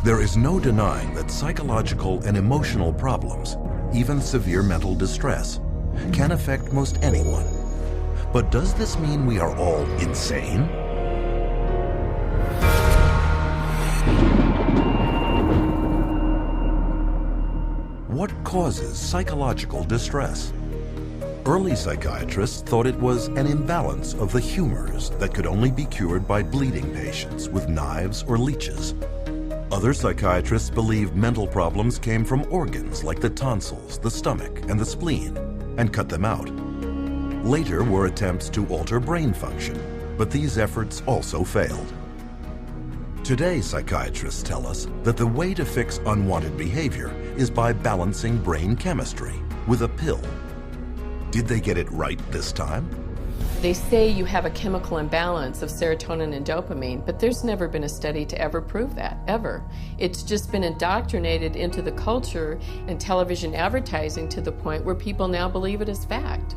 There is no denying that psychological and emotional problems, even severe mental distress, can affect most anyone. But does this mean we are all insane? What causes psychological distress? Early psychiatrists thought it was an imbalance of the humors that could only be cured by bleeding patients with knives or leeches. Other psychiatrists believed mental problems came from organs like the tonsils, the stomach, and the spleen, and cut them out. Later were attempts to alter brain function, but these efforts also failed. Today, psychiatrists tell us that the way to fix unwanted behavior is by balancing brain chemistry with a pill. Did they get it right this time? They say you have a chemical imbalance of serotonin and dopamine, but there's never been a study to ever prove that, ever. It's just been indoctrinated into the culture and television advertising to the point where people now believe it as fact.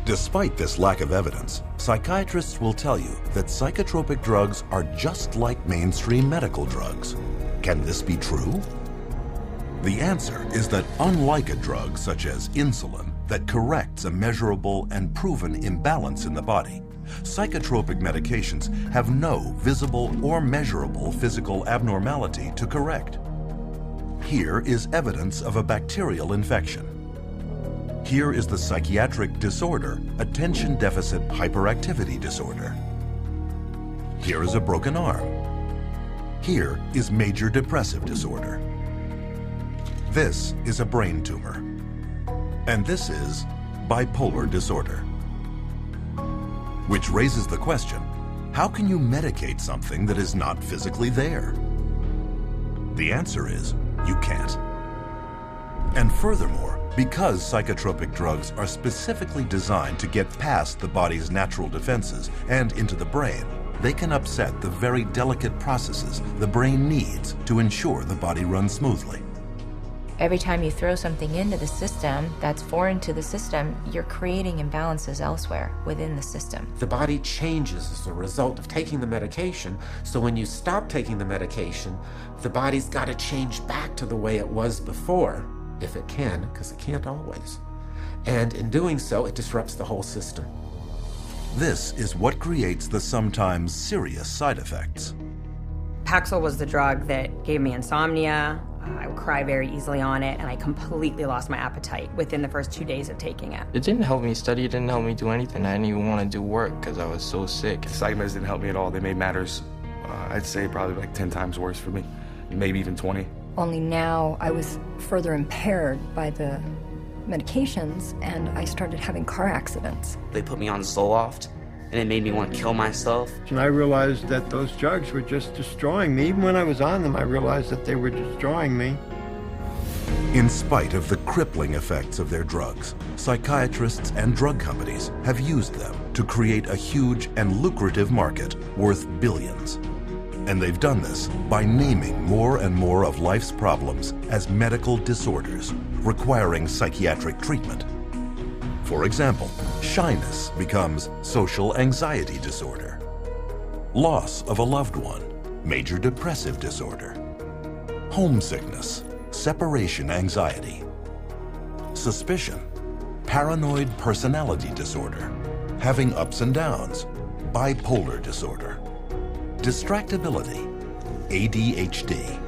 Despite this lack of evidence, psychiatrists will tell you that psychotropic drugs are just like mainstream medical drugs. Can this be true? The answer is that unlike a drug such as insulin that corrects a measurable and proven imbalance in the body, psychotropic medications have no visible or measurable physical abnormality to correct. Here is evidence of a bacterial infection. Here is the psychiatric disorder, attention deficit hyperactivity disorder. Here is a broken arm. Here is major depressive disorder. This is a brain tumor. And this is bipolar disorder. Which raises the question, how can you medicate something that is not physically there? The answer is, you can't. And furthermore, because psychotropic drugs are specifically designed to get past the body's natural defenses and into the brain, they can upset the very delicate processes the brain needs to ensure the body runs smoothly. Every time you throw something into the system that's foreign to the system, you're creating imbalances elsewhere within the system. The body changes as a result of taking the medication, so when you stop taking the medication, the body's got to change back to the way it was before, if it can, because it can't always. And in doing so, it disrupts the whole system. This is what creates the sometimes serious side effects. Paxil was the drug that gave me insomnia. I would cry very easily on it, and I completely lost my appetite within the first 2 days of taking it. It didn't help me study, it didn't help me do anything. I didn't even want to do work because I was so sick. Psych meds didn't help me at all. They made matters, I'd say probably like 10 times worse for me, maybe even 20. Only now I was further impaired by the medications, and I started having car accidents. They put me on Zoloft, and it made me want to kill myself. And I realized that those drugs were just destroying me. Even when I was on them, I realized that they were destroying me. In spite of the crippling effects of their drugs, psychiatrists and drug companies have used them to create a huge and lucrative market worth billions. And they've done this by naming more and more of life's problems as medical disorders, requiring psychiatric treatment. For example, shyness becomes social anxiety disorder. Loss of a loved one, major depressive disorder. Homesickness, separation anxiety. Suspicion, paranoid personality disorder. Having ups and downs, bipolar disorder. Distractibility, ADHD.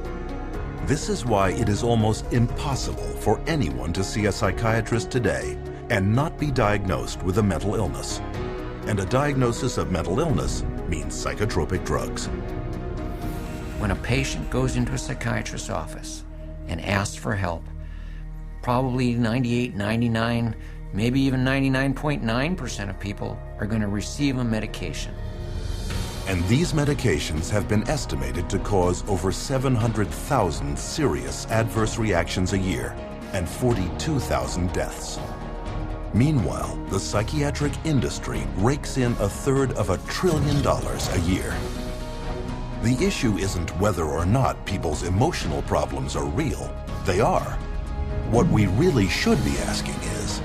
This is why it is almost impossible for anyone to see a psychiatrist today and not be diagnosed with a mental illness. And a diagnosis of mental illness means psychotropic drugs. When a patient goes into a psychiatrist's office and asks for help, probably 98, 99, maybe even 99.9% of people are going to receive a medication. And these medications have been estimated to cause over 700,000 serious adverse reactions a year and 42,000 deaths. Meanwhile, the psychiatric industry rakes in $1/3 of $1 trillion a year. The issue isn't whether or not people's emotional problems are real. They are. What we really should be asking is,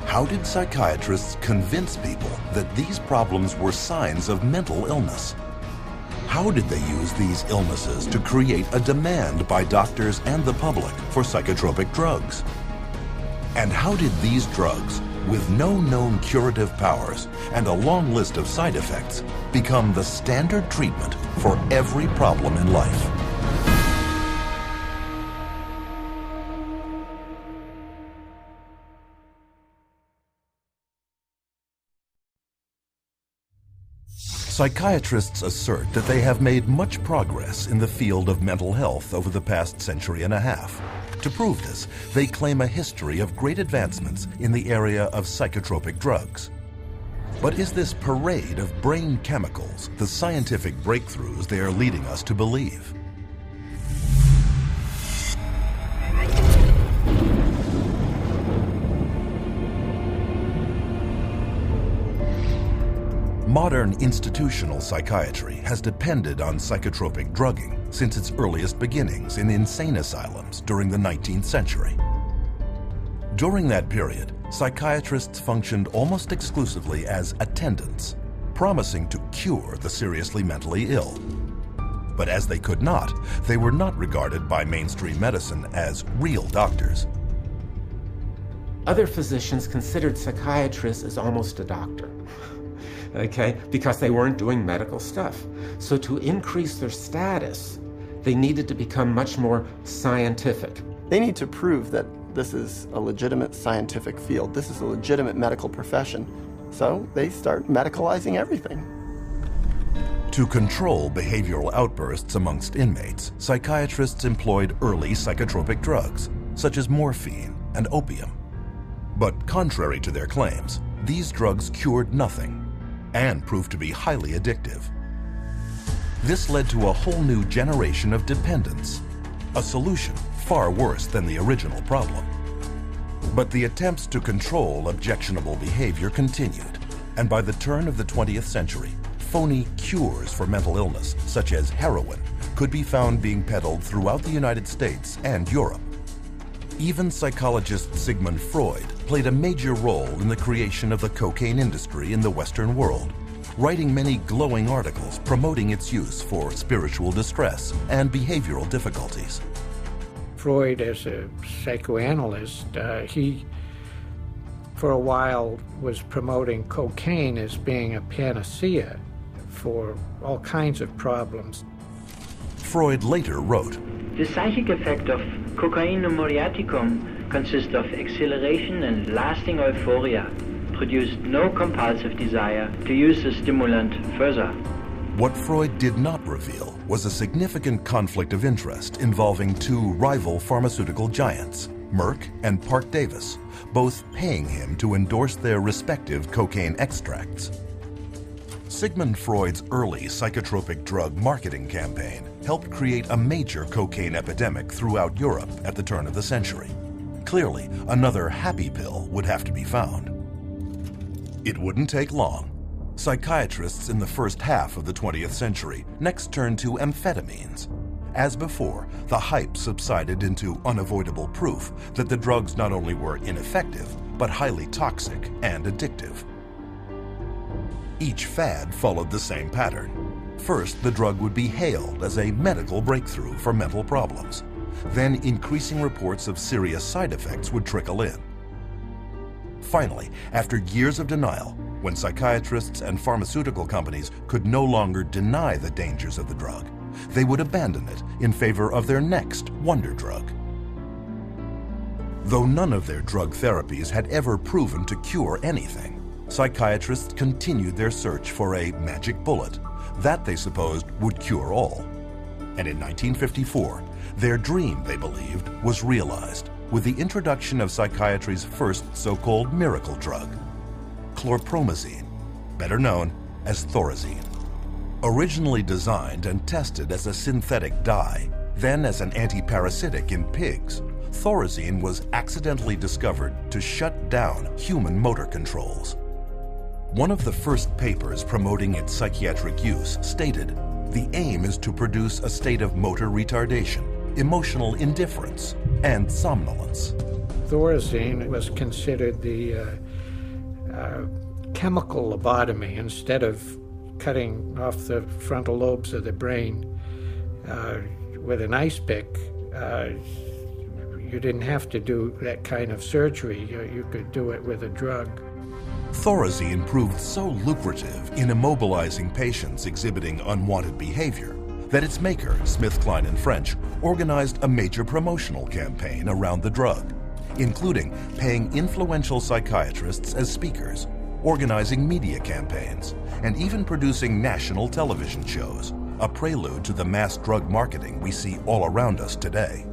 how did psychiatrists convince people that these problems were signs of mental illness? How did they use these illnesses to create a demand by doctors and the public for psychotropic drugs? And how did these drugs, with no known curative powers and a long list of side effects, become the standard treatment for every problem in life? Psychiatrists assert that they have made much progress in the field of mental health over the past century and a half. To prove this, they claim a history of great advancements in the area of psychotropic drugs. But is this parade of brain chemicals the scientific breakthroughs they are leading us to believe? Modern institutional psychiatry has depended on psychotropic drugging since its earliest beginnings in insane asylums during the 19th century. During that period, psychiatrists functioned almost exclusively as attendants, promising to cure the seriously mentally ill. But as they could not, they were not regarded by mainstream medicine as real doctors. Other physicians considered psychiatrists as almost a doctor. Okay, because they weren't doing medical stuff. So to increase their status, they needed to become much more scientific. They need to prove that this is a legitimate scientific field. This is a legitimate medical profession. So they start medicalizing everything. To control behavioral outbursts amongst inmates, psychiatrists employed early psychotropic drugs, such as morphine and opium. But contrary to their claims, these drugs cured nothing and proved to be highly addictive. This led to a whole new generation of dependence, a solution far worse than the original problem. But the attempts to control objectionable behavior continued, and by the turn of the 20th century, phony cures for mental illness, such as heroin, could be found being peddled throughout the United States and Europe. Even psychologist Sigmund Freud played a major role in the creation of the cocaine industry in the Western world, writing many glowing articles promoting its use for spiritual distress and behavioral difficulties. Freud, as a psychoanalyst, he for a while was promoting cocaine as being a panacea for all kinds of problems. Freud later wrote, "The psychic effect of cocaine muriaticum consists of exhilaration and lasting euphoria, produced no compulsive desire to use the stimulant further." What Freud did not reveal was a significant conflict of interest involving two rival pharmaceutical giants, Merck and Parke-Davis, both paying him to endorse their respective cocaine extracts. Sigmund Freud's early psychotropic drug marketing campaign helped create a major cocaine epidemic throughout Europe at the turn of the century. Clearly, another happy pill would have to be found. It wouldn't take long. Psychiatrists in the first half of the 20th century next turned to amphetamines. As before, the hype subsided into unavoidable proof that the drugs not only were ineffective, but highly toxic and addictive. Each fad followed the same pattern. First, the drug would be hailed as a medical breakthrough for mental problems. Then, increasing reports of serious side effects would trickle in. Finally, after years of denial, when psychiatrists and pharmaceutical companies could no longer deny the dangers of the drug, they would abandon it in favor of their next wonder drug. Though none of their drug therapies had ever proven to cure anything, psychiatrists continued their search for a magic bullet that they supposed would cure all. And in 1954, their dream, they believed, was realized with the introduction of psychiatry's first so-called miracle drug, chlorpromazine, better known as Thorazine. Originally designed and tested as a synthetic dye, then as an anti-parasitic in pigs, Thorazine was accidentally discovered to shut down human motor controls. One of the first papers promoting its psychiatric use stated, "The aim is to produce a state of motor retardation, emotional indifference, and somnolence." Thorazine was considered the chemical lobotomy. Instead of cutting off the frontal lobes of the brain with an ice pick, you didn't have to do that kind of surgery. You could do it with a drug. Thorazine proved so lucrative in immobilizing patients exhibiting unwanted behavior that its maker, SmithKline & French, organized a major promotional campaign around the drug, including paying influential psychiatrists as speakers, organizing media campaigns, and even producing national television shows, a prelude to the mass drug marketing we see all around us today.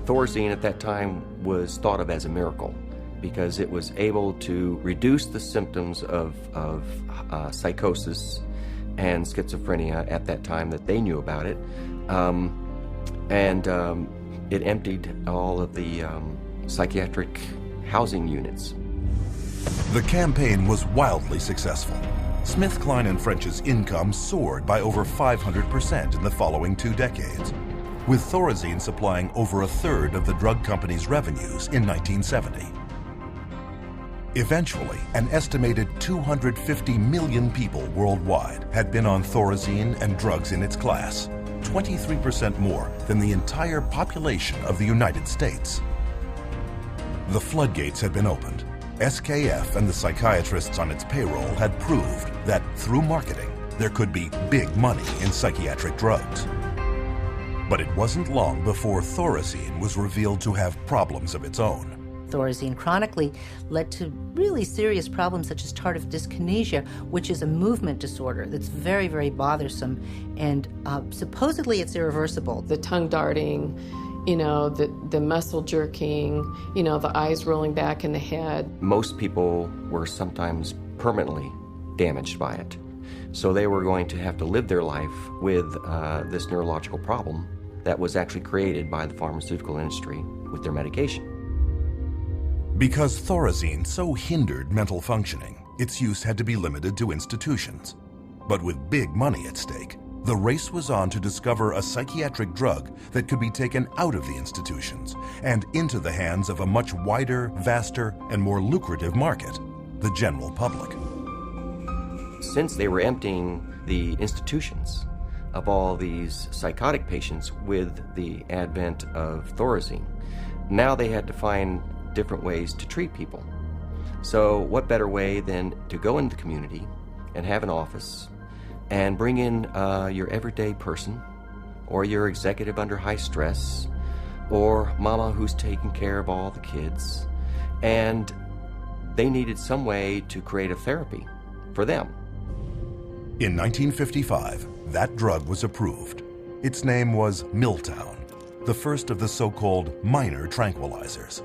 Thorazine at that time was thought of as a miracle because it was able to reduce the symptoms of psychosis and schizophrenia at that time that they knew about it. It emptied all of the psychiatric housing units. The campaign was wildly successful. SmithKline & French's income soared by over 500% in the following 2 decades, with Thorazine supplying over a third of the drug company's revenues in 1970. Eventually, an estimated 250 million people worldwide had been on Thorazine and drugs in its class, 23% more than the entire population of the United States. The floodgates had been opened. SKF and the psychiatrists on its payroll had proved that through marketing, there could be big money in psychiatric drugs. But it wasn't long before Thorazine was revealed to have problems of its own. Thorazine chronically led to really serious problems such as tardive dyskinesia, which is a movement disorder that's very, very bothersome, and supposedly it's irreversible. The tongue darting, the muscle jerking, the eyes rolling back in the head. Most people were sometimes permanently damaged by it. So they were going to have to live their life with this neurological problem that was actually created by the pharmaceutical industry with their medication. Because Thorazine so hindered mental functioning, its use had to be limited to institutions. But with big money at stake, the race was on to discover a psychiatric drug that could be taken out of the institutions and into the hands of a much wider, vaster, and more lucrative market, the general public. Since they were emptying the institutions of all these psychotic patients with the advent of Thorazine, now they had to find different ways to treat people. So what better way than to go into the community and have an office and bring in your everyday person, or your executive under high stress, or mama who's taking care of all the kids, and they needed some way to create a therapy for them. In 1955, that drug was approved. Its name was Miltown, the first of the so-called minor tranquilizers.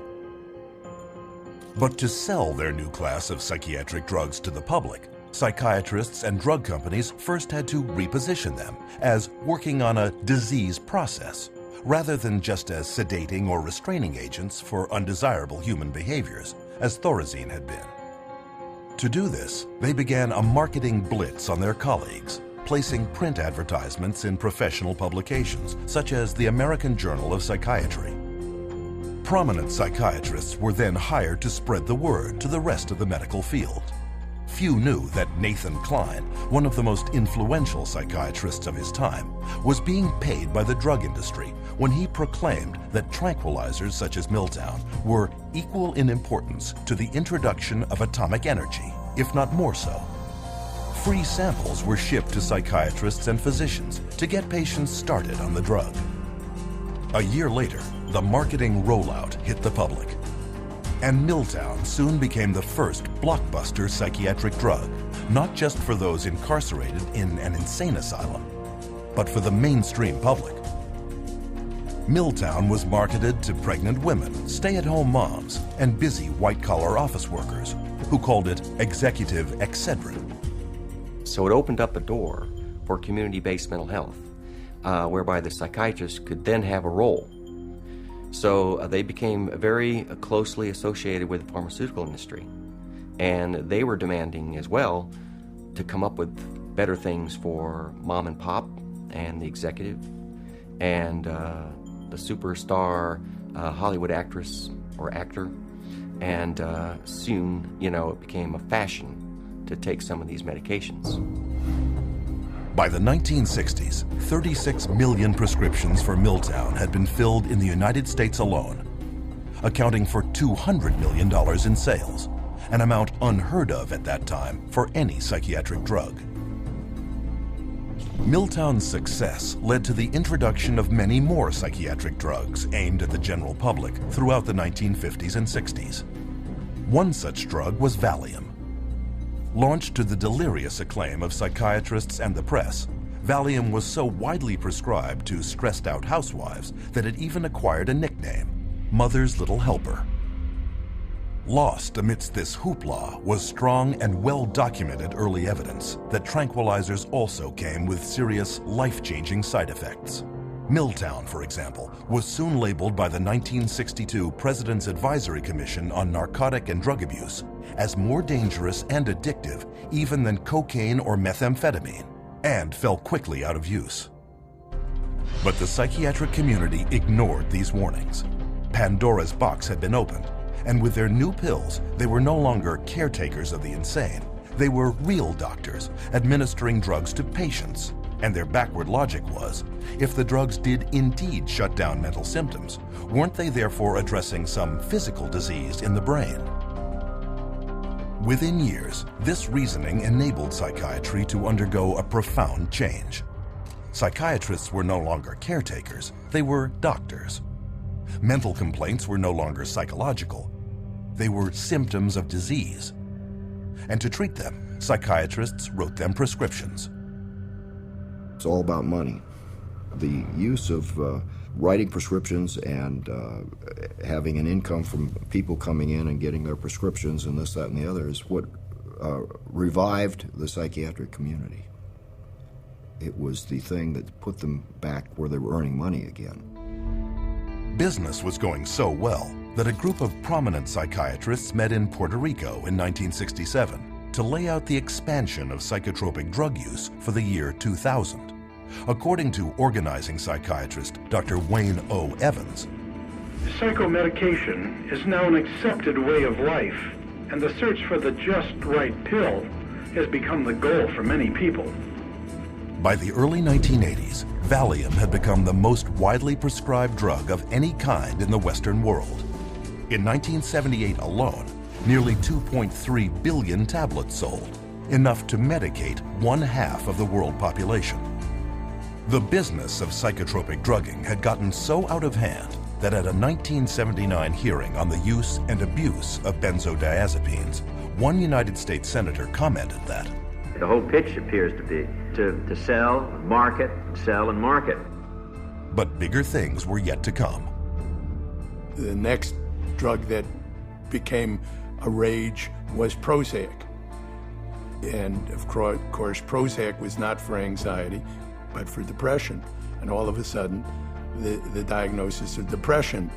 But to sell their new class of psychiatric drugs to the public, psychiatrists and drug companies first had to reposition them as working on a disease process, rather than just as sedating or restraining agents for undesirable human behaviors, as Thorazine had been. To do this, they began a marketing blitz on their colleagues, placing print advertisements in professional publications, such as the American Journal of Psychiatry. Prominent psychiatrists were then hired to spread the word to the rest of the medical field. Few knew that Nathan Klein, one of the most influential psychiatrists of his time, was being paid by the drug industry when he proclaimed that tranquilizers such as Miltown were equal in importance to the introduction of atomic energy, if not more so. Free samples were shipped to psychiatrists and physicians to get patients started on the drug. A year later, the marketing rollout hit the public, and Miltown soon became the first blockbuster psychiatric drug, not just for those incarcerated in an insane asylum, but for the mainstream public. Miltown was marketed to pregnant women, stay-at-home moms, and busy white-collar office workers who called it executive Excedrin. So it opened up a door for community-based mental health, whereby the psychiatrist could then have a role. So they became very closely associated with the pharmaceutical industry, and they were demanding as well to come up with better things for mom and pop and the executive and the superstar Hollywood actress or actor, and soon, it became a fashion to take some of these medications. By the 1960s, 36 million prescriptions for Milltown had been filled in the United States alone, accounting for $200 million in sales, an amount unheard of at that time for any psychiatric drug. Milltown's success led to the introduction of many more psychiatric drugs aimed at the general public throughout the 1950s and 60s. One such drug was Valium. Launched to the delirious acclaim of psychiatrists and the press, Valium was so widely prescribed to stressed-out housewives that it even acquired a nickname, Mother's Little Helper. Lost amidst this hoopla was strong and well-documented early evidence that tranquilizers also came with serious, life-changing side effects. Milltown, for example, was soon labeled by the 1962 President's Advisory Commission on Narcotic and Drug Abuse as more dangerous and addictive even than cocaine or methamphetamine, and fell quickly out of use. But the psychiatric community ignored these warnings. Pandora's box had been opened, and with their new pills, they were no longer caretakers of the insane. They were real doctors administering drugs to patients. And their backward logic was, if the drugs did indeed shut down mental symptoms, weren't they therefore addressing some physical disease in the brain? Within years, this reasoning enabled psychiatry to undergo a profound change. Psychiatrists were no longer caretakers, they were doctors. Mental complaints were no longer psychological, they were symptoms of disease. And to treat them, psychiatrists wrote them prescriptions. It's all about money. The use of writing prescriptions and having an income from people coming in and getting their prescriptions and this, that, and the other is what revived the psychiatric community. It was the thing that put them back where they were earning money again. Business was going so well that a group of prominent psychiatrists met in Puerto Rico in 1967 to lay out the expansion of psychotropic drug use for the year 2000. According to organizing psychiatrist Dr. Wayne O. Evans, psychomedication is now an accepted way of life, and the search for the just right pill has become the goal for many people. By the early 1980s, Valium had become the most widely prescribed drug of any kind in the Western world. In 1978 alone, nearly 2.3 billion tablets sold, enough to medicate 1/2 of the world population. The business of psychotropic drugging had gotten so out of hand that at a 1979 hearing on the use and abuse of benzodiazepines, one United States senator commented that the whole pitch appears to be to sell, market, sell, and market. But bigger things were yet to come. The next drug that became a rage was Prozac. And of course, Prozac was not for anxiety, but for depression. And all of a sudden, the diagnosis of depression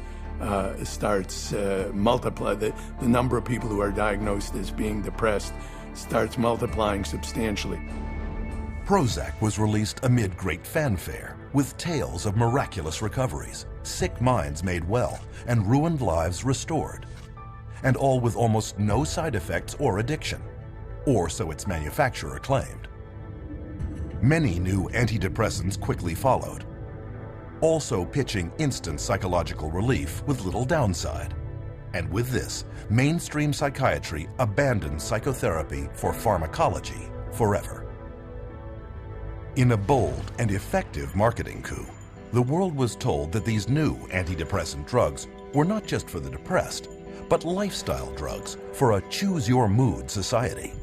starts multiply. The number of people who are diagnosed as being depressed starts multiplying substantially. Prozac was released amid great fanfare, with tales of miraculous recoveries, sick minds made well, and ruined lives restored. And all with almost no side effects or addiction, or so its manufacturer claimed. Many new antidepressants quickly followed, also pitching instant psychological relief with little downside. And with this, mainstream psychiatry abandoned psychotherapy for pharmacology forever. In a bold and effective marketing coup, the world was told that these new antidepressant drugs were not just for the depressed, but lifestyle drugs for a choose-your-mood society.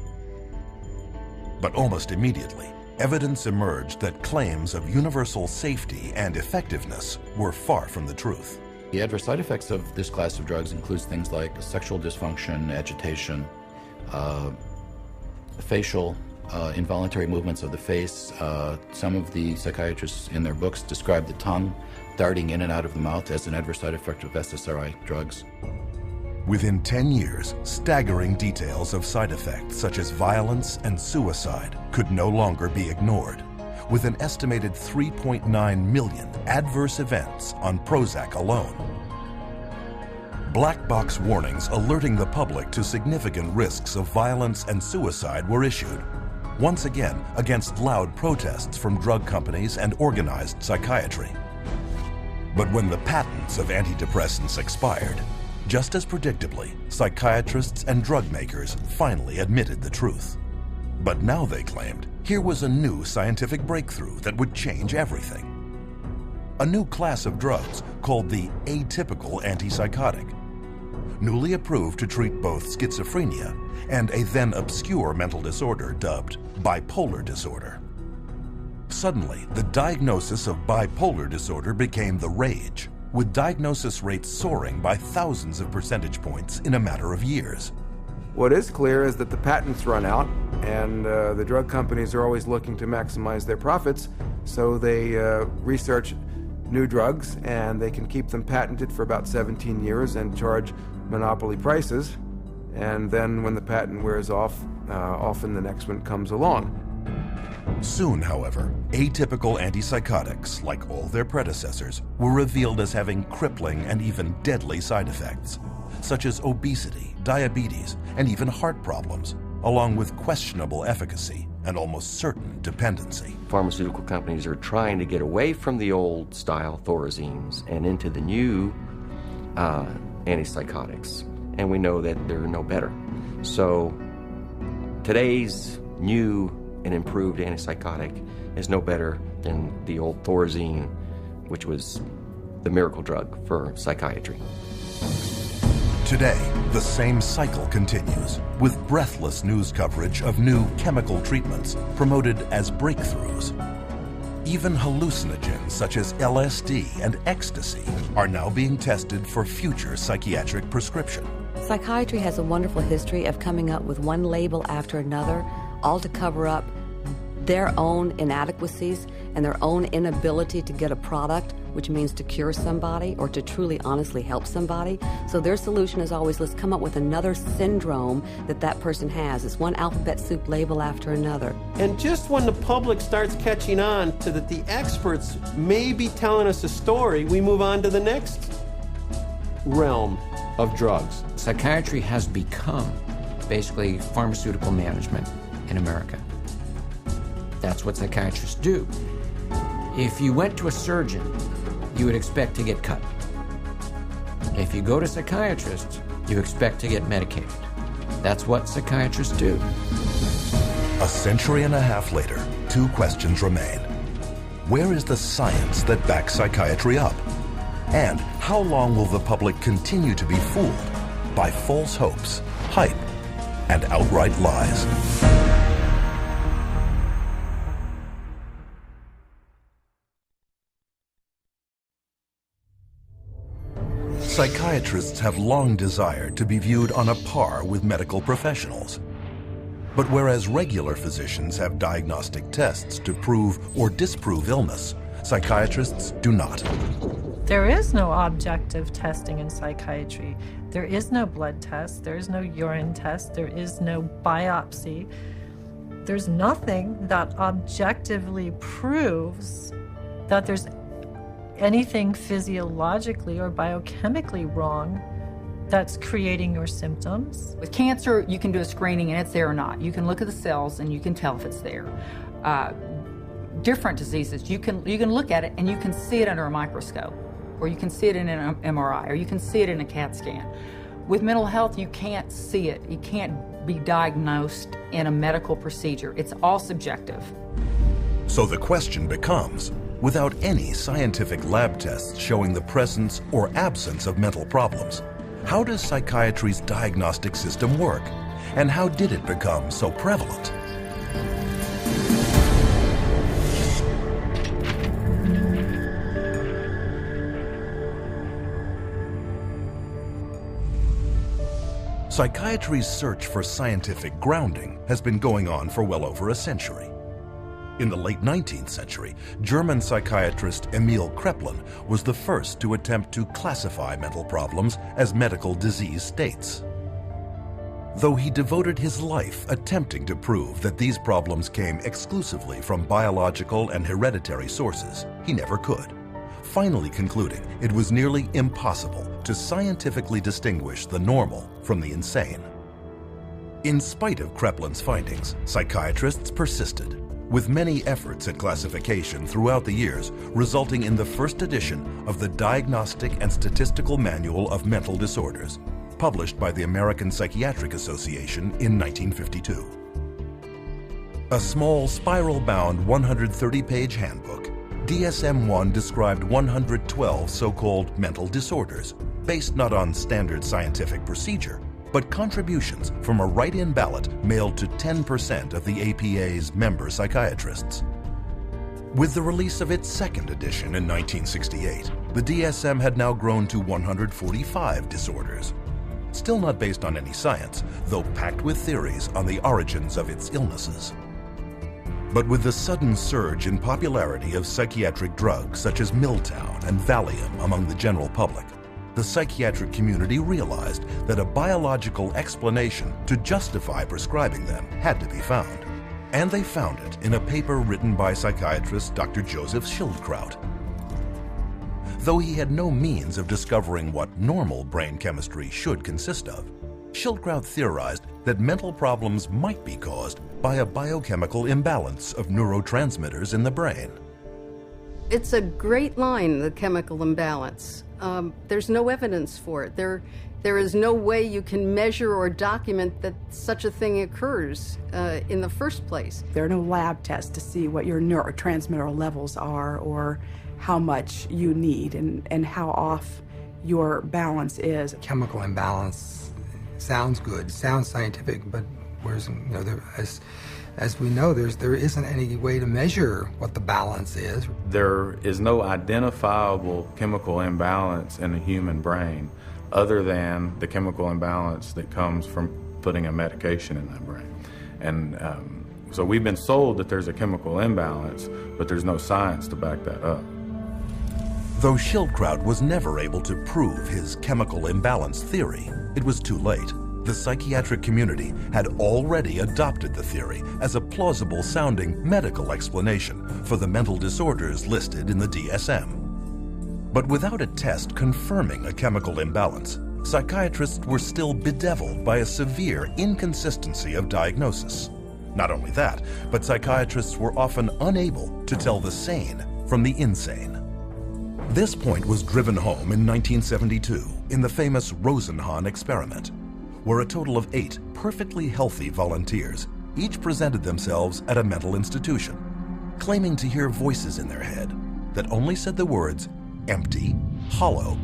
But almost immediately, evidence emerged that claims of universal safety and effectiveness were far from the truth. The adverse side effects of this class of drugs includes things like sexual dysfunction, agitation, facial, involuntary movements of the face. Some of the psychiatrists in their books describe the tongue darting in and out of the mouth as an adverse side effect of SSRI drugs. Within 10 years, staggering details of side effects such as violence and suicide could no longer be ignored, with an estimated 3.9 million adverse events on Prozac alone. Black box warnings alerting the public to significant risks of violence and suicide were issued, once again against loud protests from drug companies and organized psychiatry. But when the patents of antidepressants expired, just as predictably, psychiatrists and drug makers finally admitted the truth. But now they claimed here was a new scientific breakthrough that would change everything. A new class of drugs called the atypical antipsychotic, newly approved to treat both schizophrenia and a then obscure mental disorder dubbed bipolar disorder. Suddenly, the diagnosis of bipolar disorder became the rage, with diagnosis rates soaring by thousands of percentage points in a matter of years. What is clear is that the patents run out, and the drug companies are always looking to maximize their profits, so they research new drugs, and they can keep them patented for about 17 years and charge monopoly prices. And then when the patent wears off, often the next one comes along. Soon, however, atypical antipsychotics, like all their predecessors, were revealed as having crippling and even deadly side effects, such as obesity, diabetes, and even heart problems, along with questionable efficacy and almost certain dependency. Pharmaceutical companies are trying to get away from the old style thorazines and into the new antipsychotics, and we know that they're no better. So today's new and improved antipsychotic is no better than the old thorazine, which was the miracle drug for psychiatry. Today, the same cycle continues, with breathless news coverage of new chemical treatments promoted as breakthroughs. Even hallucinogens such as LSD and ecstasy are now being tested for future psychiatric prescription. Psychiatry has a wonderful history of coming up with one label after another, all to cover up their own inadequacies and their own inability to get a product, which means to cure somebody or to truly honestly help somebody. So their solution is always, let's come up with another syndrome that person has. It's one alphabet soup label after another. And just when the public starts catching on to that the experts may be telling us a story, we move on to the next realm of drugs. Psychiatry has become basically pharmaceutical management in America. That's what psychiatrists do. If you went to a surgeon, you would expect to get cut. If you go to psychiatrists, you expect to get medicated. That's what psychiatrists do. A century and a half later, two questions remain. Where is the science that backs psychiatry up? And how long will the public continue to be fooled by false hopes, hype, and outright lies? Psychiatrists have long desired to be viewed on a par with medical professionals. But whereas regular physicians have diagnostic tests to prove or disprove illness, psychiatrists do not. There is no objective testing in psychiatry. There is no blood test, there is no urine test, there is no biopsy. There's nothing that objectively proves that there's anything physiologically or biochemically wrong that's creating your symptoms. With cancer, you can do a screening and it's there or not. You can look at the cells and you can tell if it's there. Different diseases, you can look at it and you can see it under a microscope, or you can see it in an MRI, or you can see it in a CAT scan. With mental health, you can't see it. You can't be diagnosed in a medical procedure. It's all subjective. So the question becomes, without any scientific lab tests showing the presence or absence of mental problems, how does psychiatry's diagnostic system work? And how did it become so prevalent? Psychiatry's search for scientific grounding has been going on for well over a century. In the late 19th century, German psychiatrist Emil Kraepelin was the first to attempt to classify mental problems as medical disease states. Though he devoted his life attempting to prove that these problems came exclusively from biological and hereditary sources, he never could, finally concluding it was nearly impossible to scientifically distinguish the normal from the insane. In spite of Kreplin's findings, psychiatrists persisted, with many efforts at classification throughout the years, resulting in the first edition of the Diagnostic and Statistical Manual of Mental Disorders, published by the American Psychiatric Association in 1952. A small spiral-bound 130-page handbook, DSM-1 described 112 so-called mental disorders, based not on standard scientific procedure, but contributions from a write-in ballot mailed to 10% of the APA's member psychiatrists. With the release of its second edition in 1968, the DSM had now grown to 145 disorders. Still not based on any science, though packed with theories on the origins of its illnesses. But with the sudden surge in popularity of psychiatric drugs such as Miltown and Valium among the general public, the psychiatric community realized that a biological explanation to justify prescribing them had to be found. And they found it in a paper written by psychiatrist Dr. Joseph Schildkraut. Though he had no means of discovering what normal brain chemistry should consist of, Schildkraut theorized that mental problems might be caused by a biochemical imbalance of neurotransmitters in the brain. It's a great line, the chemical imbalance. There's no evidence for it. There is no way you can measure or document that such a thing occurs in the first place. There are no lab tests to see what your neurotransmitter levels are or how much you need and how off your balance is. Chemical imbalance sounds good, sounds scientific, but whereas, as we know, there isn't any way to measure what the balance is. There is no identifiable chemical imbalance in the human brain other than the chemical imbalance that comes from putting a medication in that brain. And so we've been sold that there's a chemical imbalance, but there's no science to back that up. Though Schildkraut was never able to prove his chemical imbalance theory, it was too late. The psychiatric community had already adopted the theory as a plausible-sounding medical explanation for the mental disorders listed in the DSM. But without a test confirming a chemical imbalance, psychiatrists were still bedeviled by a severe inconsistency of diagnosis. Not only that, but psychiatrists were often unable to tell the sane from the insane. This point was driven home in 1972 in the famous Rosenhan experiment, where a total of 8 perfectly healthy volunteers each presented themselves at a mental institution, claiming to hear voices in their head that only said the words empty, hollow,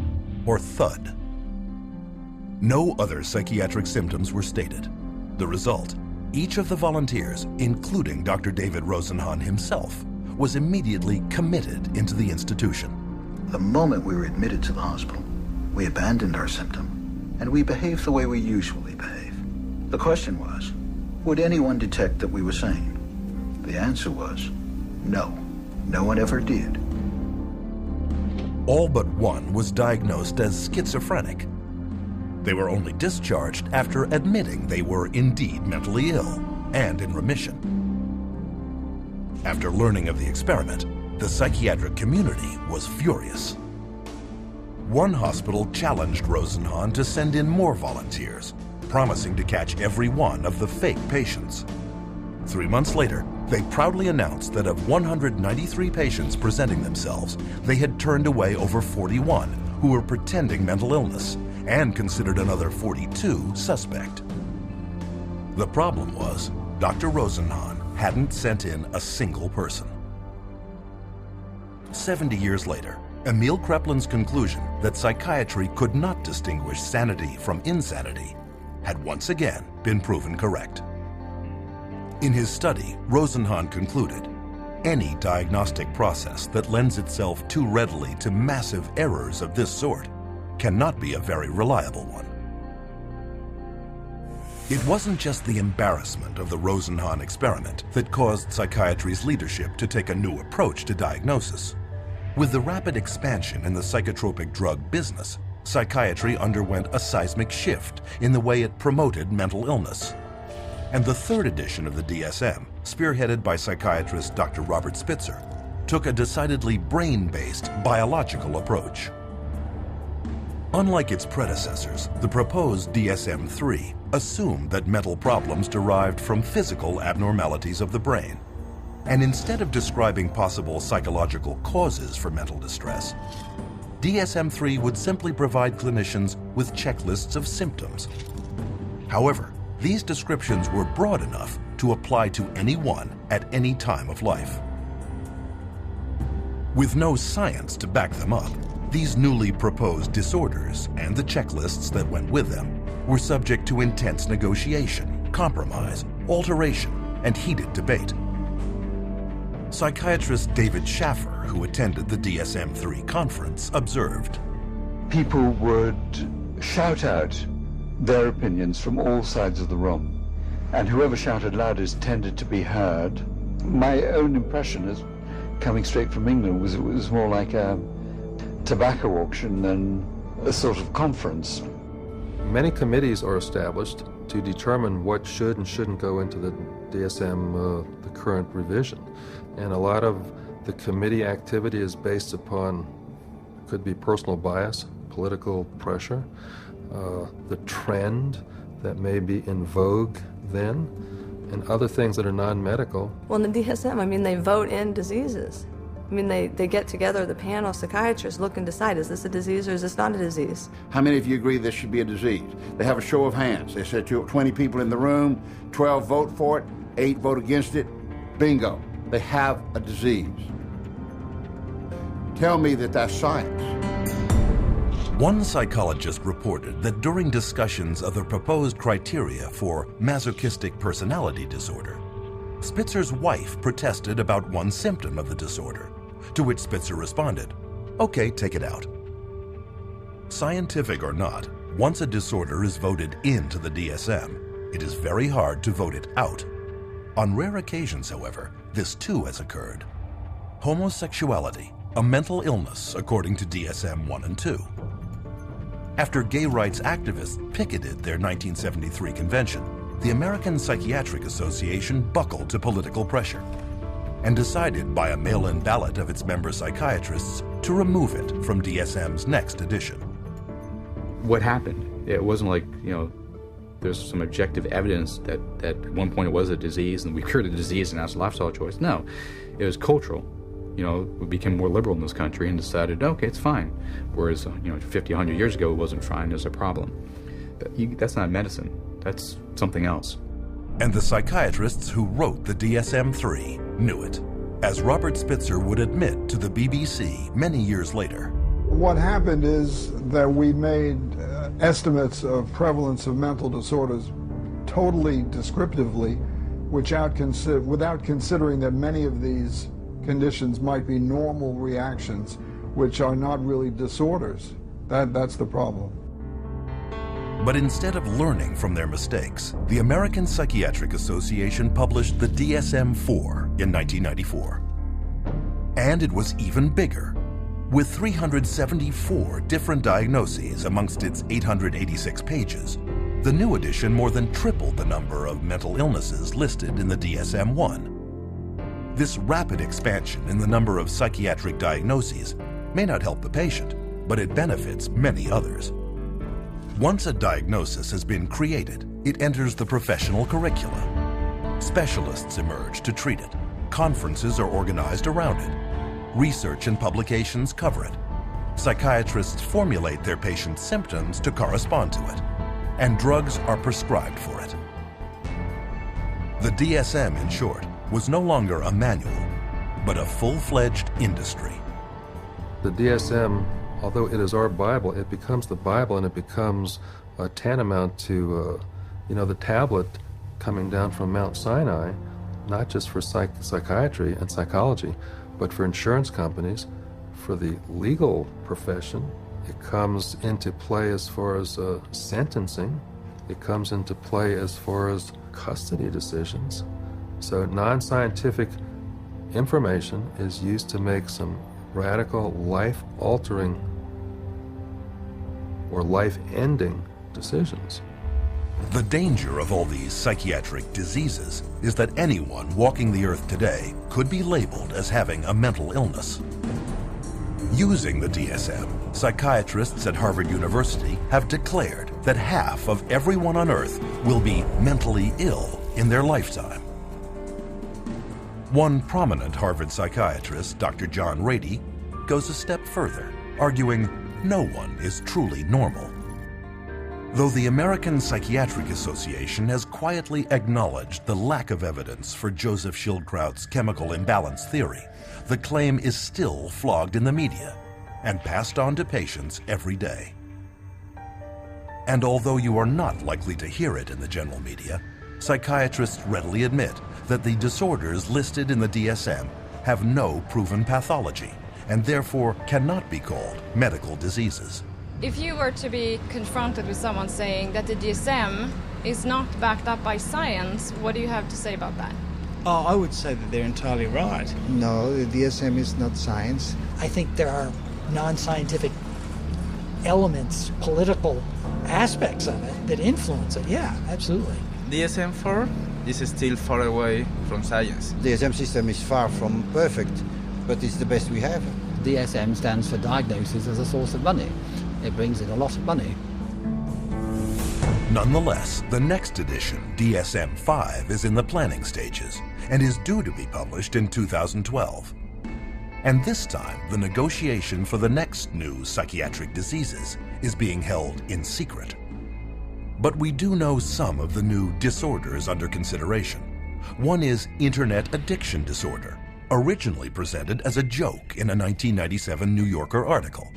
or thud. No other psychiatric symptoms were stated. The result, each of the volunteers, including Dr. David Rosenhan himself, was immediately committed into the institution. The moment we were admitted to the hospital, we abandoned our symptom, and we behaved the way we usually behave. The question was, would anyone detect that we were sane? The answer was, no. No one ever did. All but one was diagnosed as schizophrenic. They were only discharged after admitting they were indeed mentally ill and in remission. After learning of the experiment, the psychiatric community was furious. One hospital challenged Rosenhan to send in more volunteers, promising to catch every one of the fake patients. 3 months later, they proudly announced that of 193 patients presenting themselves, they had turned away over 41 who were pretending mental illness and considered another 42 suspect. The problem was, Dr. Rosenhan hadn't sent in a single person. 70 years later, Emil Kreplin's conclusion that psychiatry could not distinguish sanity from insanity had once again been proven correct. In his study, Rosenhan concluded, any diagnostic process that lends itself too readily to massive errors of this sort cannot be a very reliable one. It wasn't just the embarrassment of the Rosenhan experiment that caused psychiatry's leadership to take a new approach to diagnosis. With the rapid expansion in the psychotropic drug business, psychiatry underwent a seismic shift in the way it promoted mental illness. And the third edition of the DSM, spearheaded by psychiatrist Dr. Robert Spitzer, took a decidedly brain-based biological approach. Unlike its predecessors, the proposed DSM-3 assumed that mental problems derived from physical abnormalities of the brain. And instead of describing possible psychological causes for mental distress, DSM-3 would simply provide clinicians with checklists of symptoms. However, these descriptions were broad enough to apply to anyone at any time of life. With no science to back them up, these newly proposed disorders and the checklists that went with them were subject to intense negotiation, compromise, alteration, and heated debate. Psychiatrist David Schaffer, who attended the DSM-3 conference, observed, "People would shout out their opinions from all sides of the room, and whoever shouted loudest tended to be heard. My own impression, is coming straight from England, was it was more like a tobacco auction than a sort of conference." Many committees are established to determine what should and shouldn't go into the DSM, the current revision. And a lot of the committee activity is based upon, could be personal bias, political pressure, the trend that may be in vogue then, and other things that are non-medical. Well, in the DSM, I mean, they vote in diseases. I mean, they get together, the panel of psychiatrists look and decide, is this a disease or is this not a disease? How many of you agree this should be a disease? They have a show of hands. They said 20 people in the room, 12 vote for it, 8 vote against it. Bingo. They have a disease. Tell me that that's science. One psychologist reported that during discussions of the proposed criteria for masochistic personality disorder, Spitzer's wife protested about one symptom of the disorder, to which Spitzer responded, "Okay, take it out." Scientific or not, once a disorder is voted into the DSM, it is very hard to vote it out. On rare occasions, however, this too has occurred. Homosexuality, a mental illness according to DSM 1 and 2. After gay rights activists picketed their 1973 convention, the American Psychiatric Association buckled to political pressure and decided by a mail-in ballot of its member psychiatrists to remove it from DSM's next edition. What happened? It wasn't like, there's some objective evidence that at one point it was a disease and we cured the disease and that's a lifestyle choice. No, it was cultural. We became more liberal in this country and decided, okay, it's fine. Whereas, 50, 100 years ago, it wasn't fine, there's a problem. That's not medicine, that's something else. And the psychiatrists who wrote the DSM-3 knew it, as Robert Spitzer would admit to the BBC many years later. What happened is that we made estimates of prevalence of mental disorders totally descriptively, without considering that many of these conditions might be normal reactions, which are not really disorders. That's the problem. But instead of learning from their mistakes, the American Psychiatric Association published the DSM-4 in 1994. And it was even bigger. With 374 different diagnoses amongst its 886 pages, the new edition more than tripled the number of mental illnesses listed in the DSM-1. This rapid expansion in the number of psychiatric diagnoses may not help the patient, but it benefits many others. Once a diagnosis has been created, it enters the professional curricula. Specialists emerge to treat it. Conferences are organized around it. Research and publications cover it. Psychiatrists formulate their patients' symptoms to correspond to it, and drugs are prescribed for it. The DSM, in short, was no longer a manual, but a full-fledged industry. The DSM, although it is our Bible, it becomes the Bible and it becomes tantamount to, the tablet coming down from Mount Sinai, not just for psychiatry and psychology, but for insurance companies, for the legal profession. It comes into play as far as sentencing. It comes into play as far as custody decisions. So non-scientific information is used to make some radical, life-altering or life-ending decisions. The danger of all these psychiatric diseases is that anyone walking the earth today could be labeled as having a mental illness. Using the DSM, psychiatrists at Harvard University have declared that half of everyone on Earth will be mentally ill in their lifetime. One prominent Harvard psychiatrist, Dr. John Rady, goes a step further, arguing no one is truly normal. Though the American Psychiatric Association has quietly acknowledged the lack of evidence for Joseph Schildkraut's chemical imbalance theory, the claim is still flogged in the media and passed on to patients every day. And although you are not likely to hear it in the general media, psychiatrists readily admit that the disorders listed in the DSM have no proven pathology and therefore cannot be called medical diseases. If you were to be confronted with someone saying that the DSM is not backed up by science, what do you have to say about that? Oh, I would say that they're entirely right. No, the DSM is not science. I think there are non-scientific elements, political aspects of it that influence it. Yeah, absolutely. DSM-4 is still far away from science. The DSM system is far from perfect, but it's the best we have. DSM stands for diagnoses as a source of money. It brings in a lot of money. Nonetheless, the next edition, DSM-5, is in the planning stages and is due to be published in 2012. And this time, the negotiation for the next new psychiatric diseases is being held in secret. But we do know some of the new disorders under consideration. One is internet addiction disorder, originally presented as a joke in a 1997 New Yorker article.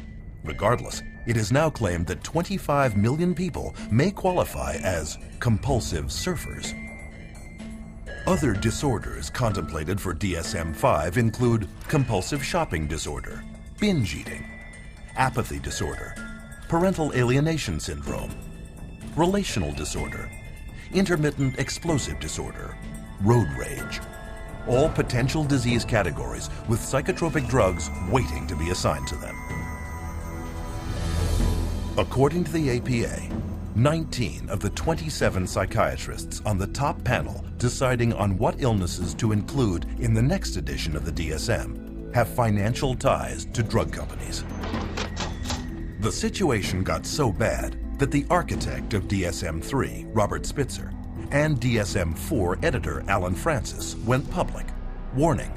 Regardless, it is now claimed that 25 million people may qualify as compulsive surfers. Other disorders contemplated for DSM-5 include compulsive shopping disorder, binge eating, apathy disorder, parental alienation syndrome, relational disorder, intermittent explosive disorder, road rage. All potential disease categories with psychotropic drugs waiting to be assigned to them. According to the APA, 19 of the 27 psychiatrists on the top panel deciding on what illnesses to include in the next edition of the DSM have financial ties to drug companies. The situation got so bad that the architect of DSM-3, Robert Spitzer, and DSM-4 editor Alan Francis went public, warning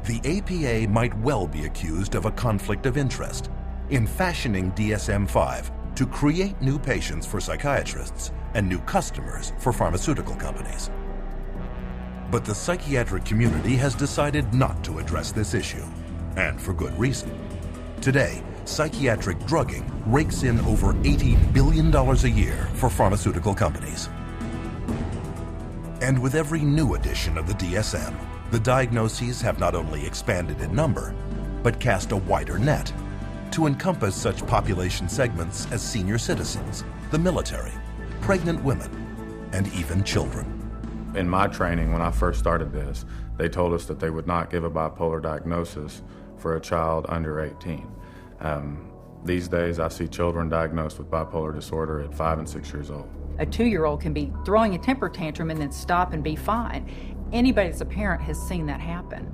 the APA might well be accused of a conflict of interest in fashioning DSM-5 to create new patients for psychiatrists and new customers for pharmaceutical companies. But the psychiatric community has decided not to address this issue, and for good reason. Today, psychiatric drugging rakes in over $80 billion a year for pharmaceutical companies. And with every new edition of the DSM, the diagnoses have not only expanded in number, but cast a wider net to encompass such population segments as senior citizens, the military, pregnant women, and even children. In my training, when I first started this, they told us that they would not give a bipolar diagnosis for a child under 18. These days, I see children diagnosed with bipolar disorder at 5 and 6 years old. A 2-year-old can be throwing a temper tantrum and then stop and be fine. Anybody that's a parent has seen that happen.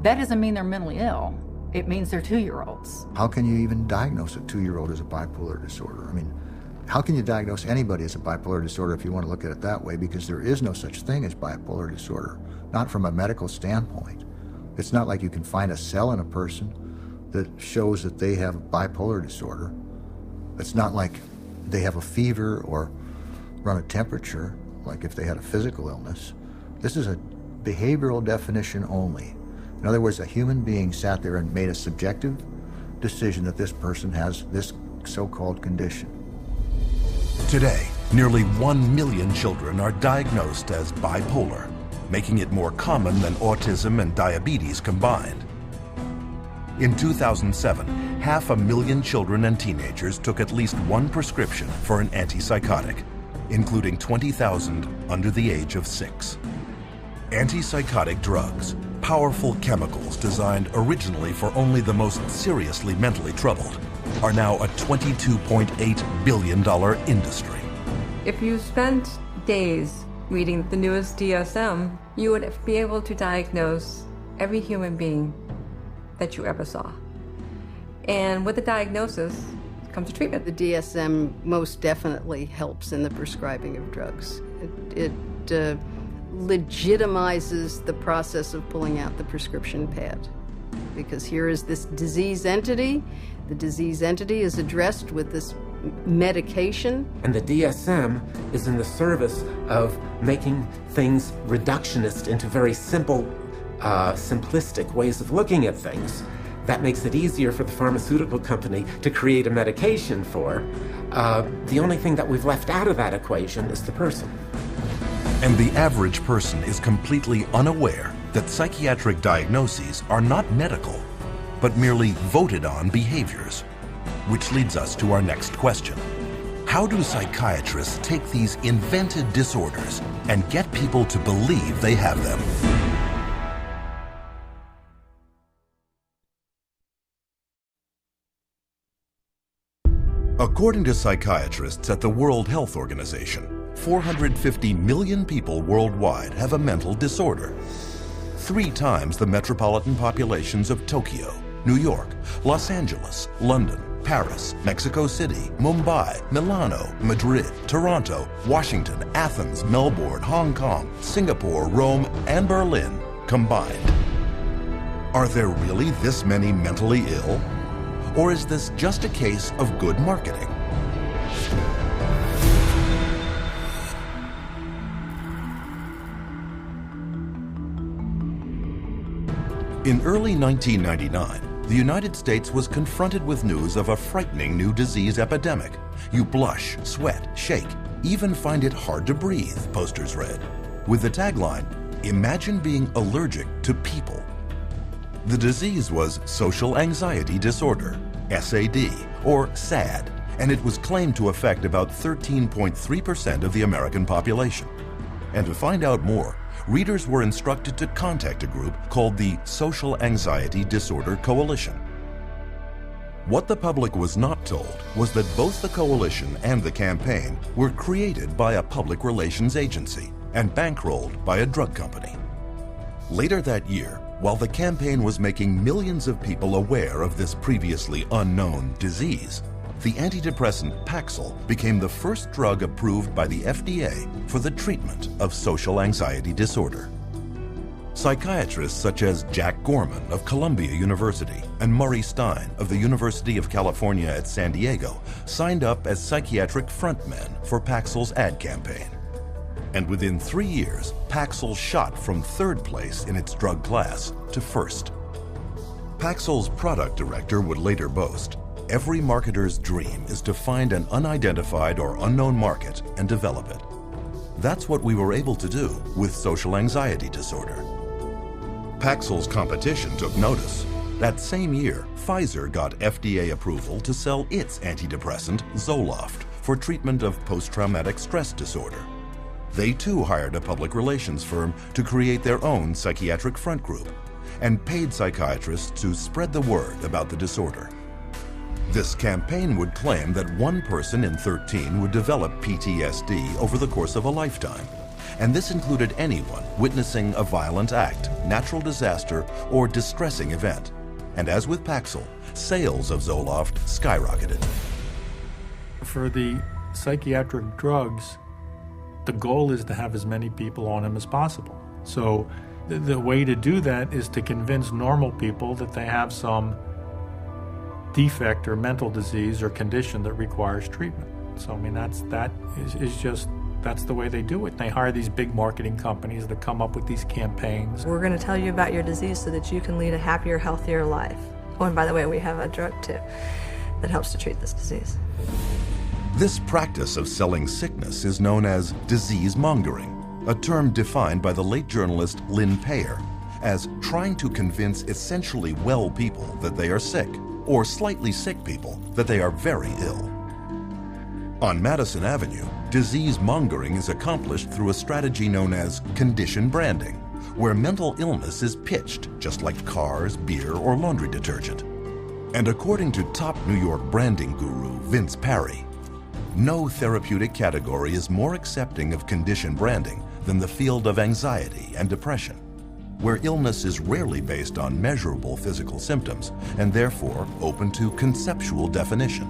That doesn't mean they're mentally ill. It means they're 2-year-olds. How can you even diagnose a 2-year-old as a bipolar disorder? I mean, how can you diagnose anybody as a bipolar disorder if you want to look at it that way? Because there is no such thing as bipolar disorder, not from a medical standpoint. It's not like you can find a cell in a person that shows that they have bipolar disorder. It's not like they have a fever or run a temperature, like if they had a physical illness. This is a behavioral definition only. In other words, a human being sat there and made a subjective decision that this person has this so-called condition. Today, nearly 1 million children are diagnosed as bipolar, making it more common than autism and diabetes combined. In 2007, 500,000 children and teenagers took at least one prescription for an antipsychotic, including 20,000 under the age of 6. Antipsychotic drugs, powerful chemicals designed originally for only the most seriously mentally troubled, are now a $22.8 billion industry. If you spent days reading the newest DSM, you would be able to diagnose every human being that you ever saw. And with the diagnosis come to treatment. The DSM most definitely helps in the prescribing of drugs. It legitimizes the process of pulling out the prescription pad, because here is this disease entity. The disease entity is addressed with this medication. And the DSM is in the service of making things reductionist into very simple, simplistic ways of looking at things. That makes it easier for the pharmaceutical company to create a medication for. The only thing that we've left out of that equation is the person. And the average person is completely unaware that psychiatric diagnoses are not medical, but merely voted on behaviors. Which leads us to our next question. How do psychiatrists take these invented disorders and get people to believe they have them? According to psychiatrists at the World Health Organization, 450 million people worldwide have a mental disorder. 3 times the metropolitan populations of Tokyo, New York, Los Angeles, London, Paris, Mexico City, Mumbai, Milano, Madrid, Toronto, Washington, Athens, Melbourne, Hong Kong, Singapore, Rome, and Berlin combined. Are there really this many mentally ill? Or is this just a case of good marketing? In early 1999, the United States was confronted with news of a frightening new disease epidemic. You blush, sweat, shake, even find it hard to breathe, posters read, with the tagline, "Imagine being allergic to people." The disease was social anxiety disorder, SAD, or SAD, and it was claimed to affect about 13.3% of the American population. And to find out more, readers were instructed to contact a group called the Social Anxiety Disorder Coalition. What the public was not told was that both the coalition and the campaign were created by a public relations agency and bankrolled by a drug company. Later that year, while the campaign was making millions of people aware of this previously unknown disease, the antidepressant Paxil became the first drug approved by the FDA for the treatment of social anxiety disorder. Psychiatrists such as Jack Gorman of Columbia University and Murray Stein of the University of California at San Diego signed up as psychiatric frontmen for Paxil's ad campaign. And within 3 years, Paxil shot from 3rd place in its drug class to 1st. Paxil's product director would later boast, "Every marketer's dream is to find an unidentified or unknown market and develop it." That's what we were able to do with social anxiety disorder. Paxil's competition took notice. That same year, Pfizer got FDA approval to sell its antidepressant, Zoloft, for treatment of post-traumatic stress disorder. They too hired a public relations firm to create their own psychiatric front group and paid psychiatrists to spread the word about the disorder. This campaign would claim that 1 person in 13 would develop PTSD over the course of a lifetime, and this included anyone witnessing a violent act, natural disaster, or distressing event. And as with Paxil, sales of Zoloft skyrocketed. For the psychiatric drugs, the goal is to have as many people on them as possible. So the way to do that is to convince normal people that they have some defect or mental disease or condition that requires treatment. So I mean that's the way they do it. They hire these big marketing companies that come up with these campaigns. We're going to tell you about your disease so that you can lead a happier, healthier life. Oh, and by the way, we have a drug too that helps to treat this disease. This practice of selling sickness is known as disease mongering, a term defined by the late journalist Lynn Payer as trying to convince essentially well people that they are sick, or slightly sick people that they are very ill. On Madison Avenue, disease mongering is accomplished through a strategy known as condition branding, where mental illness is pitched just like cars, beer, or laundry detergent. And according to top New York branding guru Vince Parry, no therapeutic category is more accepting of condition branding than the field of anxiety and depression, where illness is rarely based on measurable physical symptoms and therefore open to conceptual definition.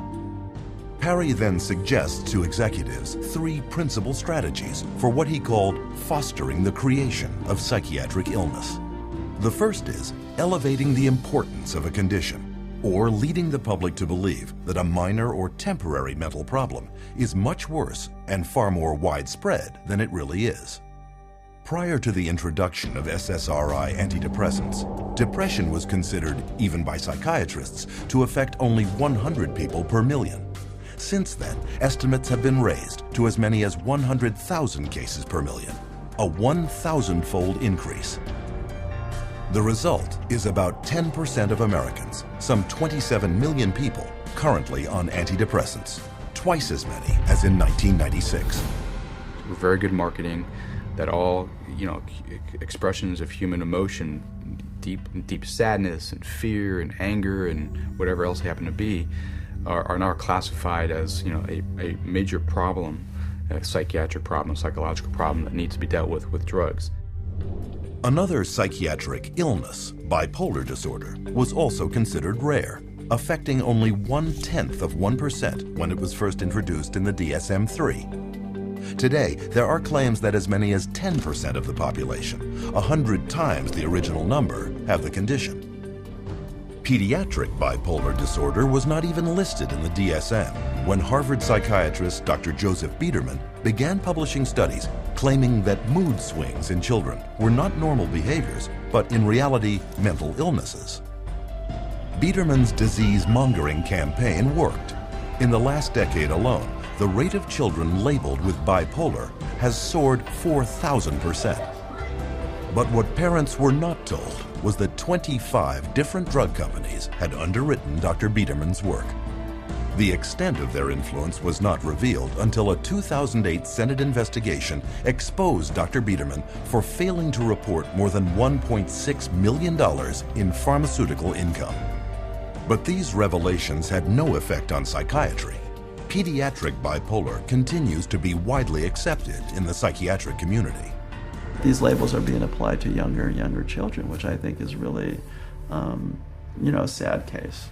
Parry then suggests to executives 3 principal strategies for what he called fostering the creation of psychiatric illness. The first is elevating the importance of a condition, or leading the public to believe that a minor or temporary mental problem is much worse and far more widespread than it really is. Prior to the introduction of SSRI antidepressants, depression was considered, even by psychiatrists, to affect only 100 people per million. Since then, estimates have been raised to as many as 100,000 cases per million, a 1,000-fold increase. The result is about 10% of Americans, some 27 million people, currently on antidepressants, twice as many as in 1996. Very good marketing that all, expressions of human emotion, deep sadness and fear and anger and whatever else they happen to be, are now classified as, a major problem, a psychiatric problem, a psychological problem that needs to be dealt with drugs. Another psychiatric illness, bipolar disorder, was also considered rare, affecting only 0.1% when it was first introduced in the DSM-3. Today, there are claims that as many as 10% of the population, 100 times the original number, have the condition. Pediatric bipolar disorder was not even listed in the DSM when Harvard psychiatrist Dr. Joseph Biederman began publishing studies claiming that mood swings in children were not normal behaviors, but in reality, mental illnesses. Biederman's disease-mongering campaign worked. In the last decade alone, the rate of children labeled with bipolar has soared 4,000%. But what parents were not told was that 25 different drug companies had underwritten Dr. Biederman's work. The extent of their influence was not revealed until a 2008 Senate investigation exposed Dr. Biederman for failing to report more than $1.6 million in pharmaceutical income. But these revelations had no effect on psychiatry. Pediatric bipolar continues to be widely accepted in the psychiatric community. These labels are being applied to younger and younger children, which I think is really, a sad case.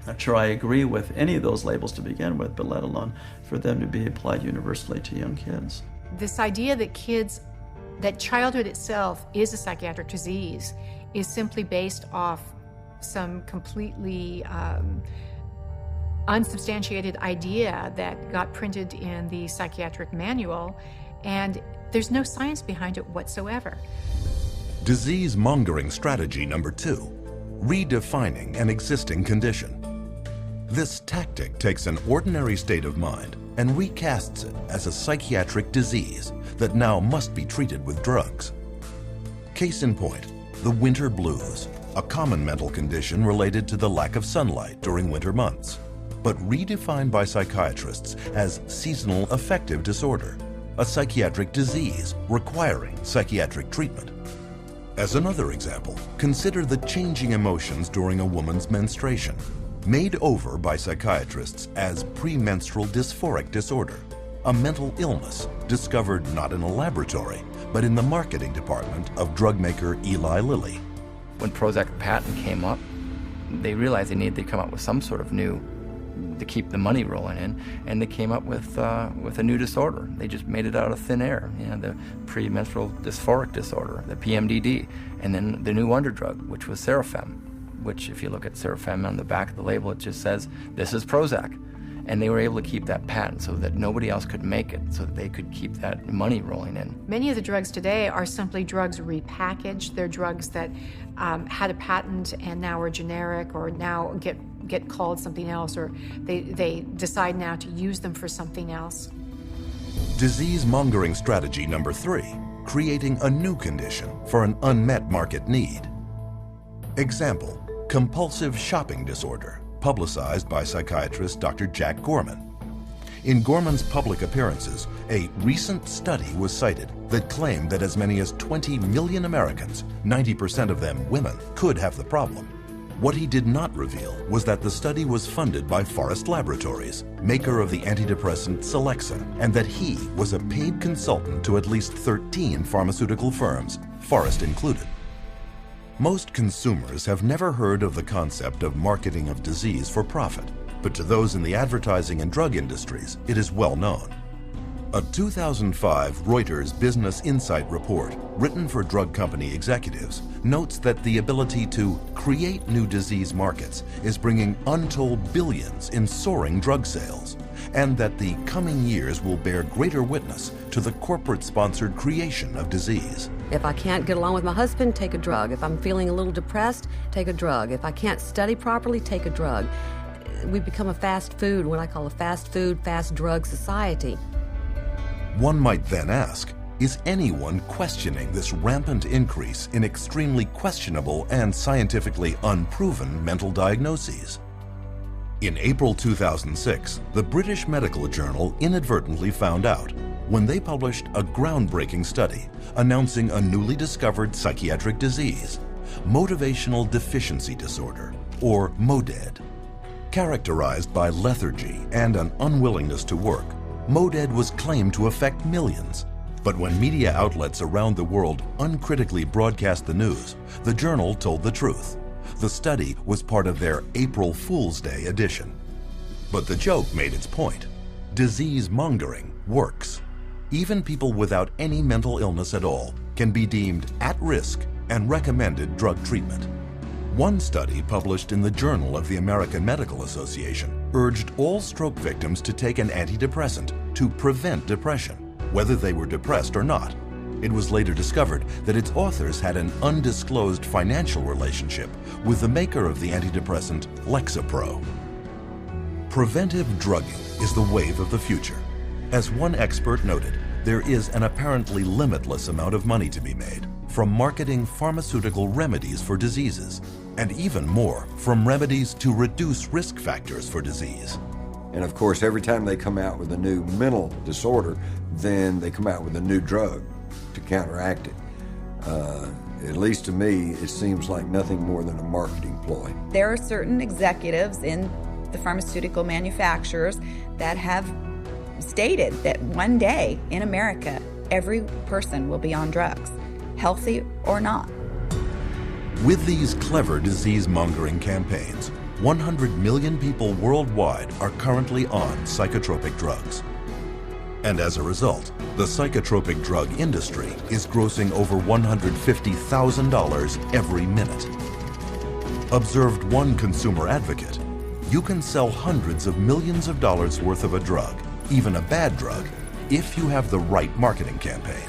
Not sure I agree with any of those labels to begin with, but let alone for them to be applied universally to young kids. This idea that childhood itself is a psychiatric disease is simply based off some completely unsubstantiated idea that got printed in the psychiatric manual, and there's no science behind it whatsoever. Disease-mongering strategy number 2, redefining an existing condition. This tactic takes an ordinary state of mind and recasts it as a psychiatric disease that now must be treated with drugs. Case in point, the winter blues, a common mental condition related to the lack of sunlight during winter months, but redefined by psychiatrists as seasonal affective disorder, a psychiatric disease requiring psychiatric treatment. As another example, consider the changing emotions during a woman's menstruation, made over by psychiatrists as premenstrual dysphoric disorder, a mental illness discovered not in a laboratory, but in the marketing department of drug maker Eli Lilly. When Prozac patent came up, they realized they needed to come up with some sort of new to keep the money rolling in, and they came up with a new disorder. They just made it out of thin air, the premenstrual dysphoric disorder, the PMDD, and then the new wonder drug, which was Serafem, which if you look at Serafem on the back of the label, it just says, this is Prozac. And they were able to keep that patent so that nobody else could make it, so that they could keep that money rolling in. Many of the drugs today are simply drugs repackaged. They're drugs that had a patent and now are generic, or now get called something else, or they decide now to use them for something else. Disease-mongering strategy number 3, creating a new condition for an unmet market need. Example, compulsive shopping disorder, publicized by psychiatrist Dr. Jack Gorman. In Gorman's public appearances, a recent study was cited that claimed that as many as 20 million Americans, 90% of them women, could have the problem. What he did not reveal was that the study was funded by Forest Laboratories, maker of the antidepressant Celexa, and that he was a paid consultant to at least 13 pharmaceutical firms, Forest included. Most consumers have never heard of the concept of marketing of disease for profit, but to those in the advertising and drug industries, it is well known. A 2005 Reuters Business Insight report, written for drug company executives, notes that the ability to create new disease markets is bringing untold billions in soaring drug sales, and that the coming years will bear greater witness to the corporate-sponsored creation of disease. If I can't get along with my husband, take a drug. If I'm feeling a little depressed, take a drug. If I can't study properly, take a drug. We become a fast food, what I call a fast food, fast drug society. One might then ask, is anyone questioning this rampant increase in extremely questionable and scientifically unproven mental diagnoses? In April 2006, the British Medical Journal inadvertently found out when they published a groundbreaking study announcing a newly discovered psychiatric disease, motivational deficiency disorder, or MODED. Characterized by lethargy and an unwillingness to work, MODED was claimed to affect millions. But when media outlets around the world uncritically broadcast the news, the journal told the truth. The study was part of their April Fool's Day edition. But the joke made its point. Disease mongering works. Even people without any mental illness at all can be deemed at risk and recommended drug treatment. One study published in the Journal of the American Medical Association urged all stroke victims to take an antidepressant to prevent depression, whether they were depressed or not. It was later discovered that its authors had an undisclosed financial relationship with the maker of the antidepressant Lexapro. Preventive drugging is the wave of the future. As one expert noted, there is an apparently limitless amount of money to be made from marketing pharmaceutical remedies for diseases, and even more from remedies to reduce risk factors for disease. And of course, every time they come out with a new mental disorder, then they come out with a new drug to counteract it. At least to me, it seems like nothing more than a marketing ploy. There are certain executives in the pharmaceutical manufacturers that have stated that one day in America, every person will be on drugs, healthy or not. With these clever disease-mongering campaigns, 100 million people worldwide are currently on psychotropic drugs. And as a result, the psychotropic drug industry is grossing over $150,000 every minute. Observed one consumer advocate, you can sell hundreds of millions of dollars worth of a drug, even a bad drug, if you have the right marketing campaign.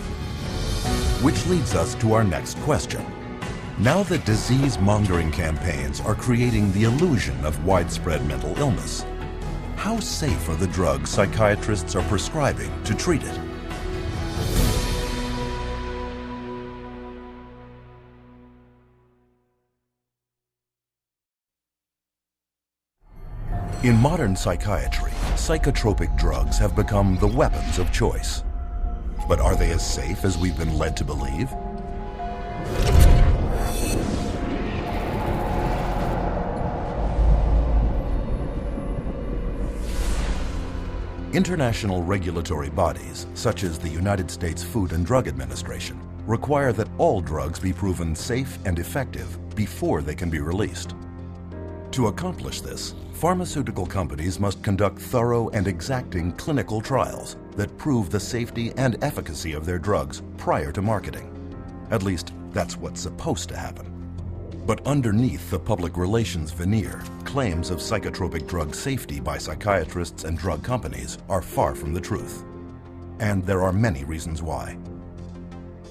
Which leads us to our next question. Now that disease-mongering campaigns are creating the illusion of widespread mental illness, how safe are the drugs psychiatrists are prescribing to treat it? In modern psychiatry, psychotropic drugs have become the weapons of choice. But are they as safe as we've been led to believe? International regulatory bodies, such as the United States Food and Drug Administration, require that all drugs be proven safe and effective before they can be released. To accomplish this, pharmaceutical companies must conduct thorough and exacting clinical trials that prove the safety and efficacy of their drugs prior to marketing. At least, that's what's supposed to happen. But underneath the public relations veneer, claims of psychotropic drug safety by psychiatrists and drug companies are far from the truth. And there are many reasons why.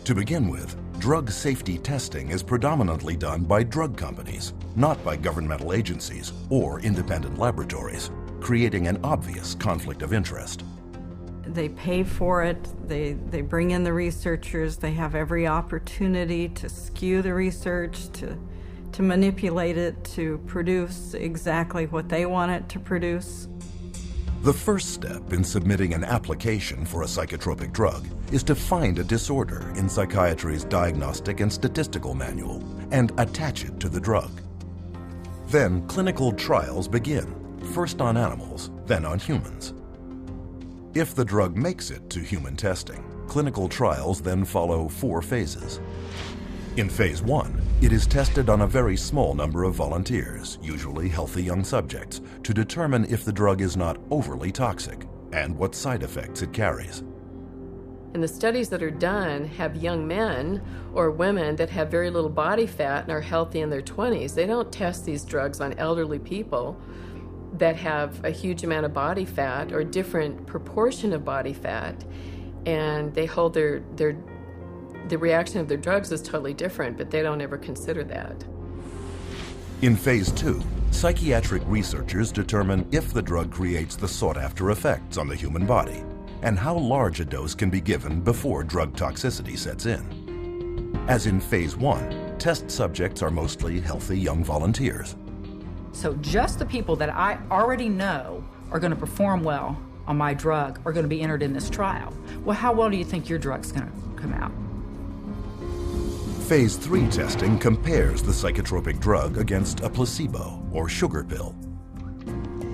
To begin with, drug safety testing is predominantly done by drug companies, not by governmental agencies or independent laboratories, creating an obvious conflict of interest. They pay for it, they bring in the researchers, they have every opportunity to skew the research, to manipulate it, to produce exactly what they want it to produce. The first step in submitting an application for a psychotropic drug is to find a disorder in psychiatry's diagnostic and statistical manual and attach it to the drug. Then clinical trials begin, first on animals, then on humans. If the drug makes it to human testing, clinical trials then follow 4 phases. In phase 1, It is tested on a very small number of volunteers, usually healthy young subjects, to determine if the drug is not overly toxic and what side effects it carries. And the studies that are done have young men or women that have very little body fat and are healthy in their 20s. They don't test these drugs on elderly people that have a huge amount of body fat or different proportion of body fat, and they hold the reaction of their drugs is totally different, but they don't ever consider that. In phase 2, psychiatric researchers determine if the drug creates the sought-after effects on the human body and how large a dose can be given before drug toxicity sets in. As in phase 1, test subjects are mostly healthy young volunteers. So just the people that I already know are going to perform well on my drug are going to be entered in this trial. Well, how well do you think your drug's going to come out? Phase 3 testing compares the psychotropic drug against a placebo or sugar pill.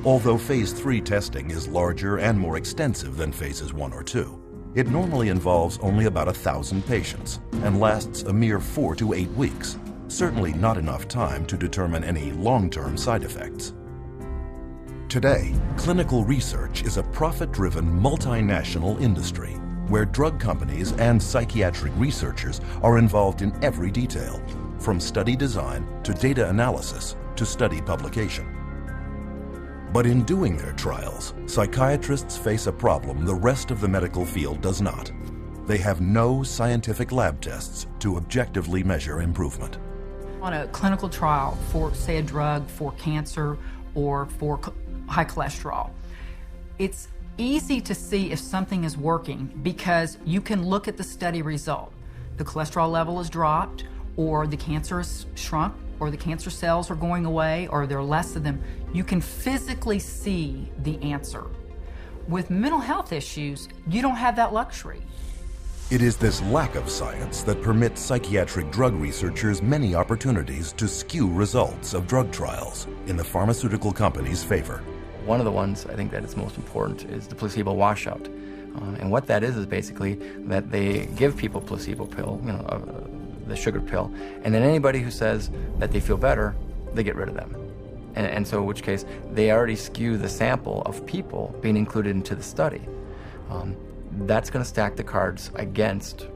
Although phase 3 testing is larger and more extensive than phases 1 or 2, it normally involves only about 1,000 patients and lasts a mere 4 to 8 weeks, certainly not enough time to determine any long-term side effects. Today, clinical research is a profit-driven multinational industry where drug companies and psychiatric researchers are involved in every detail, from study design to data analysis to study publication. But in doing their trials, psychiatrists face a problem the rest of the medical field does not. They have no scientific lab tests to objectively measure improvement. On a clinical trial for, say, a drug for cancer or for high cholesterol, it's easy to see if something is working because you can look at the study result. The cholesterol level is dropped, or the cancer is shrunk, or the cancer cells are going away, or there are less of them. You can physically see the answer. With mental health issues, you don't have that luxury. It is this lack of science that permits psychiatric drug researchers many opportunities to skew results of drug trials in the pharmaceutical company's favor. One of the ones I think that is most important is the placebo washout. And what that is basically that they give people placebo pill, the sugar pill, and then anybody who says that they feel better, they get rid of them. And so in which case, they already skew the sample of people being included into the study. That's going to stack the cards against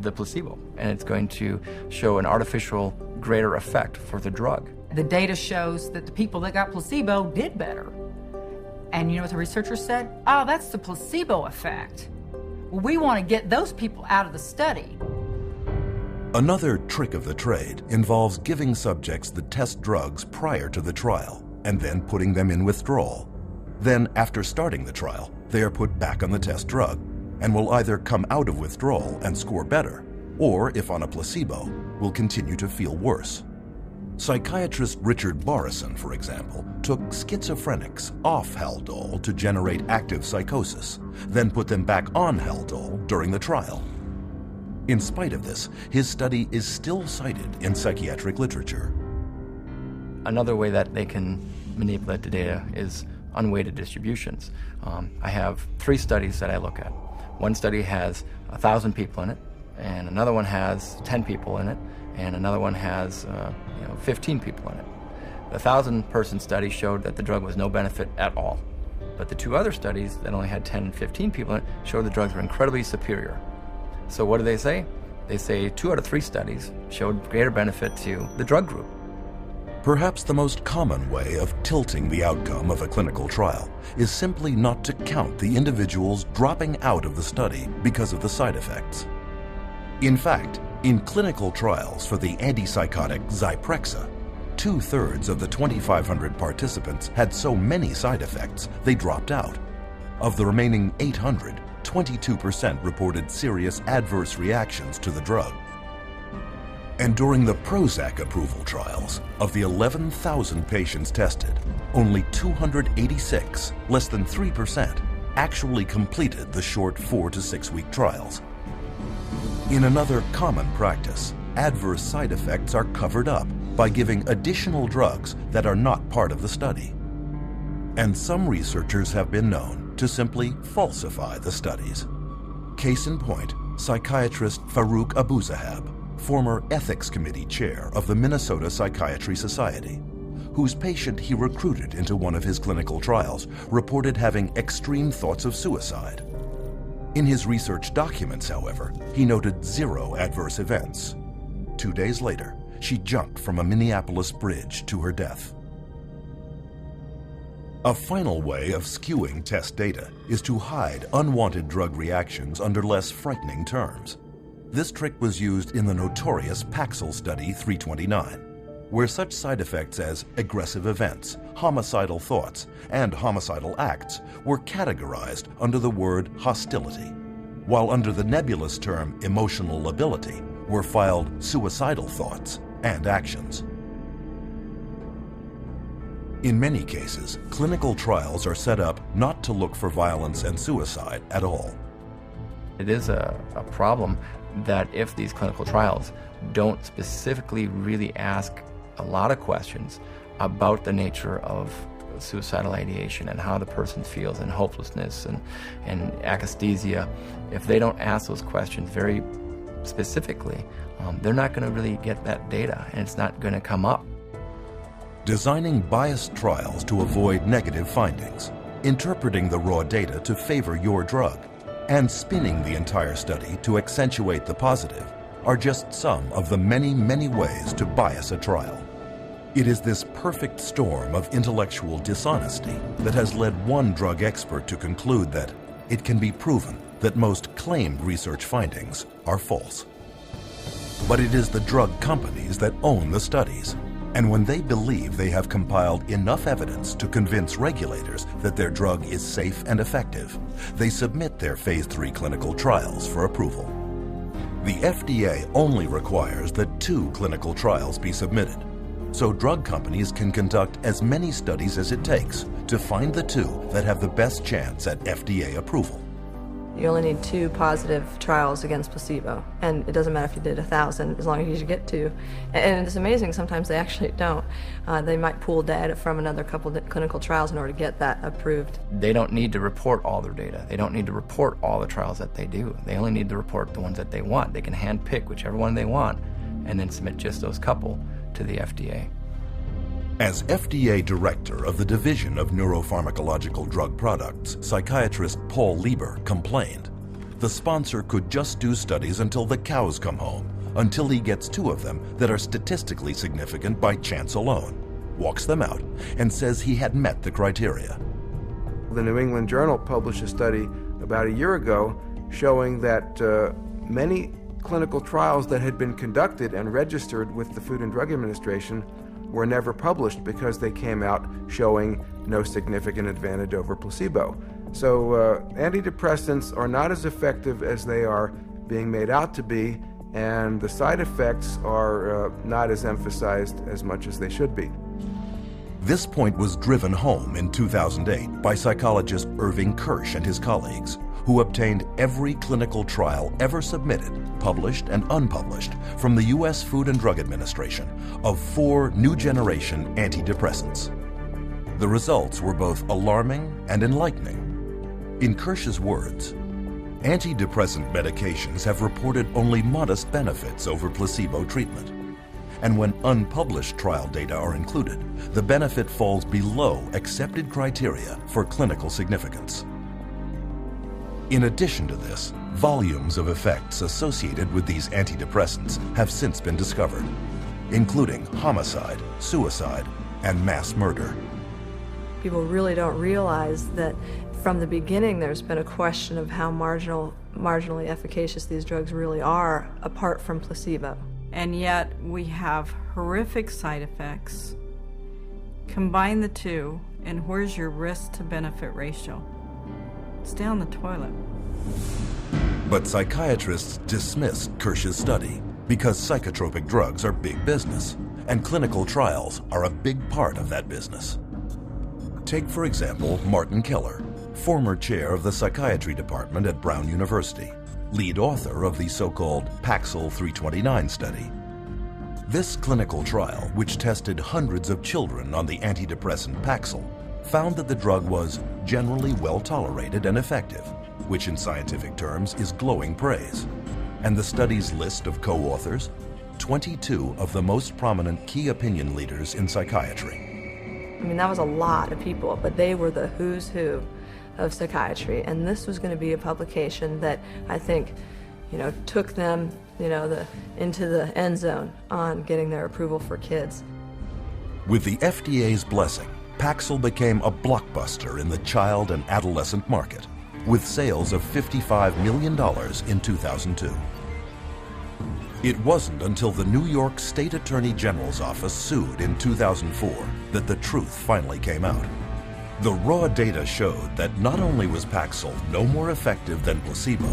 the placebo, and it's going to show an artificial greater effect for the drug. The data shows that the people that got placebo did better. And you know what the researchers said? Oh, that's the placebo effect. Well, we want to get those people out of the study. Another trick of the trade involves giving subjects the test drugs prior to the trial and then putting them in withdrawal. Then, after starting the trial, they are put back on the test drug and will either come out of withdrawal and score better, or, if on a placebo, will continue to feel worse. Psychiatrist Richard Barrison, for example, took schizophrenics off Haldol to generate active psychosis, then put them back on Haldol during the trial. In spite of this, his study is still cited in psychiatric literature. Another way that they can manipulate the data is unweighted distributions. I have 3 studies that I look at. One study has 1,000 people in it, and another one has 10 people in it, and another one has 15 people in it. The 1,000-person study showed that the drug was no benefit at all. But the 2 other studies that only had 10 and 15 people in it showed the drugs were incredibly superior. So what do they say? They say 2 out of 3 studies showed greater benefit to the drug group. Perhaps the most common way of tilting the outcome of a clinical trial is simply not to count the individuals dropping out of the study because of the side effects. In fact, in clinical trials for the antipsychotic Zyprexa, 2/3 of the 2,500 participants had so many side effects they dropped out. Of the remaining 800, 22% reported serious adverse reactions to the drug. And during the Prozac approval trials, of the 11,000 patients tested, only 286, less than 3%, actually completed the short 4 to 6 week trials. In another common practice, adverse side effects are covered up by giving additional drugs that are not part of the study. And some researchers have been known to simply falsify the studies. Case in point, psychiatrist Farouk Abuzahab former ethics committee chair of the Minnesota Psychiatry Society, whose patient he recruited into one of his clinical trials reported having extreme thoughts of suicide. In his research documents, however, he noted 0 adverse events. 2 days later, she jumped from a Minneapolis bridge to her death. A final way of skewing test data is to hide unwanted drug reactions under less frightening terms. This trick was used in the notorious Paxil Study 329, where such side effects as aggressive events, homicidal thoughts, and homicidal acts were categorized under the word hostility, while under the nebulous term emotional lability were filed suicidal thoughts and actions. In many cases, clinical trials are set up not to look for violence and suicide at all. It is a problem that if these clinical trials don't specifically really ask a lot of questions about the nature of suicidal ideation and how the person feels and hopelessness and akathisia, if they don't ask those questions very specifically, they're not going to really get that data, and it's not going to come up. Designing biased trials to avoid negative findings, interpreting the raw data to favor your drug, and spinning the entire study to accentuate the positive are just some of the many, many ways to bias a trial. It is this perfect storm of intellectual dishonesty that has led one drug expert to conclude that it can be proven that most claimed research findings are false. But it is the drug companies that own the studies. And when they believe they have compiled enough evidence to convince regulators that their drug is safe and effective, they submit their phase 3 clinical trials for approval. The FDA only requires that 2 clinical trials be submitted, so drug companies can conduct as many studies as it takes to find the 2 that have the best chance at FDA approval. You only need 2 positive trials against placebo, and it doesn't matter if you did 1,000 as long as you get 2. And it's amazing, sometimes they actually don't. They might pull data from another couple of clinical trials in order to get that approved. They don't need to report all their data. They don't need to report all the trials that they do. They only need to report the ones that they want. They can handpick whichever one they want and then submit just those couple to the FDA. As FDA Director of the Division of Neuropharmacological Drug Products, psychiatrist Paul Lieber complained, the sponsor could just do studies until the cows come home, until he gets 2 of them that are statistically significant by chance alone, walks them out, and says he had met the criteria. The New England Journal published a study about a year ago showing that many clinical trials that had been conducted and registered with the Food and Drug Administration were never published because they came out showing no significant advantage over placebo. So antidepressants are not as effective as they are being made out to be, and the side effects are not as emphasized as much as they should be. This point was driven home in 2008 by psychologist Irving Kirsch and his colleagues, who obtained every clinical trial ever submitted, published and unpublished, from the U.S. Food and Drug Administration of 4 new-generation antidepressants. The results were both alarming and enlightening. In Kirsch's words, antidepressant medications have reported only modest benefits over placebo treatment. And when unpublished trial data are included, the benefit falls below accepted criteria for clinical significance. In addition to this, volumes of effects associated with these antidepressants have since been discovered, including homicide, suicide, and mass murder. People really don't realize that from the beginning there's been a question of how marginally efficacious these drugs really are apart from placebo. And yet we have horrific side effects. Combine the 2, and where's your risk to benefit ratio? It's down the toilet. But psychiatrists dismissed Kirsch's study because psychotropic drugs are big business, and clinical trials are a big part of that business. Take, for example, Martin Keller, former chair of the psychiatry department at Brown University, lead author of the so-called Paxil 329 study. This clinical trial, which tested hundreds of children on the antidepressant Paxil, found that the drug was generally well tolerated and effective, which in scientific terms is glowing praise. And the study's list of co-authors, 22 of the most prominent key opinion leaders in psychiatry. I mean, that was a lot of people, but they were the who's who of psychiatry, and this was going to be a publication that I think, took them, into the end zone on getting their approval for kids. With the FDA's blessing, Paxil became a blockbuster in the child and adolescent market, with sales of $55 million in 2002. It wasn't until the New York State Attorney General's office sued in 2004 that the truth finally came out. The raw data showed that not only was Paxil no more effective than placebo,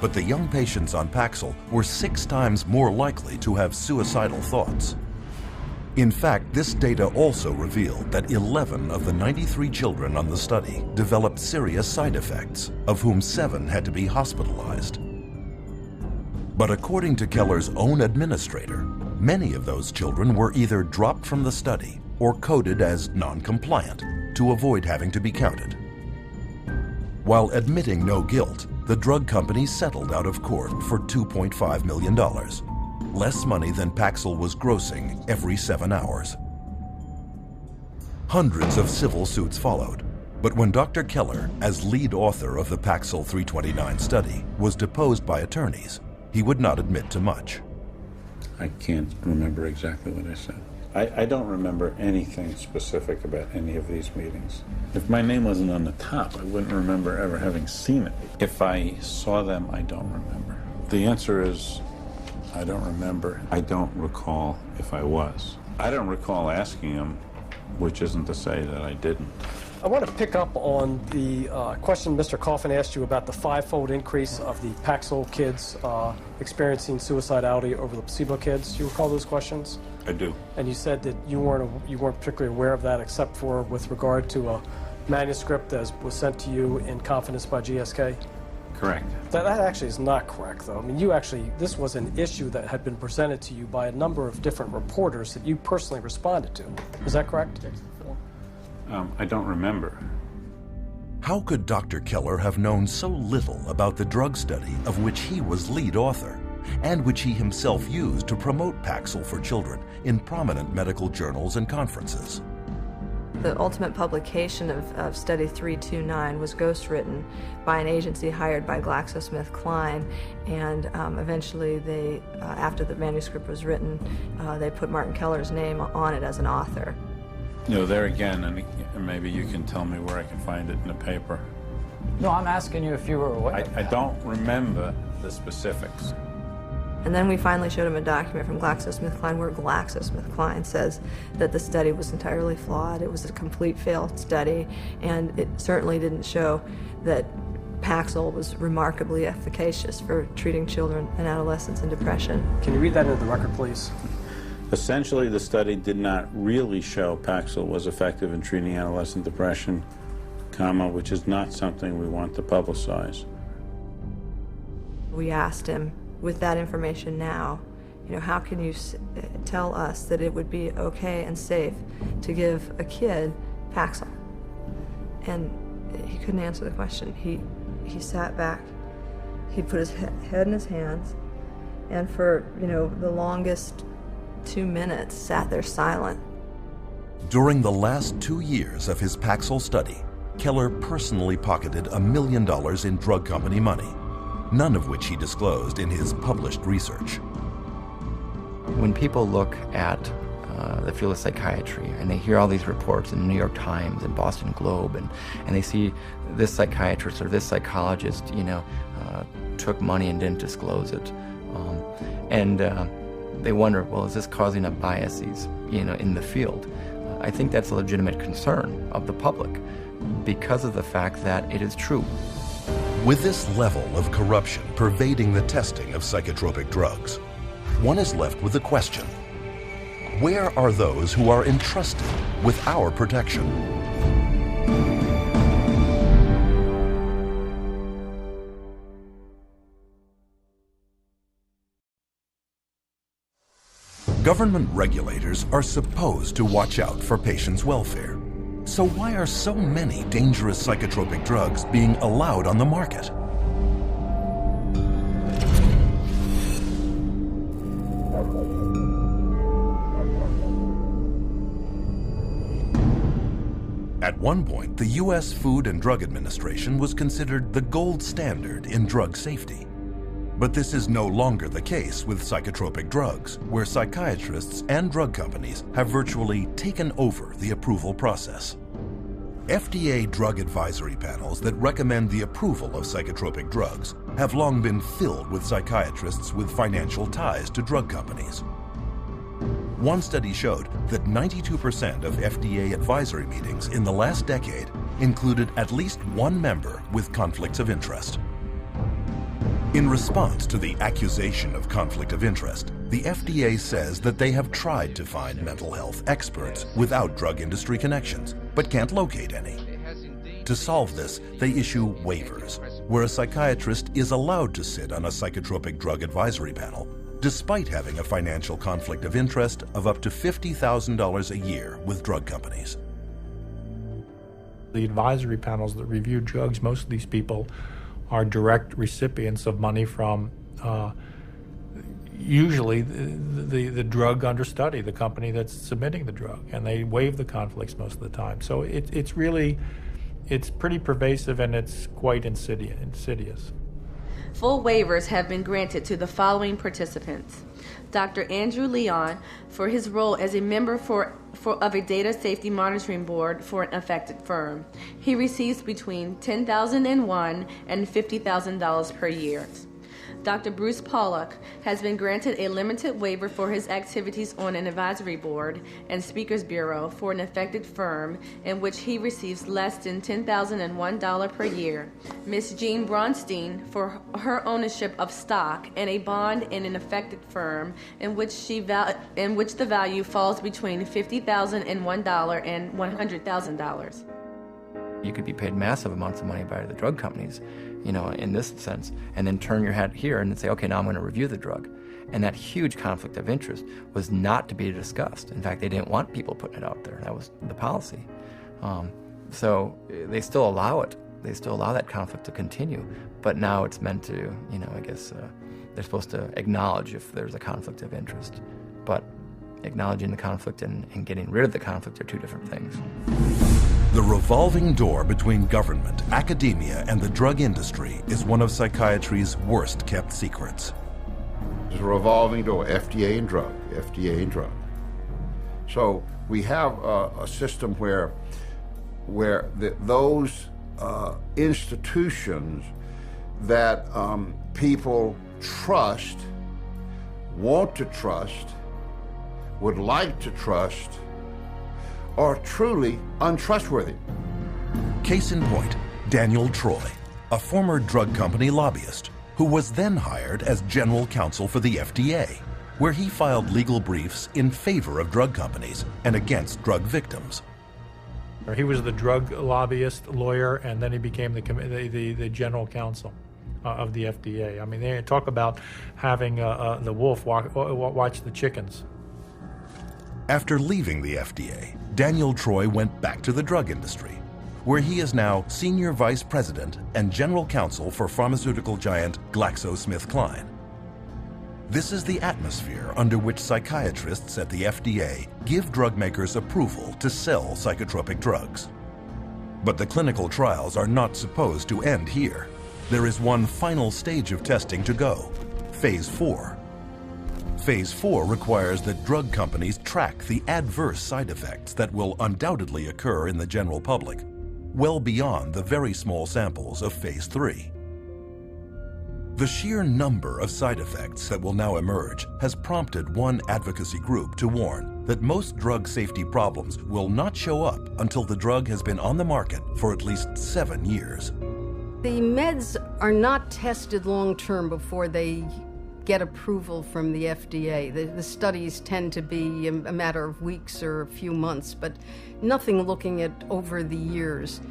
but the young patients on Paxil were 6 times more likely to have suicidal thoughts. In fact, this data also revealed that 11 of the 93 children on the study developed serious side effects, of whom 7 had to be hospitalized. But according to Keller's own administrator, many of those children were either dropped from the study or coded as non-compliant to avoid having to be counted. While admitting no guilt, the drug company settled out of court for $2.5 million. Less money than Paxil was grossing every 7 hours. Hundreds of civil suits followed, but when Dr. Keller, as lead author of the Paxil 329 study, was deposed by attorneys, he would not admit to much. I can't remember exactly what I said. I don't remember anything specific about any of these meetings. If my name wasn't on the top, I wouldn't remember ever having seen it. If I saw them, I don't remember. The answer is, I don't remember. I don't recall if I was. I don't recall asking him, which isn't to say that I didn't. I want to pick up on the question Mr. Coffin asked you about the 5-fold increase of the Paxil kids experiencing suicidality over the placebo kids. Do you recall those questions? I do. And you said that you weren't particularly aware of that except for with regard to a manuscript that was sent to you in confidence by GSK? Correct. That actually is not correct, though. I mean, this was an issue that had been presented to you by a number of different reporters that you personally responded to. Is that correct? I don't remember. How could Dr. Keller have known so little about the drug study of which he was lead author, and which he himself used to promote Paxil for children in prominent medical journals and conferences? The ultimate publication of Study 329 was ghostwritten by an agency hired by GlaxoSmithKline, and eventually they, after the manuscript was written, they put Martin Keller's name on it as an author. There again, and maybe you can tell me where I can find it in the paper. No, I'm asking you if you were aware. I don't remember the specifics. And then we finally showed him a document from GlaxoSmithKline where GlaxoSmithKline says that the study was entirely flawed. It was a complete failed study, and it certainly didn't show that Paxil was remarkably efficacious for treating children and adolescents in depression. Can you read that into the record, please? Essentially, the study did not really show Paxil was effective in treating adolescent depression, which is not something we want to publicize. We asked him, with that information now, how can you tell us that it would be okay and safe to give a kid Paxil? And he couldn't answer the question. He sat back, he put his head in his hands, and for, the longest 2 minutes sat there silent. During the last 2 years of his Paxil study, Keller personally pocketed $1 million in drug company money, none of which he disclosed in his published research. When people look at the field of psychiatry and they hear all these reports in the New York Times and Boston Globe, and they see this psychiatrist or this psychologist, took money and didn't disclose it, they wonder, well, is this causing up biases, in the field? I think that's a legitimate concern of the public because of the fact that it is true. With this level of corruption pervading the testing of psychotropic drugs, one is left with the question, where are those who are entrusted with our protection? Government regulators are supposed to watch out for patients' welfare. So why are so many dangerous psychotropic drugs being allowed on the market? At one point, the U.S. Food and Drug Administration was considered the gold standard in drug safety. But this is no longer the case with psychotropic drugs, where psychiatrists and drug companies have virtually taken over the approval process. FDA drug advisory panels that recommend the approval of psychotropic drugs have long been filled with psychiatrists with financial ties to drug companies. One study showed that 92% of FDA advisory meetings in the last decade included at least one member with conflicts of interest. In response to the accusation of conflict of interest, the FDA says that they have tried to find mental health experts without drug industry connections, but can't locate any. To solve this, they issue waivers, where a psychiatrist is allowed to sit on a psychotropic drug advisory panel, despite having a financial conflict of interest of up to $50,000 a year with drug companies. The advisory panels that review drugs, most of these people are direct recipients of money from usually the drug under study, the company that's submitting the drug, and they waive the conflicts most of the time. So it's pretty pervasive, and it's quite insidious. Full waivers have been granted to the following participants: Dr. Andrew Leon for his role as a member of a data safety monitoring board for an affected firm. He receives between $10,001 and $50,000 per year. Dr. Bruce Pollock has been granted a limited waiver for his activities on an advisory board and speakers bureau for an affected firm in which he receives less than $10,001 per year. Ms. Jean Bronstein for her ownership of stock and a bond in an affected firm in which the value falls between $50,001 and $100,000. You could be paid massive amounts of money by the drug companies, in this sense, and then turn your head here and say, okay, now I'm going to review the drug. And that huge conflict of interest was not to be discussed. In fact, they didn't want people putting it out there. That was the policy. So they still allow it. They still allow that conflict to continue. But now it's meant to, I guess they're supposed to acknowledge if there's a conflict of interest. But acknowledging the conflict and getting rid of the conflict are two different things. The revolving door between government, academia, and the drug industry is one of psychiatry's worst-kept secrets. There's a revolving door, FDA and drug, FDA and drug. So we have a system where those institutions that people trust, want to trust, would like to trust, are truly untrustworthy. Case in point, Daniel Troy, a former drug company lobbyist who was then hired as general counsel for the FDA, where he filed legal briefs in favor of drug companies and against drug victims. He was the drug lobbyist lawyer, and then he became the general counsel of the FDA. I mean, they talk about having the wolf watch the chickens. After leaving the FDA, Daniel Troy went back to the drug industry, where he is now senior vice president and general counsel for pharmaceutical giant GlaxoSmithKline. This is the atmosphere under which psychiatrists at the FDA give drug makers approval to sell psychotropic drugs. But the clinical trials are not supposed to end here. There is one final stage of testing to go, Phase 4. Phase 4 requires that drug companies track the adverse side effects that will undoubtedly occur in the general public, well beyond the very small samples of Phase 3. The sheer number of side effects that will now emerge has prompted one advocacy group to warn that most drug safety problems will not show up until the drug has been on the market for at least 7 years. The meds are not tested long-term before they get approval from the FDA. The studies tend to be a matter of weeks or a few months, but nothing looking at over the years.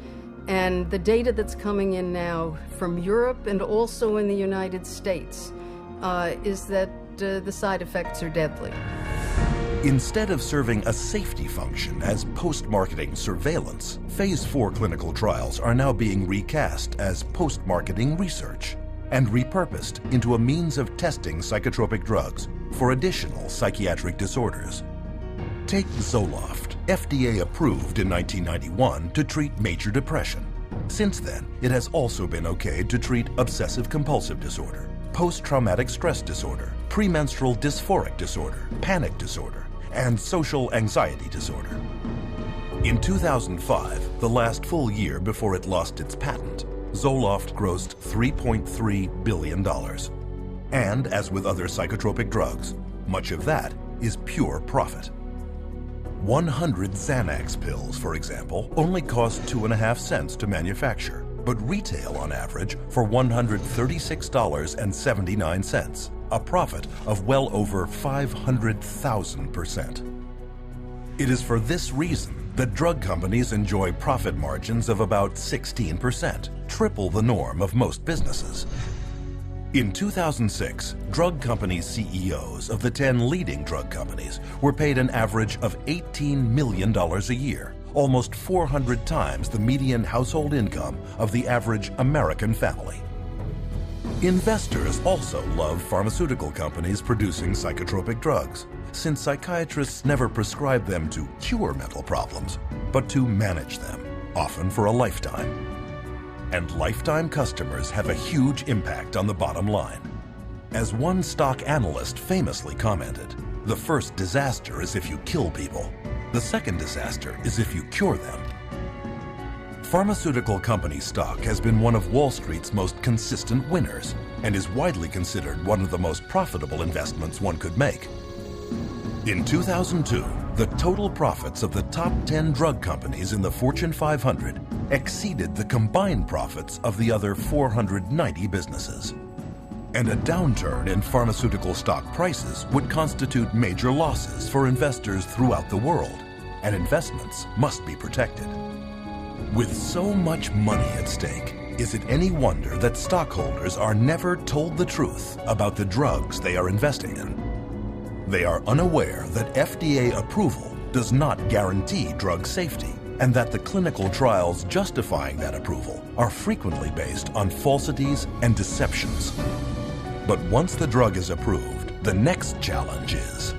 And the data that's coming in now from Europe and also in the United States is that the side effects are deadly. Instead of serving a safety function as post-marketing surveillance, Phase 4 clinical trials are now being recast as post-marketing research and repurposed into a means of testing psychotropic drugs for additional psychiatric disorders. Take Zoloft, FDA approved in 1991 to treat major depression. Since then, it has also been okayed to treat obsessive-compulsive disorder, post-traumatic stress disorder, premenstrual dysphoric disorder, panic disorder, and social anxiety disorder. In 2005, the last full year before it lost its patent, Zoloft grossed $3.3 billion. And as with other psychotropic drugs, much of that is pure profit. 100 Xanax pills, for example, only cost 2.5 cents to manufacture, but retail on average for $136.79, a profit of well over 500,000%. It is for this reason that drug companies enjoy profit margins of about 16%, triple the norm of most businesses. In 2006, drug company CEOs of the 10 leading drug companies were paid an average of $18 million a year, almost 400 times the median household income of the average American family. Investors also love pharmaceutical companies producing psychotropic drugs, since psychiatrists never prescribe them to cure mental problems, but to manage them, often for a lifetime. And lifetime customers have a huge impact on the bottom line. As one stock analyst famously commented, the first disaster is if you kill people. The second disaster is if you cure them. Pharmaceutical company stock has been one of Wall Street's most consistent winners and is widely considered one of the most profitable investments one could make. In 2002, the total profits of the top 10 drug companies in the Fortune 500 exceeded the combined profits of the other 490 businesses. And a downturn in pharmaceutical stock prices would constitute major losses for investors throughout the world, and investments must be protected. With so much money at stake, is it any wonder that stockholders are never told the truth about the drugs they are investing in? They are unaware that FDA approval does not guarantee drug safety, and that the clinical trials justifying that approval are frequently based on falsities and deceptions. But once the drug is approved, the next challenge is,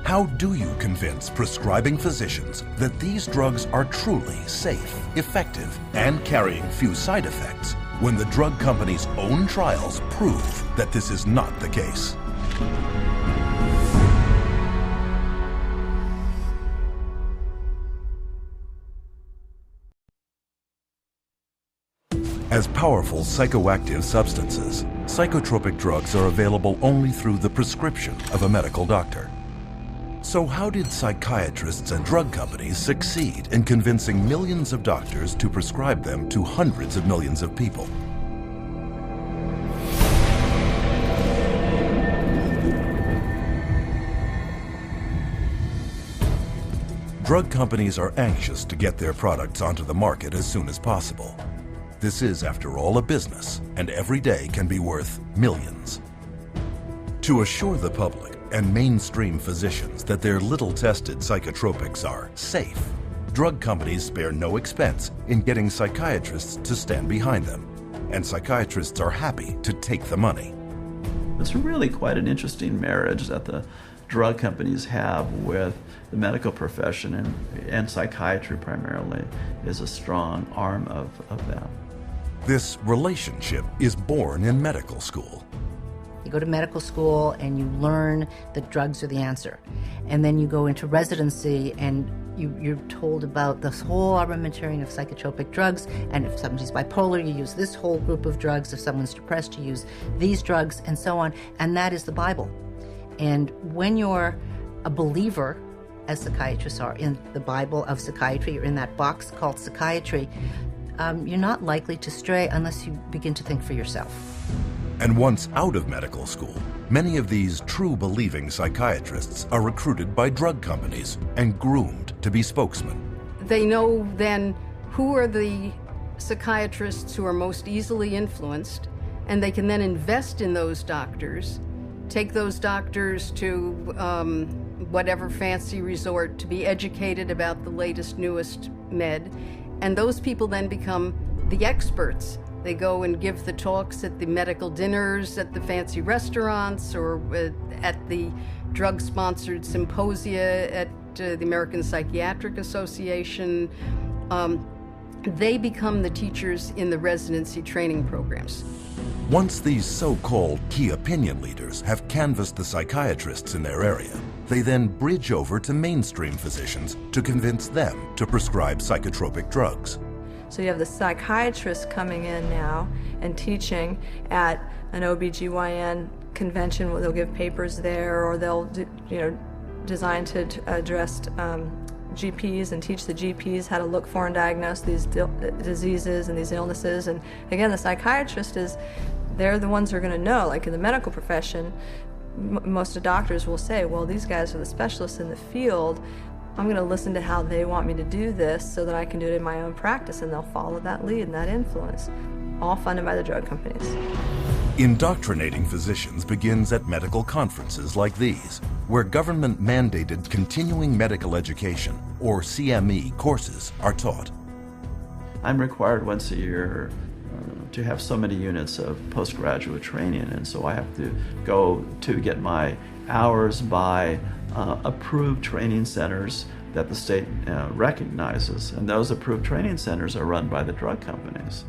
how do you convince prescribing physicians that these drugs are truly safe, effective, and carrying few side effects when the drug company's own trials prove that this is not the case? As powerful psychoactive substances, psychotropic drugs are available only through the prescription of a medical doctor. So how did psychiatrists and drug companies succeed in convincing millions of doctors to prescribe them to hundreds of millions of people? Drug companies are anxious to get their products onto the market as soon as possible. This is, after all, a business, and every day can be worth millions. To assure the public and mainstream physicians that their little-tested psychotropics are safe, drug companies spare no expense in getting psychiatrists to stand behind them, and psychiatrists are happy to take the money. It's really quite an interesting marriage that the drug companies have with the medical profession, and psychiatry primarily is a strong arm of them. This relationship is born in medical school. You go to medical school and you learn that drugs are the answer. And then you go into residency and you're told about this whole armamentarium of psychotropic drugs, and if somebody's bipolar, you use this whole group of drugs. If someone's depressed, you use these drugs, and so on. And that is the Bible. And when you're a believer, as psychiatrists are, in the Bible of psychiatry, or in that box called psychiatry, you're not likely to stray unless you begin to think for yourself. And once out of medical school, many of these true believing psychiatrists are recruited by drug companies and groomed to be spokesmen. They know then who are the psychiatrists who are most easily influenced, and they can then invest in those doctors, take those doctors to whatever fancy resort to be educated about the latest, newest med, and those people then become the experts. They go and give the talks at the medical dinners, at the fancy restaurants, or at the drug-sponsored symposia at the American Psychiatric Association. They become the teachers in the residency training programs. Once these so-called key opinion leaders have canvassed the psychiatrists in their area, they then bridge over to mainstream physicians to convince them to prescribe psychotropic drugs. So you have the psychiatrists coming in now and teaching at an OBGYN convention where they'll give papers there, or they'll designed to address GPs and teach the GPs how to look for and diagnose these diseases and these illnesses. And again, the psychiatrist they're the ones who are going to know. Like in the medical profession, most of the doctors will say, well, these guys are the specialists in the field. I'm going to listen to how they want me to do this so that I can do it in my own practice, and they'll follow that lead and that influence, all funded by the drug companies. Indoctrinating physicians begins at medical conferences like these, where government-mandated continuing medical education, or CME, courses are taught. I'm required once a year to have so many units of postgraduate training, and so I have to go to get my hours by approved training centers that the state recognizes, and those approved training centers are run by the drug companies.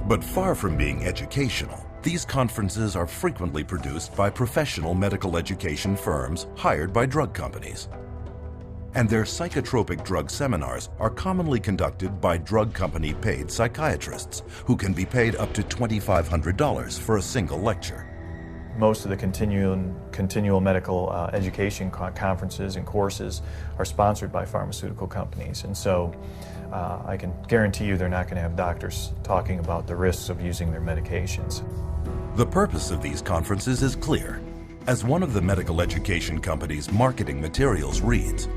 But far from being educational, these conferences are frequently produced by professional medical education firms hired by drug companies. And their psychotropic drug seminars are commonly conducted by drug company paid psychiatrists, who can be paid up to $2,500 for a single lecture. Most of the continual medical education conferences and courses are sponsored by pharmaceutical companies, and so I can guarantee you they're not going to have doctors talking about the risks of using their medications. The purpose of these conferences is clear. As one of the medical education company's marketing materials reads,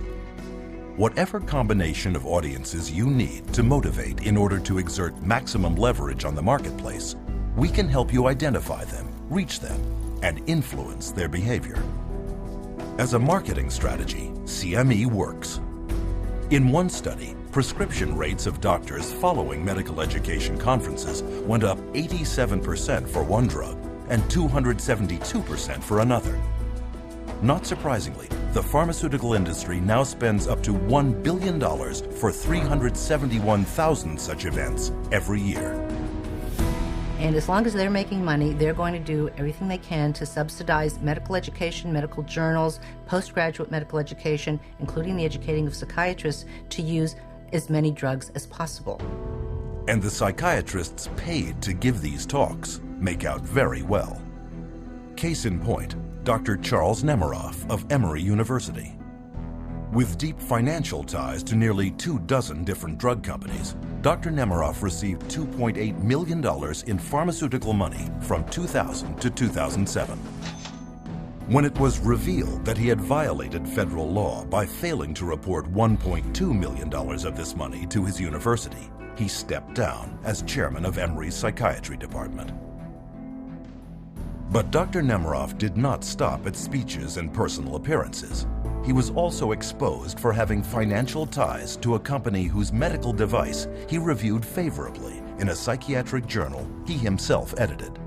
"Whatever combination of audiences you need to motivate in order to exert maximum leverage on the marketplace, we can help you identify them, reach them, and influence their behavior." As a marketing strategy, CME works. In one study, prescription rates of doctors following medical education conferences went up 87% for one drug and 272% for another. Not surprisingly, the pharmaceutical industry now spends up to $1 billion for 371,000 such events every year. And as long as they're making money, they're going to do everything they can to subsidize medical education, medical journals, postgraduate medical education, including the educating of psychiatrists, to use as many drugs as possible. And the psychiatrists paid to give these talks make out very well. Case in point, Dr. Charles Nemiroff of Emory University. With deep financial ties to nearly 24 different drug companies, Dr. Nemiroff received $2.8 million in pharmaceutical money from 2000 to 2007. When it was revealed that he had violated federal law by failing to report $1.2 million of this money to his university, he stepped down as chairman of Emory's psychiatry department. But Dr. Nemiroff did not stop at speeches and personal appearances. He was also exposed for having financial ties to a company whose medical device he reviewed favorably in a psychiatric journal he himself edited.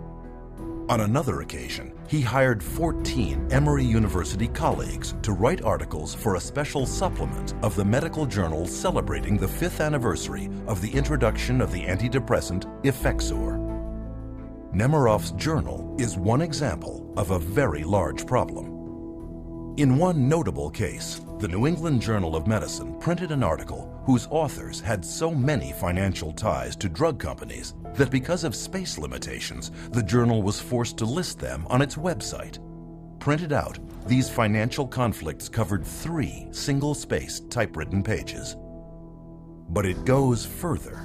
On another occasion, he hired 14 Emory University colleagues to write articles for a special supplement of the medical journal celebrating the 5th anniversary of the introduction of the antidepressant Effexor. Nemiroff's journal is one example of a very large problem. In one notable case, the New England Journal of Medicine printed an article whose authors had so many financial ties to drug companies that because of space limitations, the journal was forced to list them on its website. Printed out, these financial conflicts covered 3 single-spaced typewritten pages. But it goes further.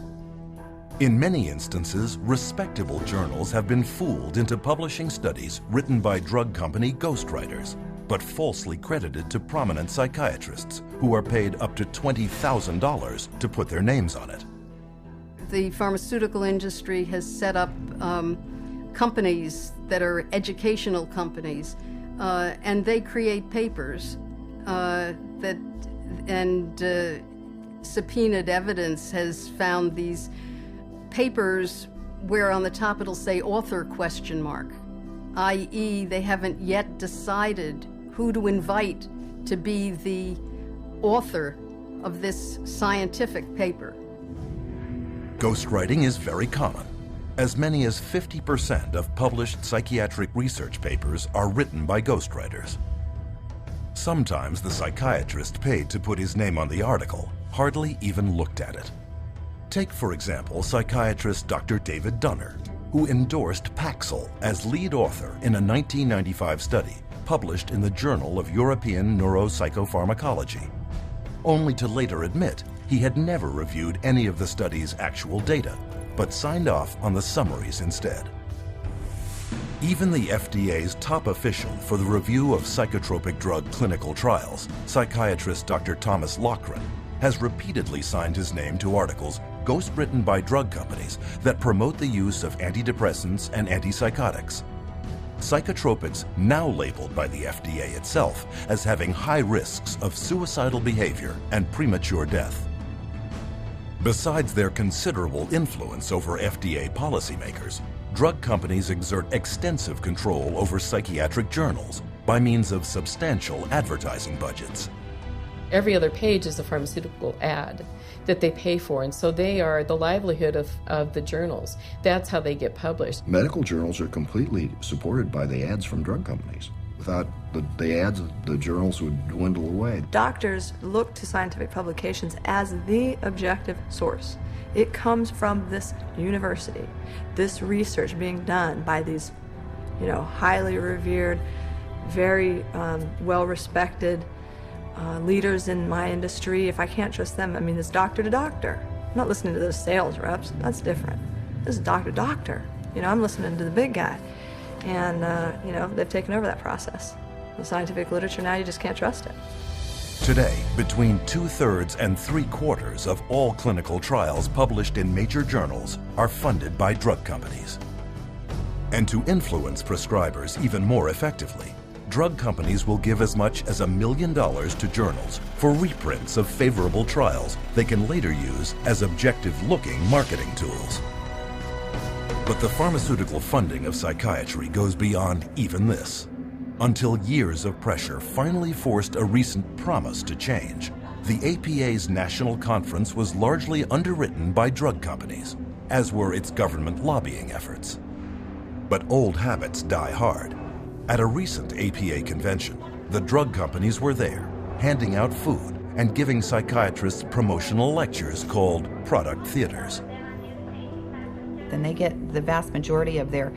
In many instances, respectable journals have been fooled into publishing studies written by drug company ghostwriters, but falsely credited to prominent psychiatrists who are paid up to $20,000 to put their names on it. The pharmaceutical industry has set up companies that are educational companies, and they create papers subpoenaed evidence has found these papers where on the top it'll say author ? i.e. they haven't yet decided who to invite to be the author of this scientific paper. Ghostwriting is very common. As many as 50% of published psychiatric research papers are written by ghostwriters. Sometimes the psychiatrist paid to put his name on the article hardly even looked at it. Take, for example, psychiatrist Dr. David Dunner, who endorsed Paxil as lead author in a 1995 study published in the Journal of European Neuropsychopharmacology, only to later admit he had never reviewed any of the study's actual data, but signed off on the summaries instead. Even the FDA's top official for the review of psychotropic drug clinical trials, psychiatrist Dr. Thomas Loughran, has repeatedly signed his name to articles ghostwritten by drug companies that promote the use of antidepressants and antipsychotics. Psychotropics now labeled by the FDA itself as having high risks of suicidal behavior and premature death. Besides their considerable influence over FDA policymakers, drug companies exert extensive control over psychiatric journals by means of substantial advertising budgets. Every other page is a pharmaceutical ad that they pay for, and so they are the livelihood of the journals. That's how they get published. Medical journals are completely supported by the ads from drug companies. Without the ads, the journals would dwindle away. Doctors look to scientific publications as the objective source. It comes from this university, this research being done by these, highly revered, very well-respected leaders in my industry. If I can't trust them, it's doctor to doctor. I'm not listening to those sales reps. That's different. This is doctor to doctor. I'm listening to the big guy. And, they've taken over that process. The scientific literature now, you just can't trust it. Today, between 2/3 and 3/4 of all clinical trials published in major journals are funded by drug companies. And to influence prescribers even more effectively, drug companies will give as much as $1 million to journals for reprints of favorable trials they can later use as objective-looking marketing tools. But the pharmaceutical funding of psychiatry goes beyond even this, until years of pressure finally forced a recent promise to change. The APA's national conference was largely underwritten by drug companies, as were its government lobbying efforts. But old habits die hard. At a recent APA convention, the drug companies were there, handing out food and giving psychiatrists promotional lectures called product theaters. Then they get the vast majority of their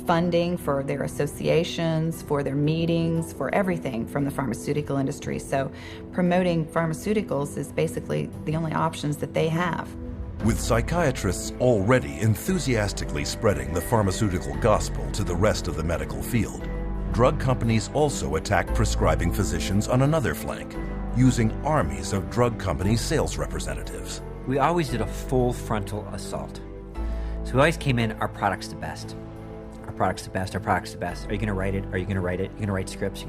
funding for their associations, for their meetings, for everything from the pharmaceutical industry. So promoting pharmaceuticals is basically the only options that they have. With psychiatrists already enthusiastically spreading the pharmaceutical gospel to the rest of the medical field, drug companies also attack prescribing physicians on another flank, using armies of drug company sales representatives. We always did a full frontal assault. So we always came in, our product's the best. Our product's the best, our product's the best. Are you gonna write it? Are you gonna write it? You're gonna write scripts?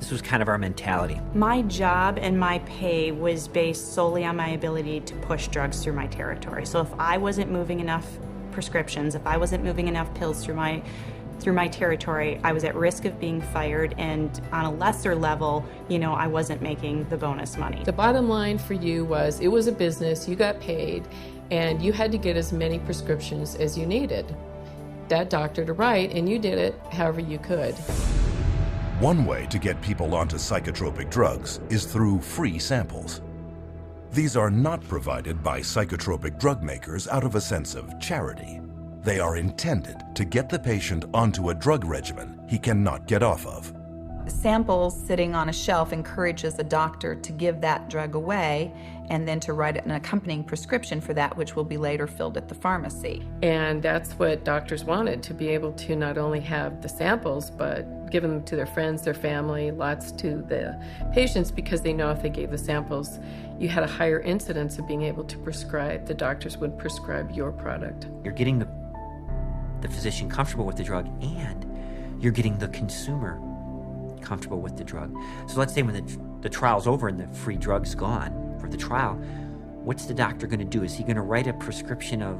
This was kind of our mentality. My job and my pay was based solely on my ability to push drugs through my territory. So if I wasn't moving enough prescriptions, if I wasn't moving enough pills through my territory, I was at risk of being fired, and on a lesser level, I wasn't making the bonus money. The bottom line for you was, it was a business, you got paid, and you had to get as many prescriptions as you needed that doctor to write, and you did it however you could. One way to get people onto psychotropic drugs is through free samples. These are not provided by psychotropic drug makers out of a sense of charity. They are intended to get the patient onto a drug regimen he cannot get off of. Samples sitting on a shelf encourages a doctor to give that drug away and then to write an accompanying prescription for that, which will be later filled at the pharmacy. And that's what doctors wanted, to be able to not only have the samples, but give them to their friends, their family, lots to the patients, because they know if they gave the samples, you had a higher incidence of being able to prescribe. The doctors would prescribe your product. You're getting the physician comfortable with the drug, and you're getting the consumer comfortable with the drug. So let's say when the trial's over and the free drug's gone for the trial, what's the doctor going to do? Is he going to write a prescription of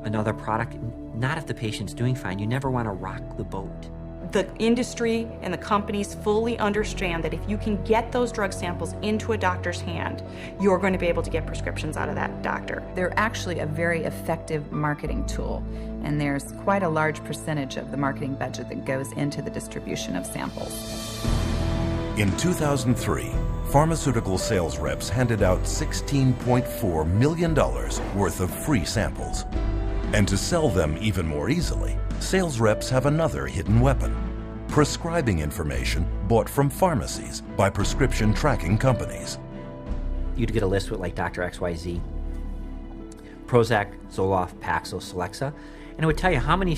another product? Not if the patient's doing fine. You never want to rock the boat. the industry and the companies fully understand that if you can get those drug samples into a doctor's hand, you're going to be able to get prescriptions out of that doctor. They're actually a very effective marketing tool, and there's quite a large percentage of the marketing budget that goes into the distribution of samples. In 2003, pharmaceutical sales reps handed out $16.4 million worth of free samples. And to sell them even more easily, sales reps have another hidden weapon: prescribing information bought from pharmacies by prescription tracking companies. You'd get a list with like Dr. XYZ, Prozac, Zoloft, Paxil, Celexa, and it would tell you how many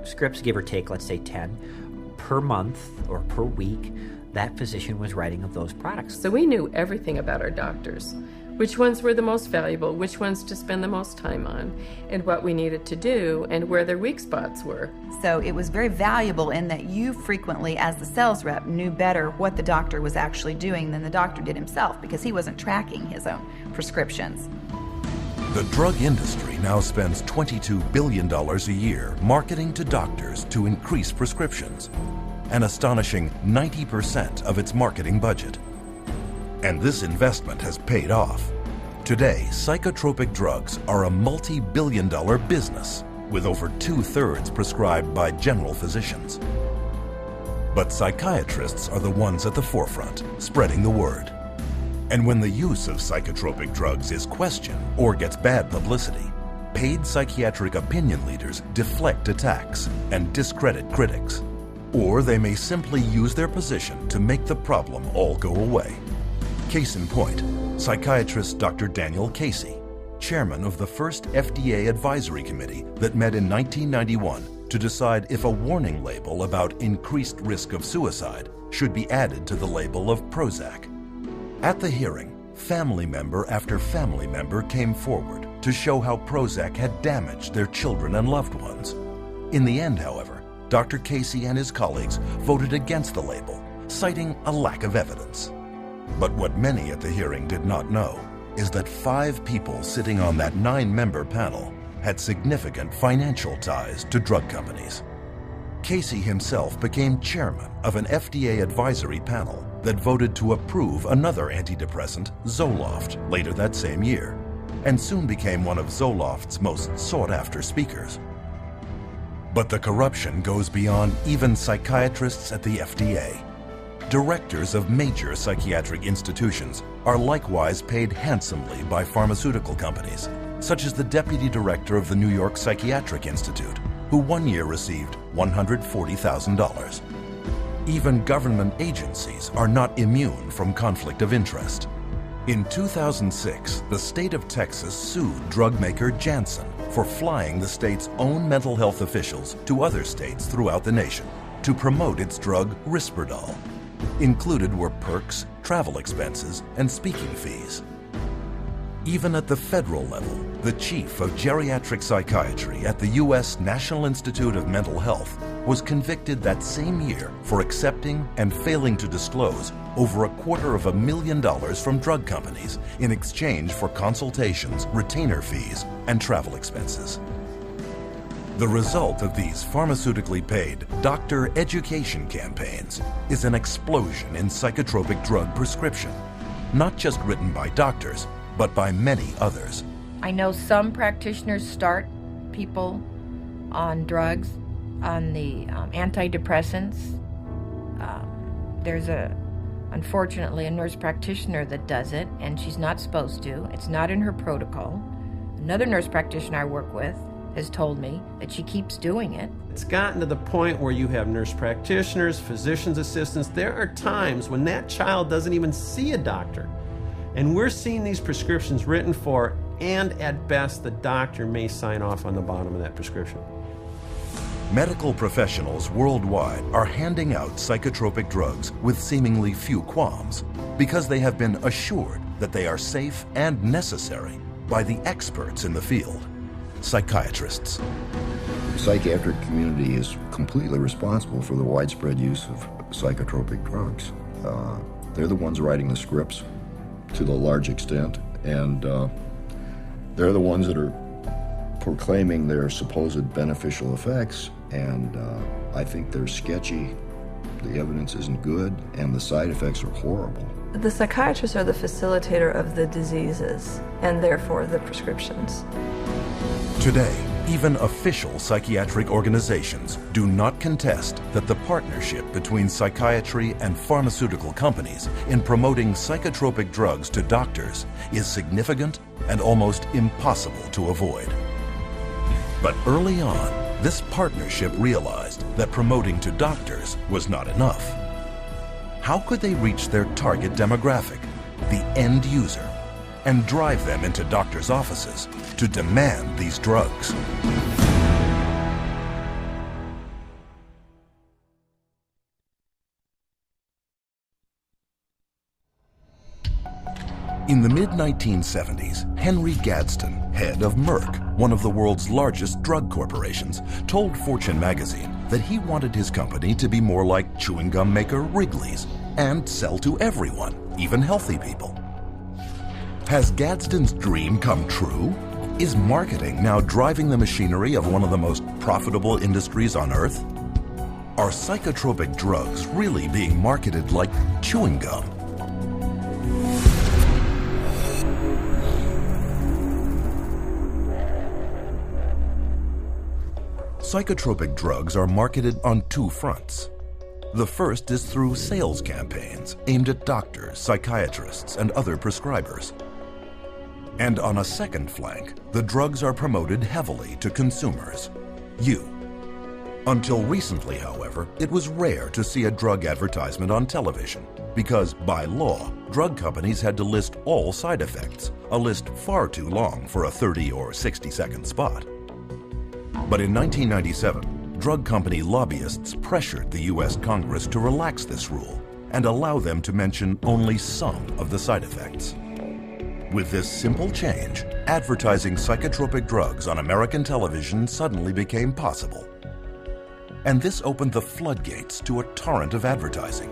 scripts, give or take, let's say 10, per month or per week, that physician was writing of those products. So we knew everything about our doctors, which ones were the most valuable, which ones to spend the most time on, and what we needed to do, and where their weak spots were. So it was very valuable in that you frequently, as the sales rep, knew better what the doctor was actually doing than the doctor did himself, because he wasn't tracking his own prescriptions. The drug industry now spends $22 billion a year marketing to doctors to increase prescriptions, an astonishing 90% of its marketing budget. And this investment has paid off. Today, psychotropic drugs are a multi-billion-dollar business, with over 2/3 prescribed by general physicians. But psychiatrists are the ones at the forefront, spreading the word. And when the use of psychotropic drugs is questioned or gets bad publicity, paid psychiatric opinion leaders deflect attacks and discredit critics. Or they may simply use their position to make the problem all go away. Case in point, psychiatrist Dr. Daniel Casey, chairman of the first FDA advisory committee that met in 1991 to decide if a warning label about increased risk of suicide should be added to the label of Prozac. At the hearing, family member after family member came forward to show how Prozac had damaged their children and loved ones. In the end, however, Dr. Casey and his colleagues voted against the label, citing a lack of evidence. But what many at the hearing did not know is that 5 people sitting on that 9-member panel had significant financial ties to drug companies. Casey himself became chairman of an FDA advisory panel that voted to approve another antidepressant, Zoloft, later that same year, and soon became one of Zoloft's most sought-after speakers. But the corruption goes beyond even psychiatrists at the FDA. Directors of major psychiatric institutions are likewise paid handsomely by pharmaceutical companies, such as the deputy director of the New York Psychiatric Institute, who one year received $140,000. Even government agencies are not immune from conflict of interest. In 2006, the state of Texas sued drug maker Janssen for flying the state's own mental health officials to other states throughout the nation to promote its drug Risperdal. Included were perks, travel expenses, and speaking fees. Even at the federal level, the chief of geriatric psychiatry at the U.S. National Institute of Mental Health was convicted that same year for accepting and failing to disclose over $250,000 from drug companies in exchange for consultations, retainer fees, and travel expenses. The result of these pharmaceutically paid doctor education campaigns is an explosion in psychotropic drug prescription, not just written by doctors, but by many others. I know some practitioners start people on drugs, on the antidepressants. There's unfortunately, a nurse practitioner that does it, and she's not supposed to. It's not in her protocol. Another nurse practitioner I work with has told me that she keeps doing it. It's gotten to the point where you have nurse practitioners, physician's assistants. There are times when that child doesn't even see a doctor. And we're seeing these prescriptions written for, and at best, the doctor may sign off on the bottom of that prescription. Medical professionals worldwide are handing out psychotropic drugs with seemingly few qualms because they have been assured that they are safe and necessary by the experts in the field, psychiatrists. The psychiatric community is completely responsible for the widespread use of psychotropic drugs. They're the ones writing the scripts to the large extent, and they're the ones that are proclaiming their supposed beneficial effects and I think they're sketchy. The evidence isn't good, and the side effects are horrible. The psychiatrists are the facilitator of the diseases, and therefore the prescriptions. Today, even official psychiatric organizations do not contest that the partnership between psychiatry and pharmaceutical companies in promoting psychotropic drugs to doctors is significant and almost impossible to avoid. But early on, this partnership realized that promoting to doctors was not enough. How could they reach their target demographic, the end user, and drive them into doctors' offices to demand these drugs? In the mid-1970s, Henry Gadsden, head of Merck, one of the world's largest drug corporations, told Fortune magazine that he wanted his company to be more like chewing gum maker Wrigley's and sell to everyone, even healthy people. Has Gadsden's dream come true? Is marketing now driving the machinery of one of the most profitable industries on earth? Are psychotropic drugs really being marketed like chewing gum? Psychotropic drugs are marketed on two fronts. The first is through sales campaigns aimed at doctors, psychiatrists, and other prescribers. And on a second flank, the drugs are promoted heavily to consumers, you. Until recently, however, it was rare to see a drug advertisement on television because, by law, drug companies had to list all side effects, a list far too long for a 30 or 60-second spot. But in 1997, drug company lobbyists pressured the U.S. Congress to relax this rule and allow them to mention only some of the side effects. With this simple change, advertising psychotropic drugs on American television suddenly became possible. And this opened the floodgates to a torrent of advertising,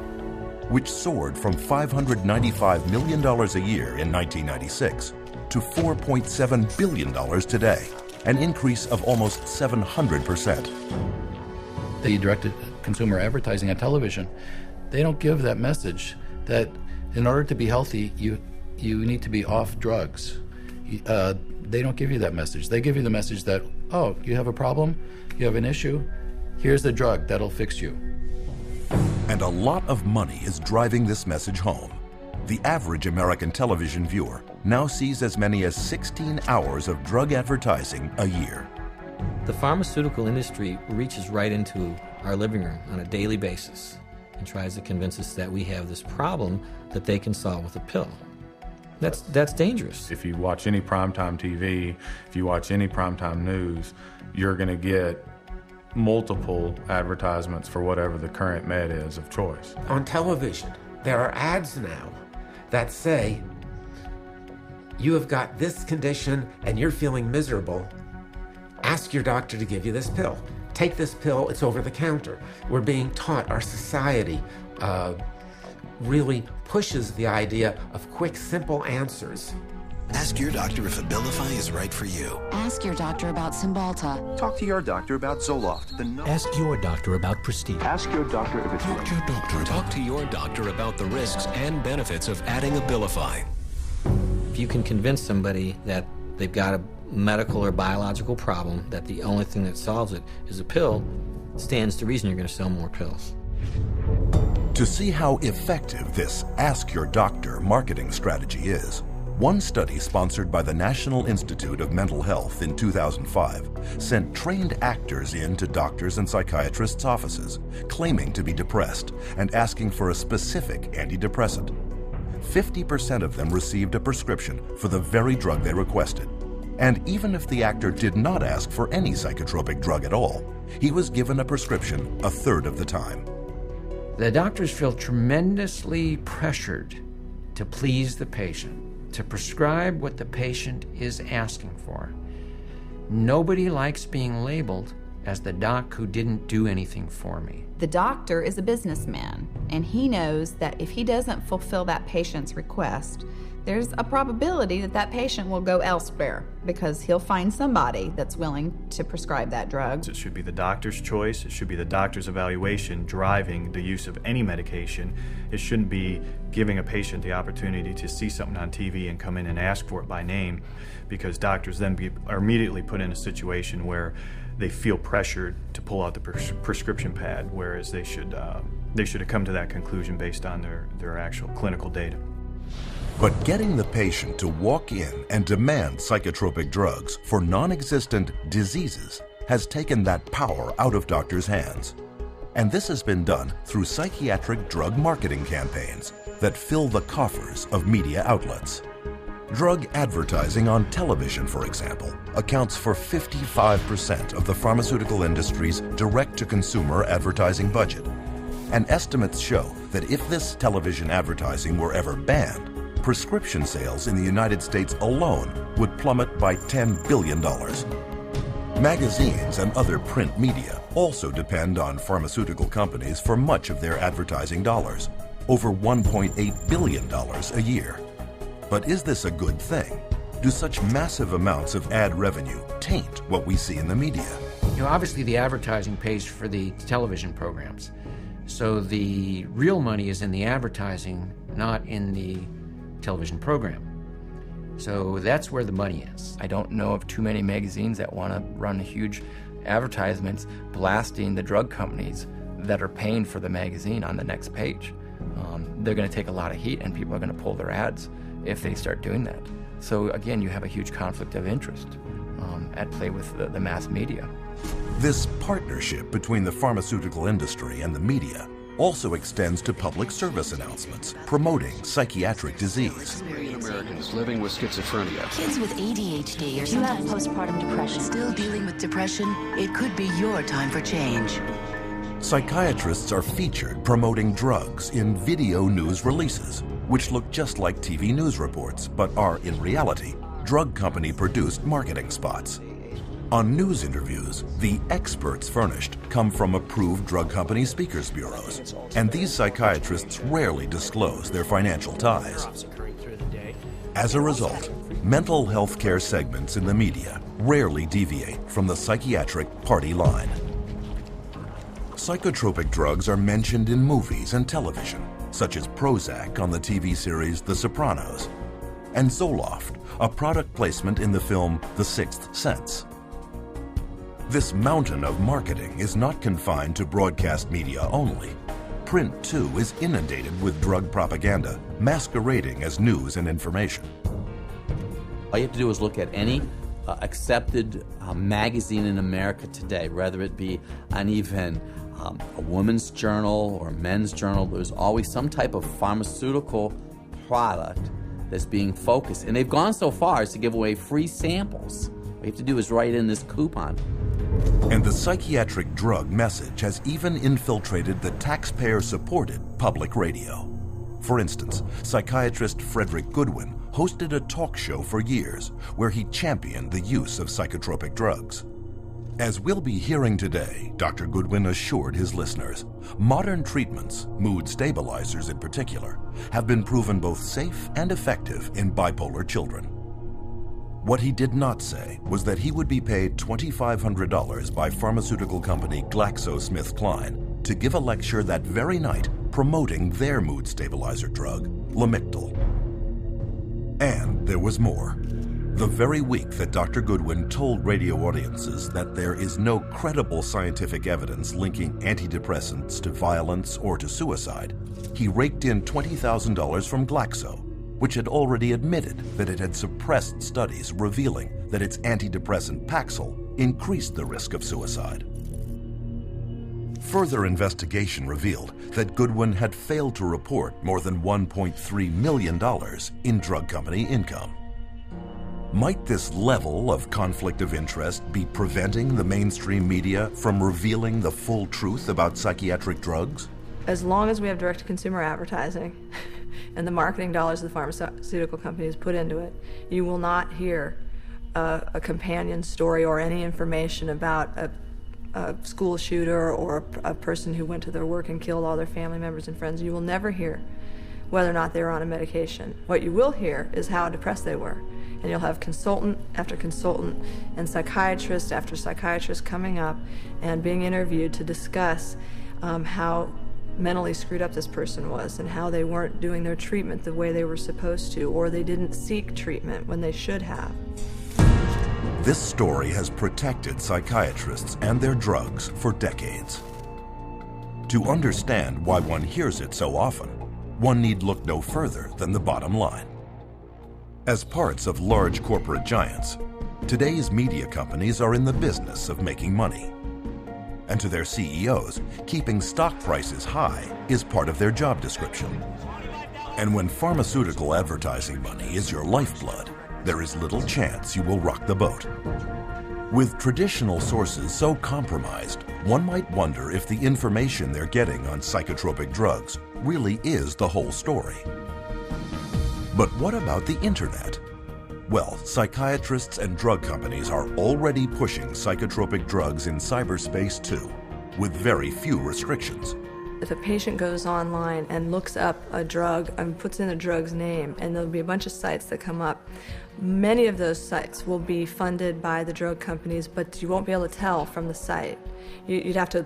which soared from $595 million a year in 1996 to $4.7 billion today, an increase of almost 700%. The directed consumer advertising on television, they don't give that message that in order to be healthy, you need to be off drugs. They don't give you that message. They give you the message that, oh, you have a problem, you have an issue, here's the drug that'll fix you. And a lot of money is driving this message home. The average American television viewer now sees as many as 16 hours of drug advertising a year. The pharmaceutical industry reaches right into our living room on a daily basis and tries to convince us that we have this problem that they can solve with a pill. That's dangerous. If you watch any primetime TV, if you watch any primetime news, you're going to get multiple advertisements for whatever the current med is of choice. On television, there are ads now that say, you have got this condition and you're feeling miserable. Ask your doctor to give you this pill. Take this pill, it's over the counter. We're being taught, our society really pushes the idea of quick, simple answers. Ask your doctor if Abilify is right for you. Ask your doctor about Cymbalta. Talk to your doctor about Zoloft. Ask your doctor about Prestige. Ask your doctor if it's Talk to your doctor. Talk to your doctor about the risks and benefits of adding Abilify. If you can convince somebody that they've got a medical or biological problem, that the only thing that solves it is a pill, it stands to reason you're going to sell more pills. To see how effective this Ask Your Doctor marketing strategy is, one study sponsored by the National Institute of Mental Health in 2005 sent trained actors in to doctors and psychiatrists' offices, claiming to be depressed and asking for a specific antidepressant. 50% of them received a prescription for the very drug they requested. And even if the actor did not ask for any psychotropic drug at all, he was given a prescription a third of the time. The doctors feel tremendously pressured to please the patient, to prescribe what the patient is asking for. Nobody likes being labeled as the doc who didn't do anything for me. The doctor is a businessman. And he knows that if he doesn't fulfill that patient's request, there's a probability that that patient will go elsewhere because he'll find somebody that's willing to prescribe that drug. It should be the doctor's choice. It should be the doctor's evaluation driving the use of any medication. It shouldn't be giving a patient the opportunity to see something on TV and come in and ask for it by name, because doctors then are immediately put in a situation where they feel pressured to pull out the prescription pad, whereas they should have come to that conclusion based on their actual clinical data. But getting the patient to walk in and demand psychotropic drugs for non-existent diseases has taken that power out of doctors' hands. And this has been done through psychiatric drug marketing campaigns that fill the coffers of media outlets. Drug advertising on television, for example, accounts for 55% of the pharmaceutical industry's direct-to-consumer advertising budget. And estimates show that if this television advertising were ever banned, prescription sales in the United States alone would plummet by $10 billion. Magazines and other print media also depend on pharmaceutical companies for much of their advertising dollars, over $1.8 billion a year. But is this a good thing? Do such massive amounts of ad revenue taint what we see in the media? You know, obviously the advertising pays for the television programs. So the real money is in the advertising, not in the television program. So that's where the money is. I don't know of too many magazines that want to run huge advertisements blasting the drug companies that are paying for the magazine on the next page. They're going to take a lot of heat, and people are going to pull their ads if they start doing that. So again, you have a huge conflict of interest at play with the mass media. This partnership between the pharmaceutical industry and the media also extends to public service announcements promoting psychiatric disease. Americans living with schizophrenia. Kids with ADHD or sometimes postpartum depression. Still dealing with depression? It could be your time for change. Psychiatrists are featured promoting drugs in video news releases, which look just like TV news reports, but are in reality drug company-produced marketing spots. On news interviews, the experts furnished come from approved drug company speakers bureaus, and these psychiatrists rarely disclose their financial ties. As a result, mental health care segments in the media rarely deviate from the psychiatric party line. Psychotropic drugs are mentioned in movies and television, such as Prozac on the TV series The Sopranos, and Zoloft, a product placement in the film The Sixth Sense. This mountain of marketing is not confined to broadcast media only. Print, too, is inundated with drug propaganda, masquerading as news and information. All you have to do is look at any accepted magazine in America today, whether it be on even a woman's journal or a men's journal. There's always some type of pharmaceutical product that's being focused. And they've gone so far as to give away free samples. All you have to do is write in this coupon. And the psychiatric drug message has even infiltrated the taxpayer-supported public radio. For instance, psychiatrist Frederick Goodwin hosted a talk show for years where he championed the use of psychotropic drugs. As we'll be hearing today, Dr. Goodwin assured his listeners, modern treatments, mood stabilizers in particular, have been proven both safe and effective in bipolar children. What he did not say was that he would be paid $2,500 by pharmaceutical company GlaxoSmithKline to give a lecture that very night promoting their mood stabilizer drug, Lamictal. And there was more. The very week that Dr. Goodwin told radio audiences that there is no credible scientific evidence linking antidepressants to violence or to suicide, he raked in $20,000 from Glaxo, which had already admitted that it had suppressed studies revealing that its antidepressant Paxil increased the risk of suicide. Further investigation revealed that Goodwin had failed to report more than $1.3 million in drug company income. Might this level of conflict of interest be preventing the mainstream media from revealing the full truth about psychiatric drugs? As long as we have direct-to-consumer advertising and the marketing dollars the pharmaceutical companies put into it, you will not hear a companion story or any information about a school shooter or a person who went to their work and killed all their family members and friends. You will never hear whether or not they were on a medication. What you will hear is how depressed they were. And you'll have consultant after consultant and psychiatrist after psychiatrist coming up and being interviewed to discuss how mentally screwed up this person was and how they weren't doing their treatment the way they were supposed to, or they didn't seek treatment when they should have. This story has protected psychiatrists and their drugs for decades. To understand why one hears it so often, one need look no further than the bottom line. As parts of large corporate giants, today's media companies are in the business of making money. And to their CEOs, keeping stock prices high is part of their job description. And when pharmaceutical advertising money is your lifeblood, there is little chance you will rock the boat. With traditional sources so compromised, one might wonder if the information they're getting on psychotropic drugs really is the whole story. But what about the internet? Well, psychiatrists and drug companies are already pushing psychotropic drugs in cyberspace too, with very few restrictions. If a patient goes online and looks up a drug and puts in a drug's name, and there'll be a bunch of sites that come up, many of those sites will be funded by the drug companies, but you won't be able to tell from the site. You'd have to,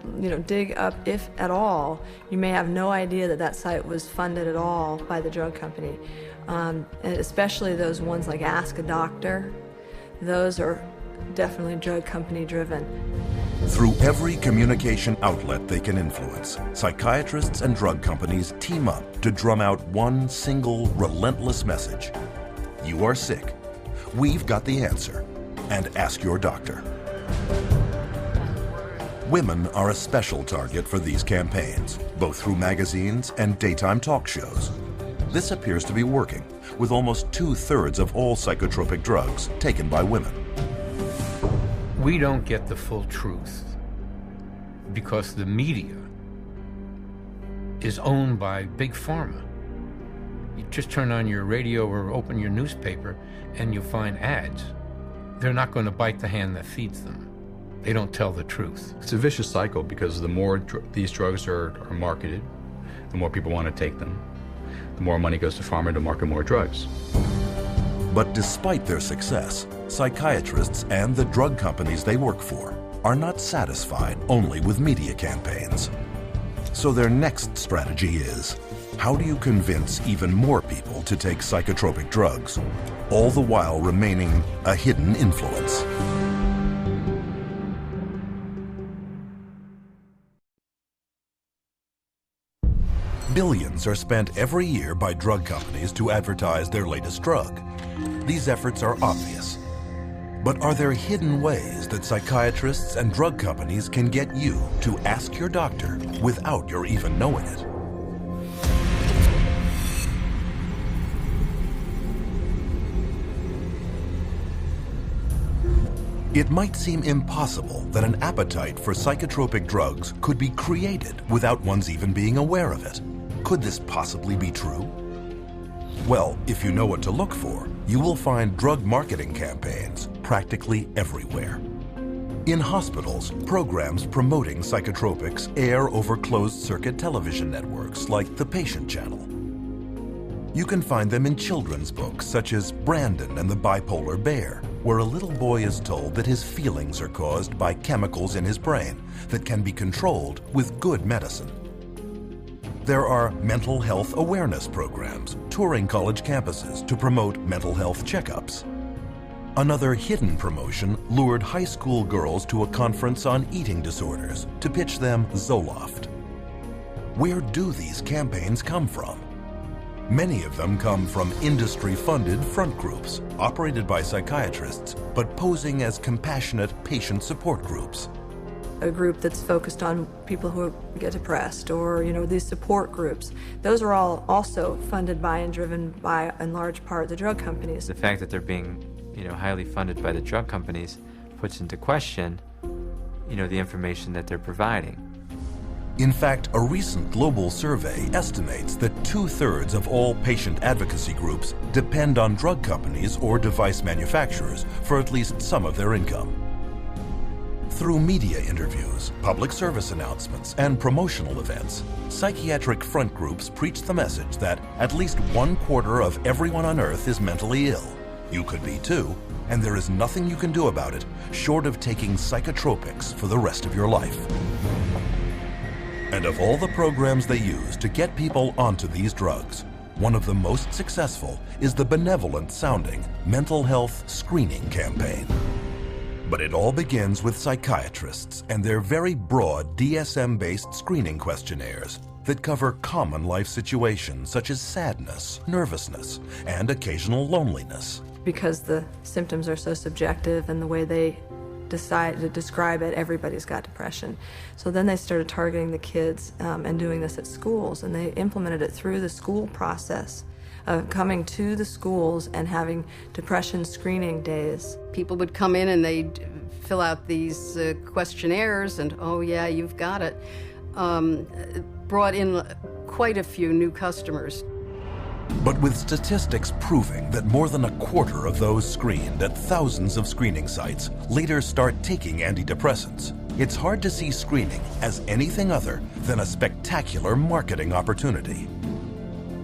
dig up, if at all. You may have no idea that that site was funded at all by the drug company. And especially those ones like Ask a Doctor, those are definitely drug company driven. Through every communication outlet they can influence, psychiatrists and drug companies team up to drum out one single relentless message. You are sick. We've got the answer. And ask your doctor. Women are a special target for these campaigns, both through magazines and daytime talk shows. This appears to be working, with almost 2/3 of all psychotropic drugs taken by women. We don't get the full truth because the media is owned by Big Pharma. You just turn on your radio or open your newspaper and you'll find ads. They're not going to bite the hand that feeds them. They don't tell the truth. It's a vicious cycle because the more these drugs are marketed, the more people want to take them. The more money goes to pharma to market more drugs. But despite their success, psychiatrists and the drug companies they work for are not satisfied only with media campaigns. So their next strategy is, how do you convince even more people to take psychotropic drugs, all the while remaining a hidden influence? Billions are spent every year by drug companies to advertise their latest drug. These efforts are obvious. But are there hidden ways that psychiatrists and drug companies can get you to ask your doctor without your even knowing it? It might seem impossible that an appetite for psychotropic drugs could be created without one's even being aware of it. Could this possibly be true? Well, if you know what to look for, you will find drug marketing campaigns practically everywhere. In hospitals, programs promoting psychotropics air over closed-circuit television networks like the Patient Channel. You can find them in children's books such as Brandon and the Bipolar Bear, where a little boy is told that his feelings are caused by chemicals in his brain that can be controlled with good medicine. There are mental health awareness programs touring college campuses to promote mental health checkups. Another hidden promotion lured high school girls to a conference on eating disorders to pitch them Zoloft. Where do these campaigns come from? Many of them come from industry-funded front groups operated by psychiatrists, but posing as compassionate patient support groups. A group that's focused on people who get depressed, or these support groups. Those are all also funded by and driven by, in large part, the drug companies. The fact that they're being, highly funded by the drug companies puts into question, the information that they're providing. In fact, a recent global survey estimates that 2/3 of all patient advocacy groups depend on drug companies or device manufacturers for at least some of their income. Through media interviews, public service announcements, and promotional events, psychiatric front groups preach the message that at least 1/4 of everyone on Earth is mentally ill. You could be too, and there is nothing you can do about it short of taking psychotropics for the rest of your life. And of all the programs they use to get people onto these drugs, one of the most successful is the benevolent-sounding mental health screening campaign. But it all begins with psychiatrists and their very broad DSM-based screening questionnaires that cover common life situations such as sadness, nervousness, and occasional loneliness. Because the symptoms are so subjective and the way they decide to describe it, everybody's got depression. So then they started targeting the kids and doing this at schools, and they implemented it through the school process of coming to the schools and having depression screening days. People would come in and they'd fill out these questionnaires and, oh yeah, you've got it. Brought in quite a few new customers. But with statistics proving that more than 1/4 of those screened at thousands of screening sites later start taking antidepressants, it's hard to see screening as anything other than a spectacular marketing opportunity.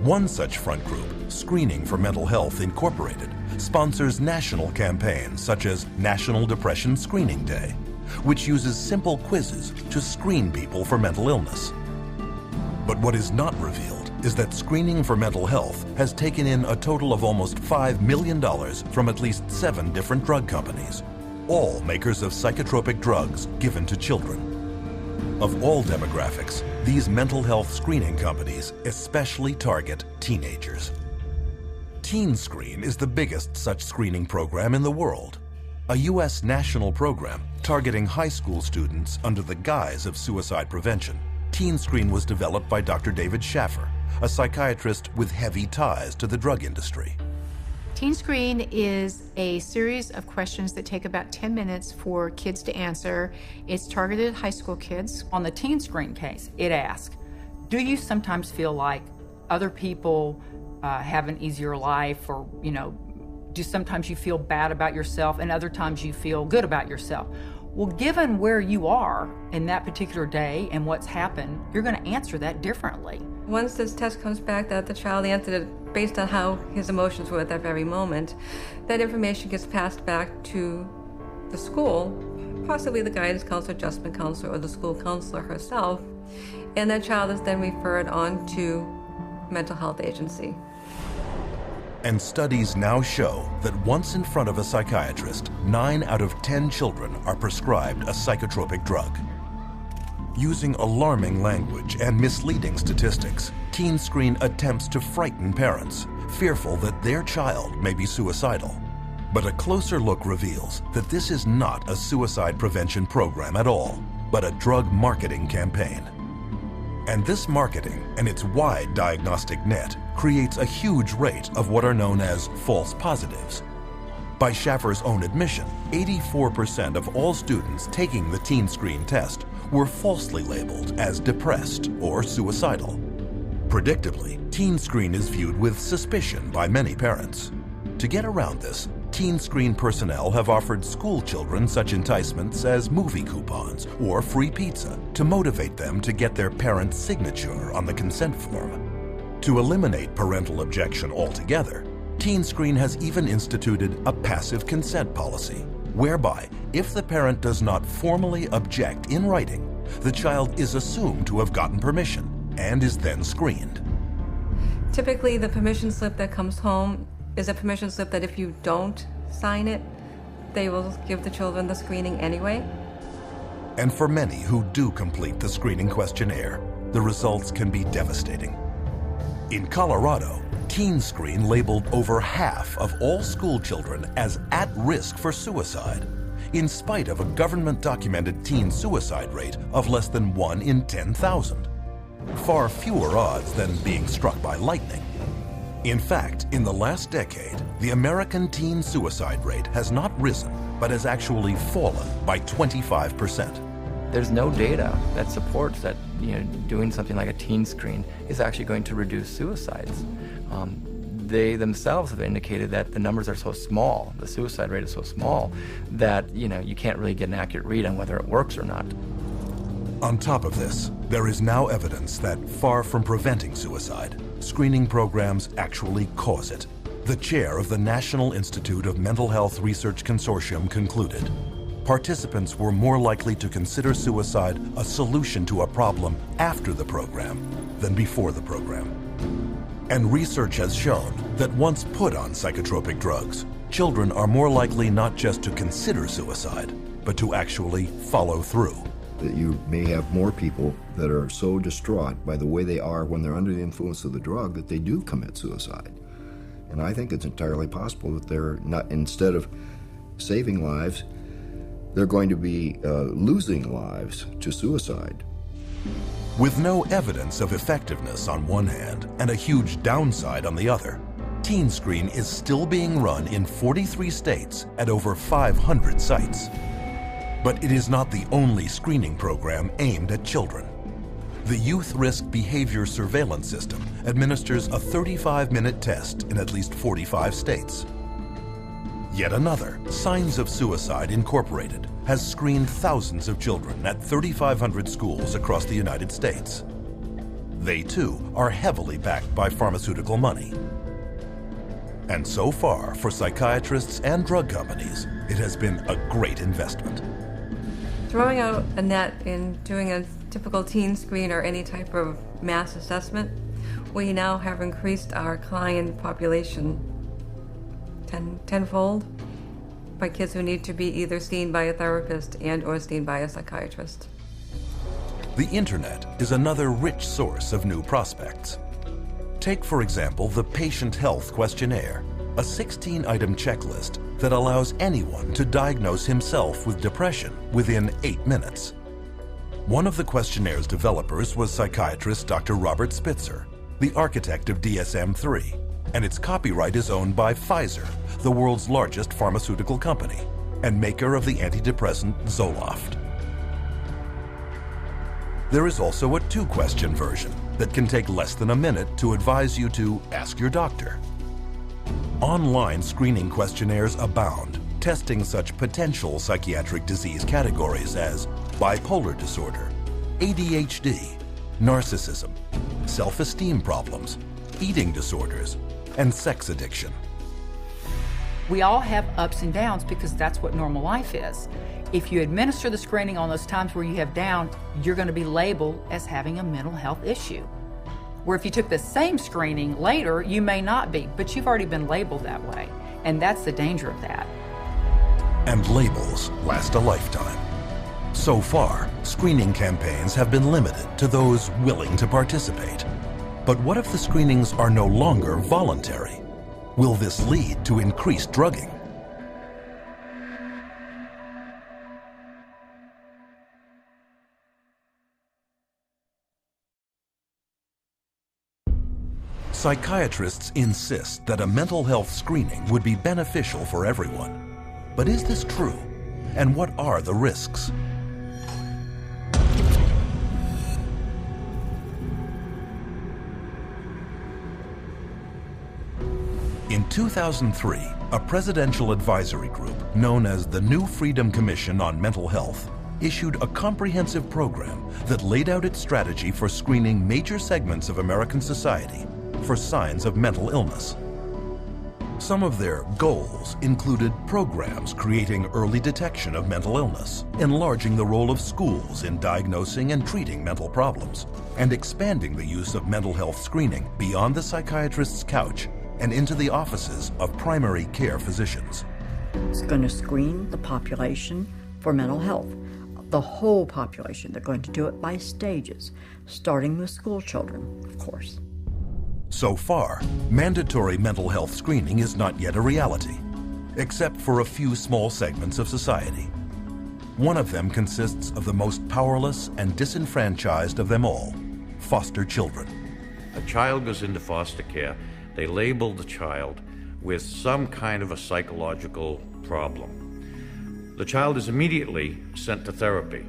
One such front group, Screening for Mental Health Incorporated, sponsors national campaigns such as National Depression Screening Day, which uses simple quizzes to screen people for mental illness. But what is not revealed is that Screening for Mental Health has taken in a total of almost $5 million from at least 7 different drug companies, all makers of psychotropic drugs given to children. Of all demographics, these mental health screening companies especially target teenagers. Teen Screen is the biggest such screening program in the world, a U.S. national program targeting high school students under the guise of suicide prevention. Teen Screen was developed by Dr. David Schaffer, a psychiatrist with heavy ties to the drug industry. Teen Screen is a series of questions that take about 10 minutes for kids to answer. It's targeted at high school kids. On the Teen Screen case, it asks, do you sometimes feel like other people have an easier life, or, do sometimes you feel bad about yourself and other times you feel good about yourself? Well, given where you are in that particular day and what's happened, you're going to answer that differently. Once this test comes back that the child answered it based on how his emotions were at that very moment, that information gets passed back to the school, possibly the guidance counselor, adjustment counselor, or the school counselor herself, and that child is then referred on to mental health agency. And studies now show that once in front of a psychiatrist, 9 out of 10 children are prescribed a psychotropic drug. Using alarming language and misleading statistics, Teen Screen attempts to frighten parents, fearful that their child may be suicidal. But a closer look reveals that this is not a suicide prevention program at all, but a drug marketing campaign. And this marketing and its wide diagnostic net creates a huge rate of what are known as false positives. By Schaffer's own admission, 84% of all students taking the Teen Screen test were falsely labeled as depressed or suicidal. Predictably, Teen Screen is viewed with suspicion by many parents. To get around this, Teen Screen personnel have offered school children such enticements as movie coupons or free pizza to motivate them to get their parent's signature on the consent form. To eliminate parental objection altogether, Teen Screen has even instituted a passive consent policy, whereby if the parent does not formally object in writing, the child is assumed to have gotten permission and is then screened. Typically, the permission slip that comes home is a permission slip that if you don't sign it, they will give the children the screening anyway. And for many who do complete the screening questionnaire, the results can be devastating. In Colorado, Teen Screen labeled over half of all school children as at risk for suicide, in spite of a government-documented teen suicide rate of less than 1 in 10,000. Far fewer odds than being struck by lightning. In fact, in the last decade, the American teen suicide rate has not risen, but has actually fallen by 25%. There's no data that supports that doing something like a Teen Screen is actually going to reduce suicides. they themselves have indicated that the numbers are so small, the suicide rate is so small, that you can't really get an accurate read on whether it works or not. On top of this, there is now evidence that, far from preventing suicide, screening programs actually cause it. The chair of the National Institute of Mental Health Research Consortium concluded participants were more likely to consider suicide a solution to a problem after the program than before the program. And research has shown that once put on psychotropic drugs, children are more likely not just to consider suicide, but to actually follow through. That you may have more people that are so distraught by the way they are when they're under the influence of the drug that they do commit suicide. And I think it's entirely possible that they're not, instead of saving lives, they're going to be losing lives to suicide. With no evidence of effectiveness on one hand and a huge downside on the other, Teen Screen is still being run in 43 states at over 500 sites. But it is not the only screening program aimed at children. The Youth Risk Behavior Surveillance System administers a 35-minute test in at least 45 states. Yet another, Signs of Suicide Incorporated, has screened thousands of children at 3,500 schools across the United States. They too are heavily backed by pharmaceutical money. And so far, for psychiatrists and drug companies, it has been a great investment. Throwing out a net in doing a typical teen screen or any type of mass assessment, we now have increased our client population tenfold by kids who need to be either seen by a therapist and or seen by a psychiatrist. The internet is another rich source of new prospects. Take, for example, the Patient Health Questionnaire, a 16-item checklist that allows anyone to diagnose himself with depression within 8 minutes. One of the questionnaires developers was psychiatrist Dr. Robert Spitzer, the architect of DSM-3, and its copyright is owned by Pfizer, the world's largest pharmaceutical company, and maker of the antidepressant Zoloft. There is also a 2-question version that can take less than a minute to advise you to ask your doctor. Online screening questionnaires abound, testing such potential psychiatric disease categories as bipolar disorder, ADHD, narcissism, self-esteem problems, eating disorders, and sex addiction. We all have ups and downs because that's what normal life is. If you administer the screening on those times where you have down, you're going to be labeled as having a mental health issue. Where if you took the same screening later, you may not be, but you've already been labeled that way. And that's the danger of that. And labels last a lifetime. So far, screening campaigns have been limited to those willing to participate. But what if the screenings are no longer voluntary? Will this lead to increased drugging? Psychiatrists insist that a mental health screening would be beneficial for everyone. But is this true? And what are the risks? In 2003, a presidential advisory group known as the New Freedom Commission on Mental Health issued a comprehensive program that laid out its strategy for screening major segments of American society for signs of mental illness. Some of their goals included programs creating early detection of mental illness, enlarging the role of schools in diagnosing and treating mental problems, and expanding the use of mental health screening beyond the psychiatrist's couch and into the offices of primary care physicians. It's going to screen the population for mental health, the whole population. They're going to do it by stages, starting with school children, of course. So far, mandatory mental health screening is not yet a reality, except for a few small segments of society. One of them consists of the most powerless and disenfranchised of them all, foster children. A child goes into foster care. They label the child with some kind of a psychological problem. The child is immediately sent to therapy.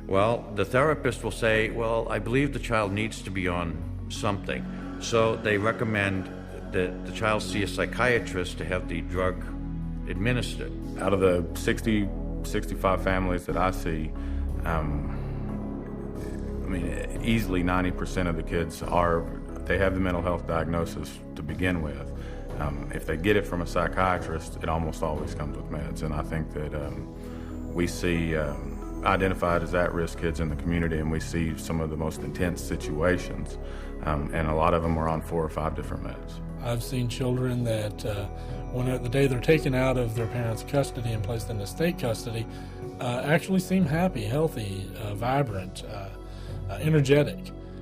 Well, the therapist will say, well, I believe the child needs to be on something. So they recommend that the child see a psychiatrist to have the drug administered. Out of the 60, 65 families that I see, easily 90% of the kids they have the mental health diagnosis to begin with. If they get it from a psychiatrist, it almost always comes with meds. And I think that we see identified as at-risk kids in the community, and we see some of the most intense situations, and a lot of them are on 4 or 5 different meds. I've seen children that the day they're taken out of their parents' custody and placed into state custody actually seem happy, healthy, vibrant, energetic.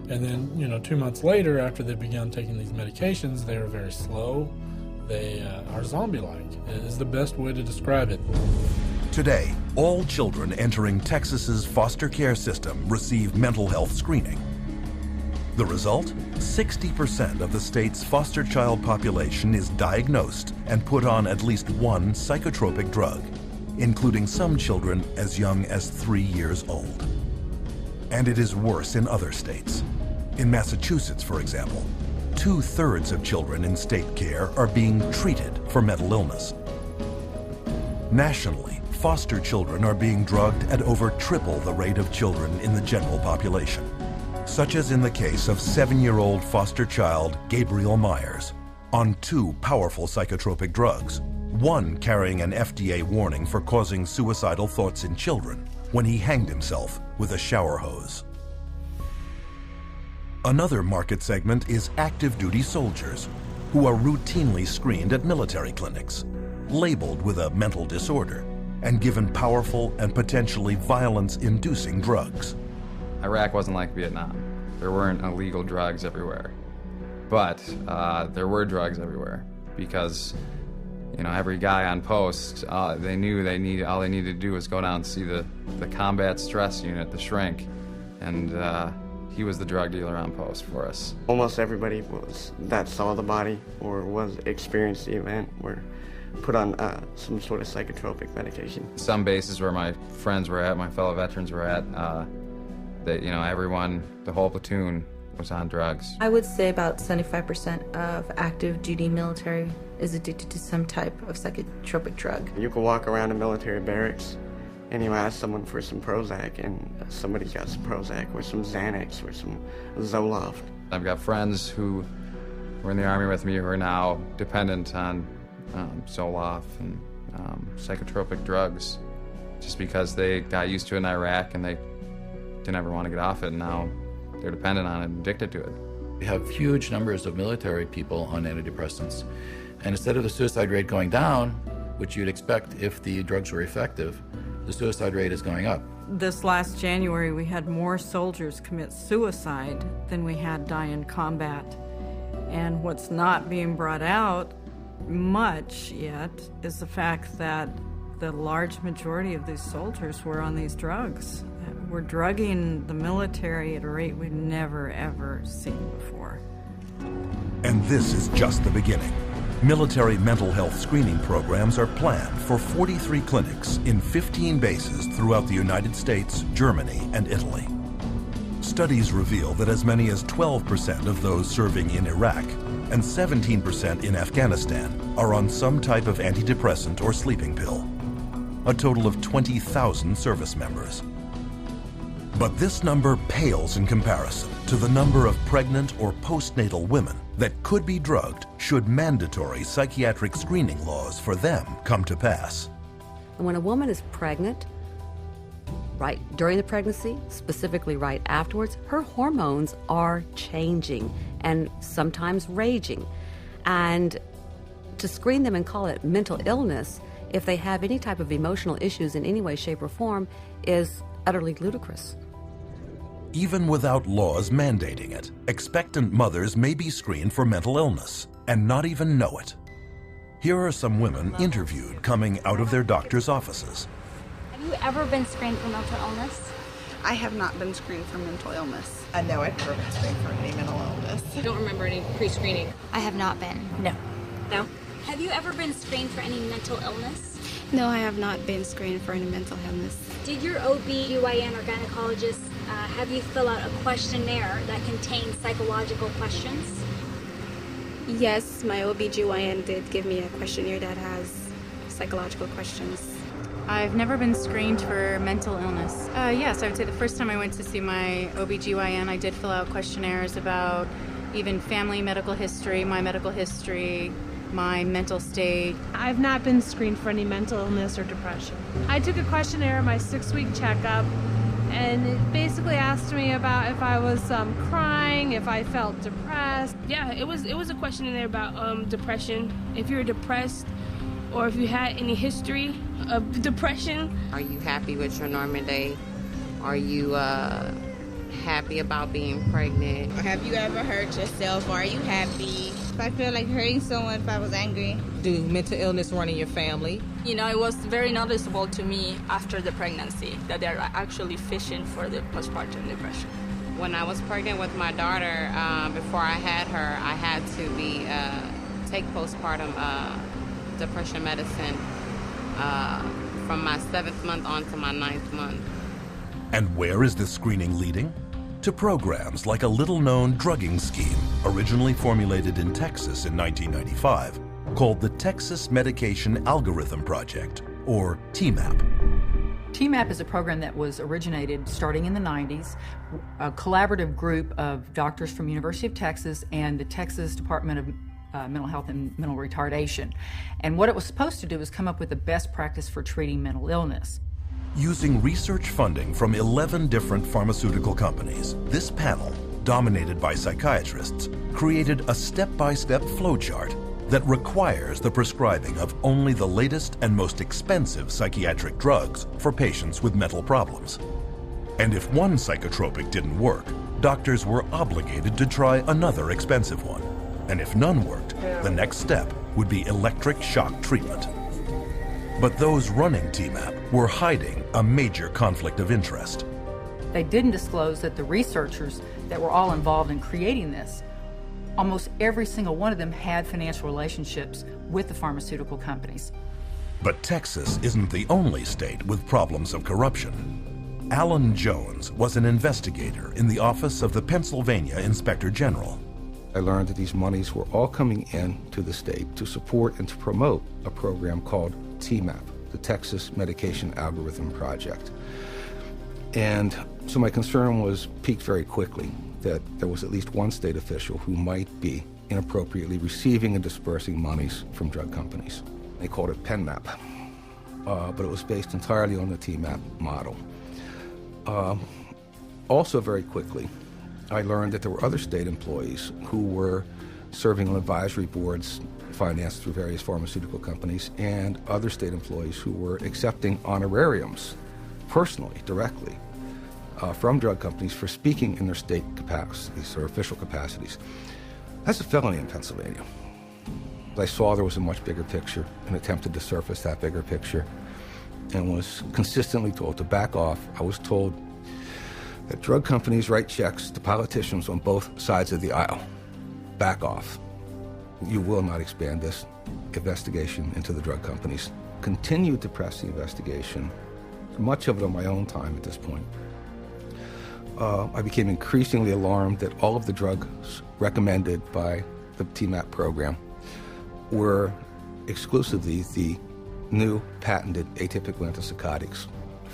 And then, 2 months later, after they've begun taking these medications, they are very slow. They are zombie-like, is the best way to describe it. Today, all children entering Texas's foster care system receive mental health screening. The result? 60% of the state's foster child population is diagnosed and put on at least one psychotropic drug, including some children as young as 3 years old. And it is worse in other states. In Massachusetts, for example, 2/3 of children in state care are being treated for mental illness. Nationally, foster children are being drugged at over triple the rate of children in the general population, such as in the case of 7-year-old foster child Gabriel Myers, on 2 powerful psychotropic drugs, one carrying an FDA warning for causing suicidal thoughts in children when he hanged himself with a shower hose. Another market segment is active duty soldiers who are routinely screened at military clinics, labeled with a mental disorder, and given powerful and potentially violence-inducing drugs. Iraq wasn't like Vietnam. There weren't illegal drugs everywhere. But there were drugs everywhere because, every guy on post, they knew all they needed to do was go down and see the combat stress unit, the shrink, and he was the drug dealer on post for us. Almost everybody that saw the body or experienced the event were put on some sort of psychotropic medication. Some bases where my friends were at, my fellow veterans were at, everyone, the whole platoon was on drugs. I would say about 75% of active duty military is addicted to some type of psychotropic drug. You can walk around a military barracks and you ask someone for some Prozac, and somebody's got some Prozac or some Xanax or some Zoloft. I've got friends who were in the Army with me who are now dependent on Zoloft and psychotropic drugs just because they got used to it in Iraq and they didn't ever want to get off it, and now they're dependent on it and addicted to it. We have huge numbers of military people on antidepressants, and instead of the suicide rate going down, which you'd expect if the drugs were effective, the suicide rate is going up. This last January, we had more soldiers commit suicide than we had die in combat. And what's not being brought out much yet is the fact that the large majority of these soldiers were on these drugs. We're drugging the military at a rate we've never, ever seen before. And this is just the beginning. Military mental health screening programs are planned for 43 clinics in 15 bases throughout the United States, Germany, and Italy. Studies reveal that as many as 12% of those serving in Iraq and 17% in Afghanistan are on some type of antidepressant or sleeping pill. A total of 20,000 service members. But this number pales in comparison to the number of pregnant or postnatal women that could be drugged should mandatory psychiatric screening laws for them come to pass. And when a woman is pregnant, right during the pregnancy, specifically right afterwards, her hormones are changing and sometimes raging. And to screen them and call it mental illness, if they have any type of emotional issues in any way, shape, or form, is utterly ludicrous. Even without laws mandating it, expectant mothers may be screened for mental illness and not even know it. Here are some women interviewed coming out of their doctor's offices. Have you ever been screened for mental illness? I have not been screened for mental illness. No, I've never been screened for any mental illness. I don't remember any pre-screening. I have not been. No. No? Have you ever been screened for any mental illness? No, I have not been screened for any mental illness. Did your OB/GYN or gynecologist have you fill out a questionnaire that contains psychological questions? Yes, my OBGYN did give me a questionnaire that has psychological questions. I've never been screened for mental illness. Yes, I would say the first time I went to see my OBGYN, I did fill out questionnaires about even family medical history, my mental state. I've not been screened for any mental illness or depression. I took a questionnaire at my 6-week checkup, and it basically asked me about if I was crying, if I felt depressed. Yeah, it was a questionnaire about depression. If you're depressed, or if you had any history of depression. Are you happy with your normal day? Are you happy about being pregnant? Have you ever hurt yourself? Are you happy? If I feel like hurting someone, if I was angry. Do mental illness run in your family? You know, it was very noticeable to me after the pregnancy that they're actually fishing for the postpartum depression. When I was pregnant with my daughter, before I had her, I had to take postpartum depression medicine from my 7th month on to my 9th month. And where is this screening leading? To programs like a little-known drugging scheme originally formulated in Texas in 1995 called the Texas Medication Algorithm Project, or TMAP. TMAP is a program that was originated starting in the 90s, a collaborative group of doctors from University of Texas and the Texas Department of Mental Health and Mental Retardation. And what it was supposed to do was come up with the best practice for treating mental illness. Using research funding from 11 different pharmaceutical companies, this panel, dominated by psychiatrists, created a step-by-step flowchart that requires the prescribing of only the latest and most expensive psychiatric drugs for patients with mental problems. And if one psychotropic didn't work, doctors were obligated to try another expensive one. And if none worked, the next step would be electric shock treatment. But those running TMAP were hiding a major conflict of interest. They didn't disclose that the researchers that were all involved in creating this, almost every single one of them had financial relationships with the pharmaceutical companies. But Texas isn't the only state with problems of corruption. Alan Jones was an investigator in the office of the Pennsylvania Inspector General. I learned that these monies were all coming in to the state to support and to promote a program called TMAP, the Texas Medication Algorithm Project. And so my concern was piqued very quickly that there was at least one state official who might be inappropriately receiving and dispersing monies from drug companies. They called it PenMap, but it was based entirely on the TMAP model. Also very quickly, I learned that there were other state employees who were serving on advisory boards financed through various pharmaceutical companies, and other state employees who were accepting honorariums personally, directly, from drug companies for speaking in their state capacities or official capacities. That's a felony in Pennsylvania. I saw there was a much bigger picture and attempted to surface that bigger picture and was consistently told to back off. I was told that drug companies write checks to politicians on both sides of the aisle. Back off. You will not expand this investigation into the drug companies. Continued to press the investigation, much of it on my own time at this point. I became increasingly alarmed that all of the drugs recommended by the TMAP program were exclusively the new patented atypical antipsychotics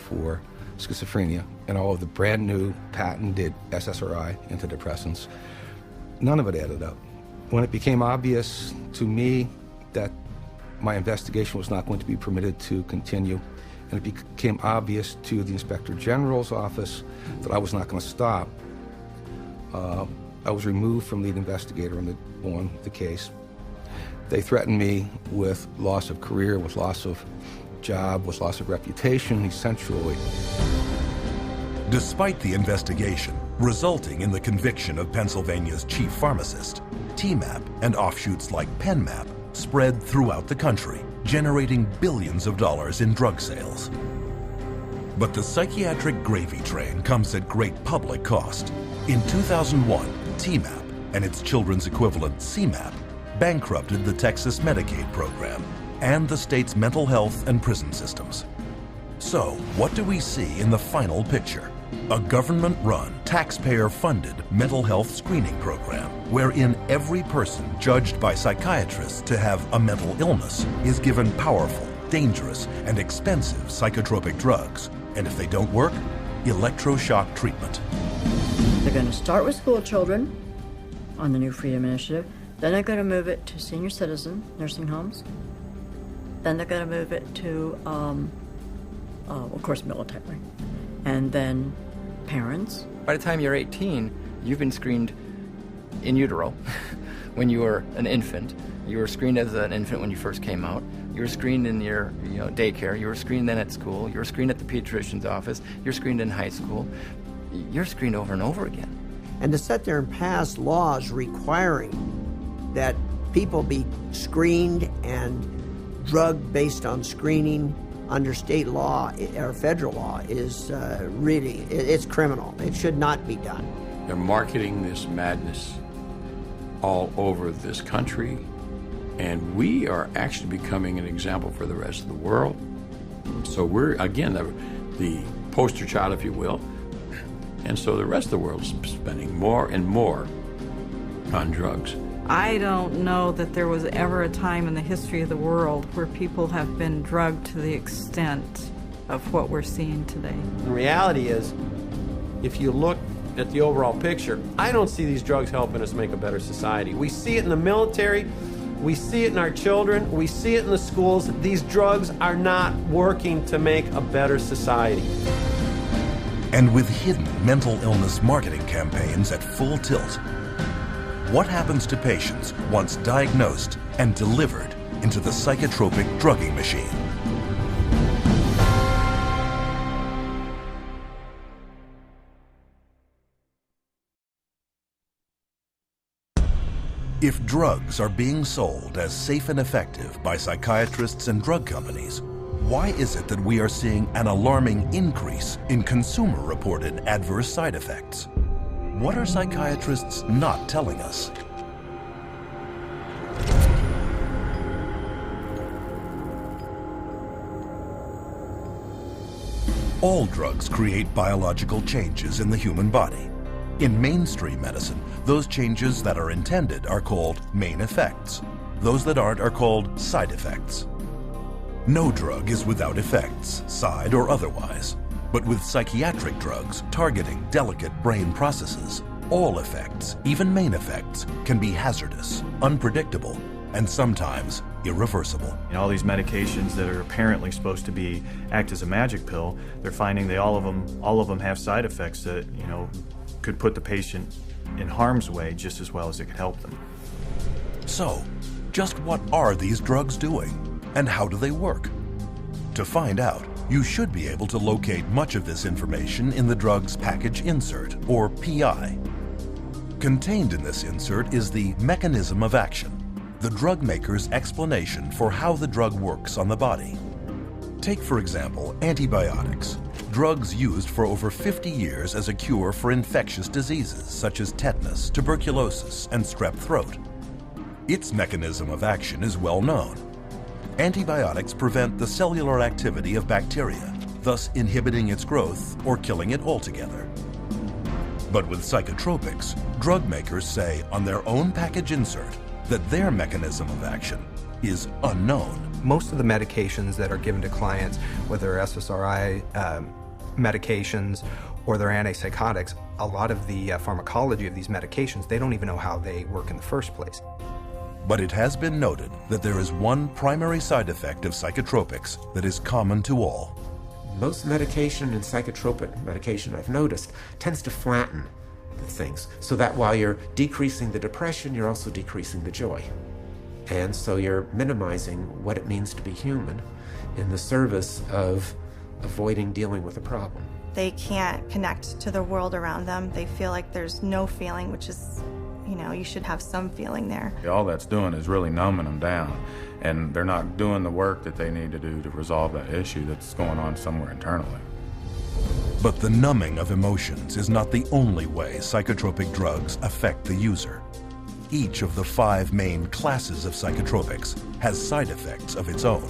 for schizophrenia and all of the brand new patented SSRI antidepressants. None of it added up. When it became obvious to me that my investigation was not going to be permitted to continue, and it became obvious to the Inspector General's office that I was not going to stop, I was removed from lead investigator on the case. They threatened me with loss of career, with loss of job, with loss of reputation, essentially. Despite the investigation resulting in the conviction of Pennsylvania's chief pharmacist, TMAP and offshoots like PenMap spread throughout the country, generating billions of dollars in drug sales. But the psychiatric gravy train comes at great public cost. In 2001, TMAP and its children's equivalent CMAP bankrupted the Texas Medicaid program and the state's mental health and prison systems. So, what do we see in the final picture? a government-run, taxpayer-funded mental health screening program wherein every person judged by psychiatrists to have a mental illness is given powerful, dangerous, and expensive psychotropic drugs. And if they don't work, electroshock treatment. They're going to start with school children on the New Freedom Initiative. Then they're going to move it to senior citizen nursing homes. Then they're going to move it to, of course, military. And then parents. By the time you're 18, you've been screened in utero when you were an infant. You were screened as an infant when you first came out. You were screened in your daycare. You were screened then at school. You were screened at the pediatrician's office. You're screened in high school. You're screened over and over again. And to sit there and pass laws requiring that people be screened and drugged based on screening under state law or federal law is really, it's criminal. It should not be done. They're marketing this madness all over this country, and we are actually becoming an example for the rest of the world. So we're, again, the poster child, if you will, and so the rest of the world is spending more and more on drugs. I don't know that there was ever a time in the history of the world where people have been drugged to the extent of what we're seeing today. The reality is, if you look at the overall picture, I don't see these drugs helping us make a better society. We see it in the military, we see it in our children, we see it in the schools. These drugs are not working to make a better society. And with hidden mental illness marketing campaigns at full tilt, what happens to patients once diagnosed and delivered into the psychotropic drugging machine? If drugs are being sold as safe and effective by psychiatrists and drug companies, why is it that we are seeing an alarming increase in consumer-reported adverse side effects? What are psychiatrists not telling us? All drugs create biological changes in the human body. In mainstream medicine, those changes that are intended are called main effects. Those that aren't are called side effects. No drug is without effects, side or otherwise. But with psychiatric drugs targeting delicate brain processes, all effects, even main effects, can be hazardous, unpredictable, and sometimes irreversible. All these medications that are apparently supposed to act as a magic pill, they're finding all of them have side effects that, could put the patient in harm's way just as well as it could help them. So, just what are these drugs doing, and how do they work? To find out, you should be able to locate much of this information in the drug's package insert, or PI. Contained in this insert is the mechanism of action, the drug maker's explanation for how the drug works on the body. Take, for example, antibiotics, drugs used for over 50 years as a cure for infectious diseases such as tetanus, tuberculosis, and strep throat. Its mechanism of action is well known. Antibiotics prevent the cellular activity of bacteria, thus inhibiting its growth or killing it altogether. But with psychotropics, drug makers say on their own package insert that their mechanism of action is unknown. Most of the medications that are given to clients, whether they're SSRI medications or they're antipsychotics, a lot of the pharmacology of these medications, they don't even know how they work in the first place. But it has been noted that there is one primary side effect of psychotropics that is common to all. Most medication and psychotropic medication, I've noticed, tends to flatten the things, so that while you're decreasing the depression, you're also decreasing the joy. And so you're minimizing what it means to be human in the service of avoiding dealing with a problem. They can't connect to the world around them. They feel like there's no feeling, which is, you should have some feeling there. All that's doing is really numbing them down, and they're not doing the work that they need to do to resolve that issue that's going on somewhere internally. But the numbing of emotions is not the only way psychotropic drugs affect the user. Each of the 5 main classes of psychotropics has side effects of its own.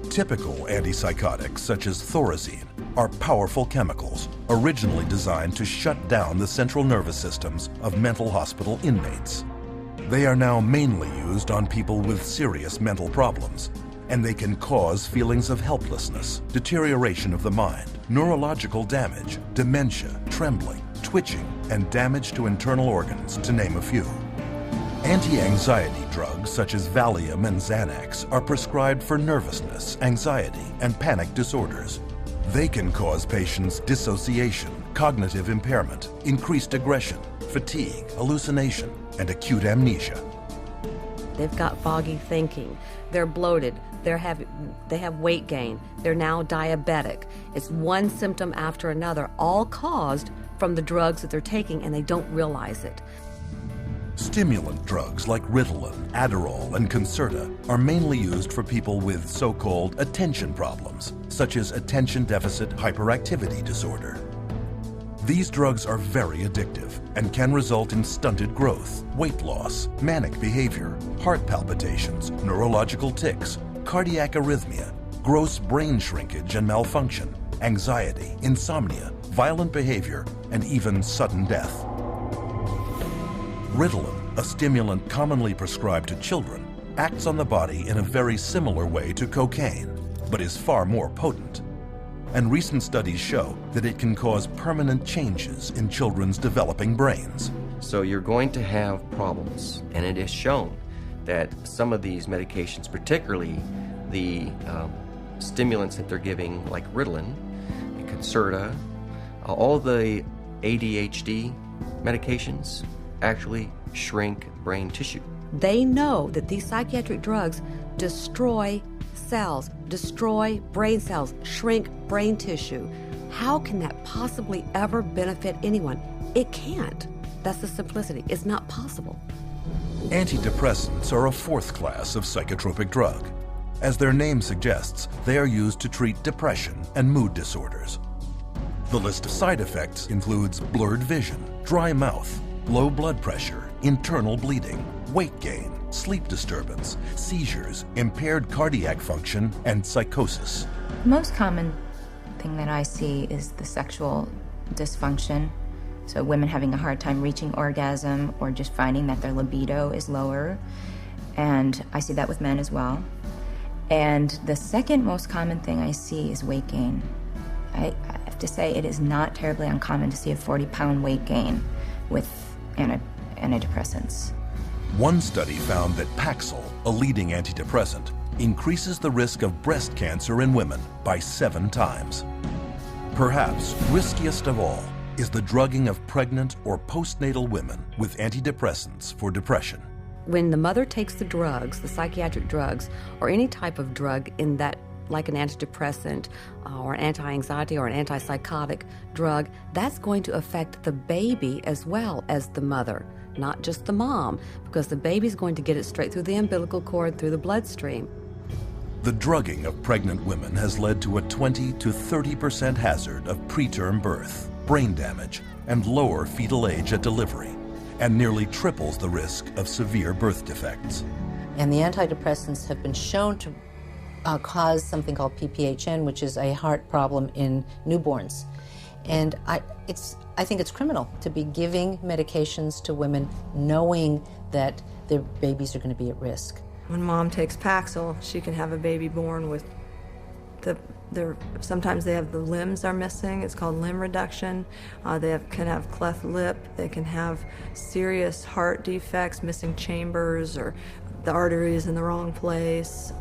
Typical antipsychotics such as thorazine are powerful chemicals originally designed to shut down the central nervous systems of mental hospital inmates. They are now mainly used on people with serious mental problems, and they can cause feelings of helplessness, deterioration of the mind, neurological damage, dementia, trembling, twitching, and damage to internal organs, to name a few. Anti-anxiety drugs such as Valium and Xanax are prescribed for nervousness, anxiety, and panic disorders. They can cause patients dissociation, cognitive impairment, increased aggression, fatigue, hallucination, and acute amnesia. They've got foggy thinking, they're bloated, they have weight gain, they're now diabetic. It's one symptom after another, all caused from the drugs that they're taking, and they don't realize it. Stimulant drugs like Ritalin, Adderall, and Concerta are mainly used for people with so-called attention problems, such as attention deficit hyperactivity disorder. These drugs are very addictive and can result in stunted growth, weight loss, manic behavior, heart palpitations, neurological tics, cardiac arrhythmia, gross brain shrinkage and malfunction, anxiety, insomnia, violent behavior, and even sudden death. Ritalin, a stimulant commonly prescribed to children, acts on the body in a very similar way to cocaine, but is far more potent. And recent studies show that it can cause permanent changes in children's developing brains. So you're going to have problems, and it is shown that some of these medications, particularly the stimulants that they're giving like Ritalin, Concerta, all the ADHD medications actually shrink brain tissue. They know that these psychiatric drugs destroy cells, destroy brain cells, shrink brain tissue. How can that possibly ever benefit anyone? It can't. That's the simplicity. It's not possible. Antidepressants are a fourth class of psychotropic drug. As their name suggests, they are used to treat depression and mood disorders. The list of side effects includes blurred vision, dry mouth, low blood pressure, internal bleeding, weight gain, sleep disturbance, seizures, impaired cardiac function, and psychosis. The most common thing that I see is the sexual dysfunction. So women having a hard time reaching orgasm or just finding that their libido is lower. And I see that with men as well. And the second most common thing I see is weight gain. I have to say it is not terribly uncommon to see a 40-pound weight gain with antidepressants. One study found that Paxil, a leading antidepressant, increases the risk of breast cancer in women by 7 times. Perhaps riskiest of all is the drugging of pregnant or postnatal women with antidepressants for depression. When the mother takes the drugs, the psychiatric drugs, or any type of drug in that, like an antidepressant or an anti-anxiety or an antipsychotic drug, that's going to affect the baby as well as the mother, not just the mom, because the baby's going to get it straight through the umbilical cord, through the bloodstream. The drugging of pregnant women has led to a 20 to 30% hazard of preterm birth, brain damage, and lower fetal age at delivery, and nearly triples the risk of severe birth defects. And the antidepressants have been shown to cause something called PPHN, which is a heart problem in newborns. And I think it's criminal to be giving medications to women knowing that their babies are going to be at risk. When mom takes Paxil, she can have a baby born with sometimes they have the limbs are missing. It's called limb reduction. They can have cleft lip. They can have serious heart defects, missing chambers, or the arteries in the wrong place.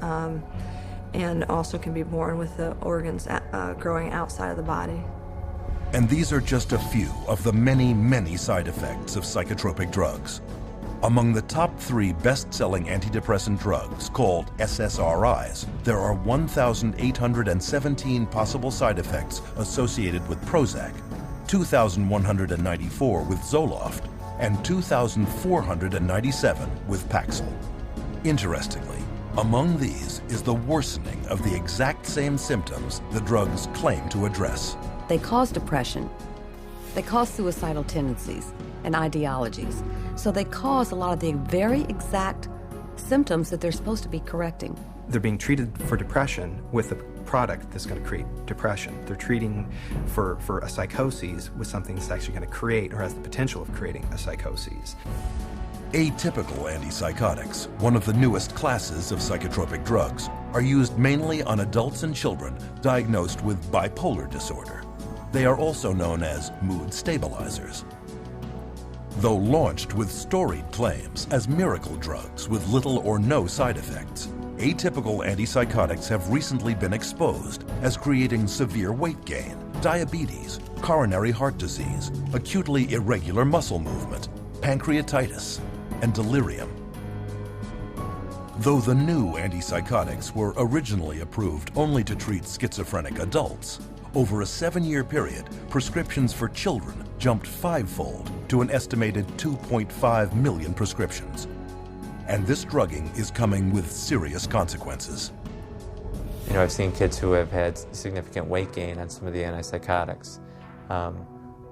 And also can be born with the organs growing outside of the body. And these are just a few of the many, many side effects of psychotropic drugs. Among the top 3 best-selling antidepressant drugs, called SSRIs, there are 1,817 possible side effects associated with Prozac, 2,194 with Zoloft, and 2,497 with Paxil. Interestingly, among these is the worsening of the exact same symptoms the drugs claim to address. They cause depression. They cause suicidal tendencies and ideologies. So they cause a lot of the very exact symptoms that they're supposed to be correcting. They're being treated for depression with a product that's going to create depression. They're treating for a psychosis with something that's actually going to create or has the potential of creating a psychosis. Atypical antipsychotics, one of the newest classes of psychotropic drugs, are used mainly on adults and children diagnosed with bipolar disorder. They are also known as mood stabilizers. Though launched with storied claims as miracle drugs with little or no side effects, atypical antipsychotics have recently been exposed as creating severe weight gain, diabetes, coronary heart disease, acutely irregular muscle movement, pancreatitis, and delirium. Though the new antipsychotics were originally approved only to treat schizophrenic adults, over a 7-year period, prescriptions for children jumped 5-fold to an estimated 2.5 million prescriptions. And this drugging is coming with serious consequences. You know, I've seen kids who have had significant weight gain on some of the antipsychotics,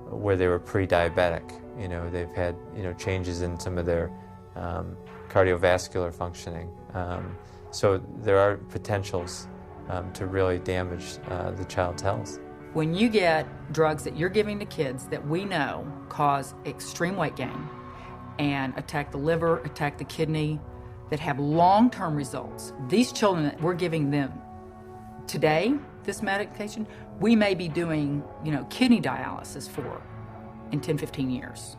where they were pre-diabetic. You know, they've had, you know, changes in some of their cardiovascular functioning. So there are potentials to really damage the child's health. When you get drugs that you're giving to kids that we know cause extreme weight gain and attack the liver, attack the kidney, that have long-term results, these children that we're giving them today, this medication, we may be doing, you know, kidney dialysis for in 10, 15 years.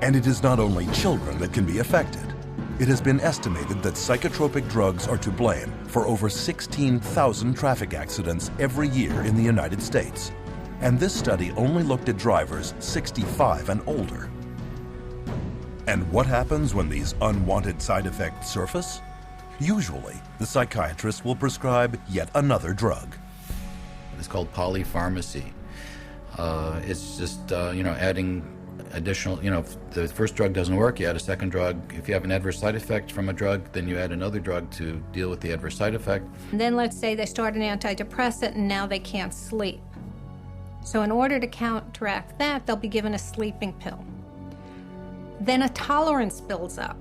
And it is not only children that can be affected. It has been estimated that psychotropic drugs are to blame for over 16,000 traffic accidents every year in the United States. And this study only looked at drivers 65 and older. And what happens when these unwanted side effects surface? Usually, the psychiatrist will prescribe yet another drug. It's called polypharmacy. It's just, adding additional, if the first drug doesn't work, you add a second drug. If you have an adverse side effect from a drug, then you add another drug to deal with the adverse side effect. And then let's say they start an antidepressant and now they can't sleep. So in order to counteract that, they'll be given a sleeping pill. Then a tolerance builds up.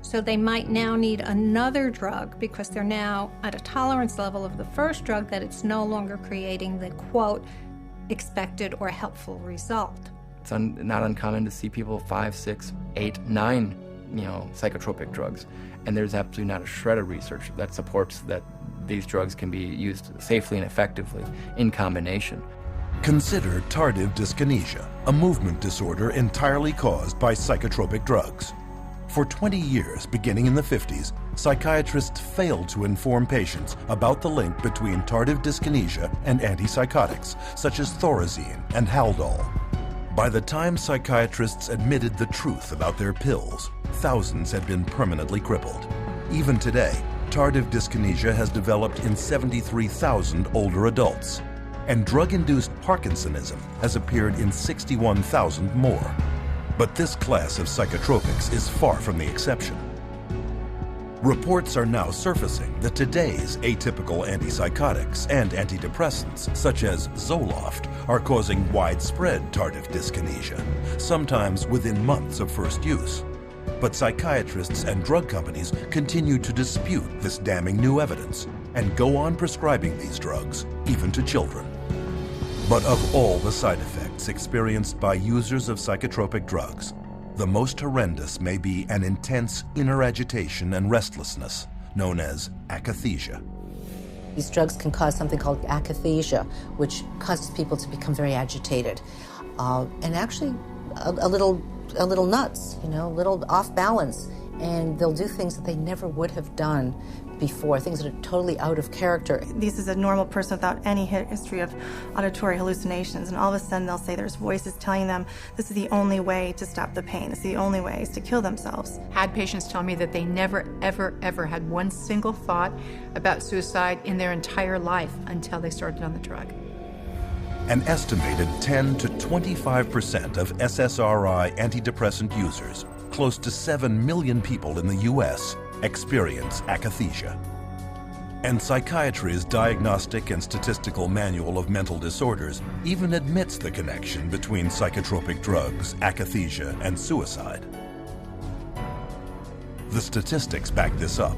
So they might now need another drug because they're now at a tolerance level of the first drug that it's no longer creating the, quote, expected or helpful result. It's not uncommon to see people 5, 6, 8, 9, psychotropic drugs. And there's absolutely not a shred of research that supports that these drugs can be used safely and effectively in combination. Consider tardive dyskinesia, a movement disorder entirely caused by psychotropic drugs. For 20 years, beginning in the 50s, psychiatrists failed to inform patients about the link between tardive dyskinesia and antipsychotics, such as Thorazine and Haldol. By the time psychiatrists admitted the truth about their pills, thousands had been permanently crippled. Even today, tardive dyskinesia has developed in 73,000 older adults, and drug-induced Parkinsonism has appeared in 61,000 more. But this class of psychotropics is far from the exception. Reports are now surfacing that today's atypical antipsychotics and antidepressants, such as Zoloft, are causing widespread tardive dyskinesia, sometimes within months of first use. But psychiatrists and drug companies continue to dispute this damning new evidence and go on prescribing these drugs, even to children. But of all the side effects experienced by users of psychotropic drugs, the most horrendous may be an intense inner agitation and restlessness, known as akathisia. These drugs can cause something called akathisia, which causes people to become very agitated, and actually a little nuts, a little off balance, and they'll do things that they never would have done before, things that are totally out of character. This is a normal person without any history of auditory hallucinations, and all of a sudden they'll say there's voices telling them this is the only way to stop the pain, this is the only way is to kill themselves. Had patients tell me that they never, ever, ever had one single thought about suicide in their entire life until they started on the drug. An estimated 10 to 25% of SSRI antidepressant users, close to 7 million people in the U.S., experience akathisia. And Psychiatry's Diagnostic and Statistical Manual of Mental Disorders even admits the connection between psychotropic drugs, akathisia, and suicide. The statistics back this up.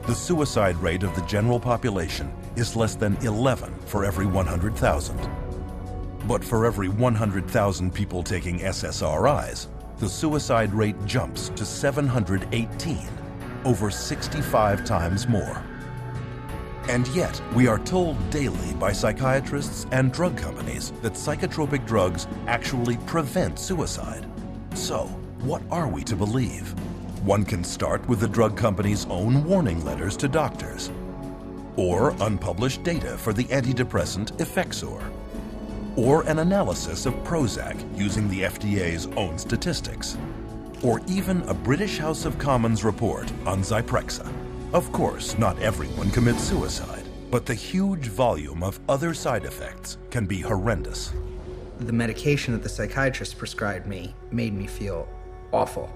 the suicide rate of the general population is less than 11 for every 100,000. But for every 100,000 people taking SSRIs, the suicide rate jumps to 718, over 65 times more. And yet, we are told daily by psychiatrists and drug companies that psychotropic drugs actually prevent suicide. So, what are we to believe? One can start with the drug company's own warning letters to doctors, or unpublished data for the antidepressant Effexor, or an analysis of Prozac using the FDA's own statistics, or even a British House of Commons report on Zyprexa. Of course, not everyone commits suicide, but the huge volume of other side effects can be horrendous. The medication that the psychiatrist prescribed me made me feel awful.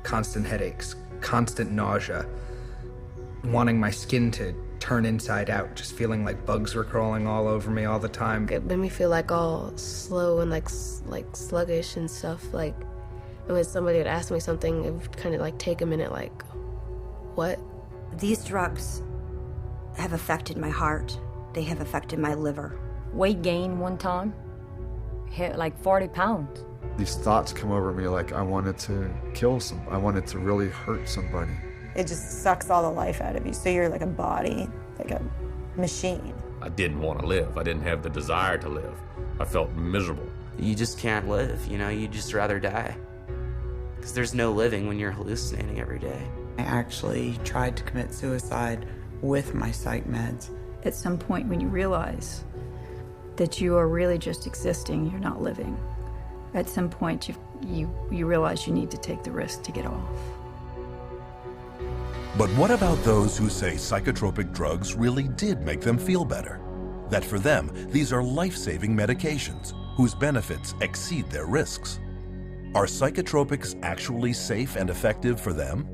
Constant headaches, constant nausea, wanting my skin to turn inside out, just feeling like bugs were crawling all over me all the time. It made me feel like all slow and like sluggish and stuff. Like, and when somebody would ask me something, it would kind of like take a minute, like, what? These drugs have affected my heart. They have affected my liver. Weight gain one time, hit like 40 pounds. These thoughts come over me like I wanted to kill I wanted to really hurt somebody. It just sucks all the life out of you. So you're like a body, like a machine. I didn't want to live. I didn't have the desire to live. I felt miserable. You just can't live, you know? You'd just rather die. Because there's no living when you're hallucinating every day. I actually tried to commit suicide with my psych meds. At some point when you realize that you are really just existing, you're not living, at some point you realize you need to take the risk to get off. But what about those who say psychotropic drugs really did make them feel better? That for them, these are life-saving medications whose benefits exceed their risks. Are psychotropics actually safe and effective for them?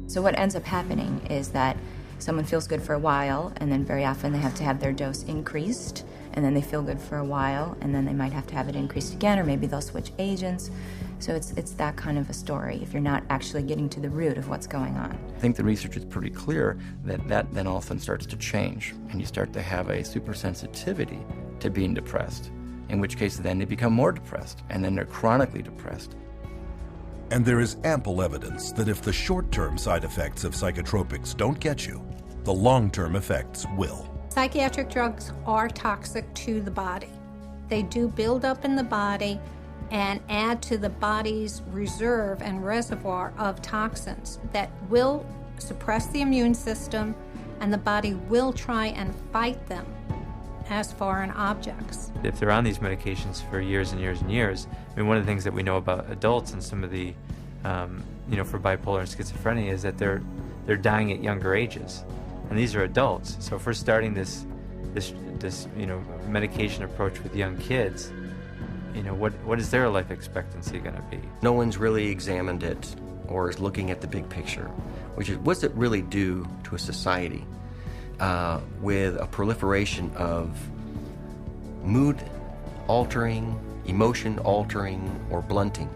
So what ends up happening is that someone feels good for a while, and then very often they have to have their dose increased, and then they feel good for a while, and then they might have to have it increased again, or maybe they'll switch agents. So it's that kind of a story if you're not actually getting to the root of what's going on. I think the research is pretty clear that then often starts to change, and you start to have a supersensitivity to being depressed, in which case then they become more depressed, and then they're chronically depressed. And there is ample evidence that if the short-term side effects of psychotropics don't get you, the long-term effects will. Psychiatric drugs are toxic to the body. They do build up in the body and add to the body's reserve and reservoir of toxins that will suppress the immune system, and the body will try and fight them as foreign objects. If they're on these medications for years and years and years, I mean, one of the things that we know about adults and some of the, for bipolar and schizophrenia is that they're dying at younger ages, and these are adults. So if we're starting this medication approach with young kids, what is their life expectancy going to be? No one's really examined it or is looking at the big picture, which is what's it really do to a society with a proliferation of mood-altering, emotion-altering, or blunting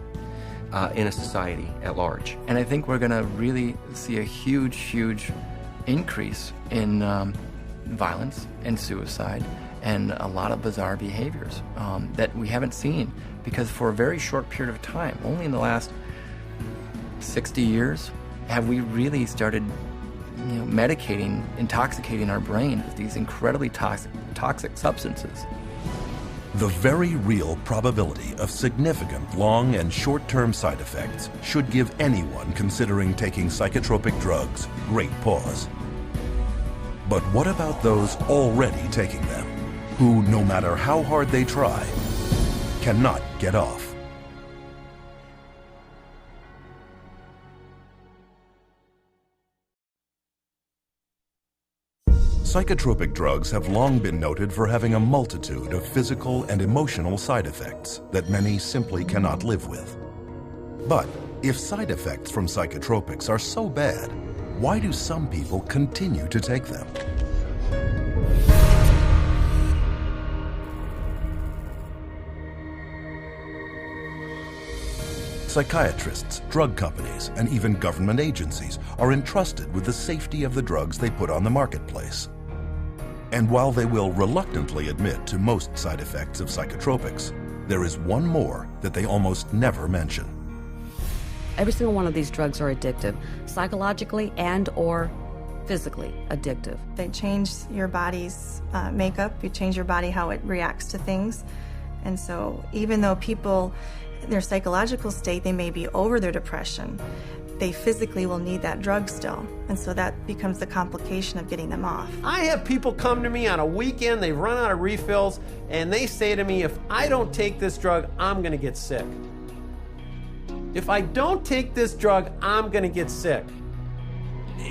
in a society at large. And I think we're going to really see a huge, huge increase in violence and suicide and a lot of bizarre behaviors that we haven't seen, because for a very short period of time, only in the last 60 years, have we really started medicating, intoxicating our brain with these incredibly toxic substances. The very real probability of significant long and short-term side effects should give anyone considering taking psychotropic drugs great pause. But what about those already taking them, who, no matter how hard they try, cannot get off? Psychotropic drugs have long been noted for having a multitude of physical and emotional side effects that many simply cannot live with. But if side effects from psychotropics are so bad, why do some people continue to take them? Psychiatrists, drug companies, and even government agencies are entrusted with the safety of the drugs they put on the marketplace. And while they will reluctantly admit to most side effects of psychotropics, there is one more that they almost never mention. Every single one of these drugs are addictive, psychologically and or physically addictive. They change your body's makeup, you change your body how it reacts to things. And so even though people, their psychological state, they may be over their depression, they physically will need that drug still. And so that becomes the complication of getting them off. I have people come to me on a weekend, they've run out of refills, and they say to me, if I don't take this drug, I'm gonna get sick. If I don't take this drug, I'm gonna get sick.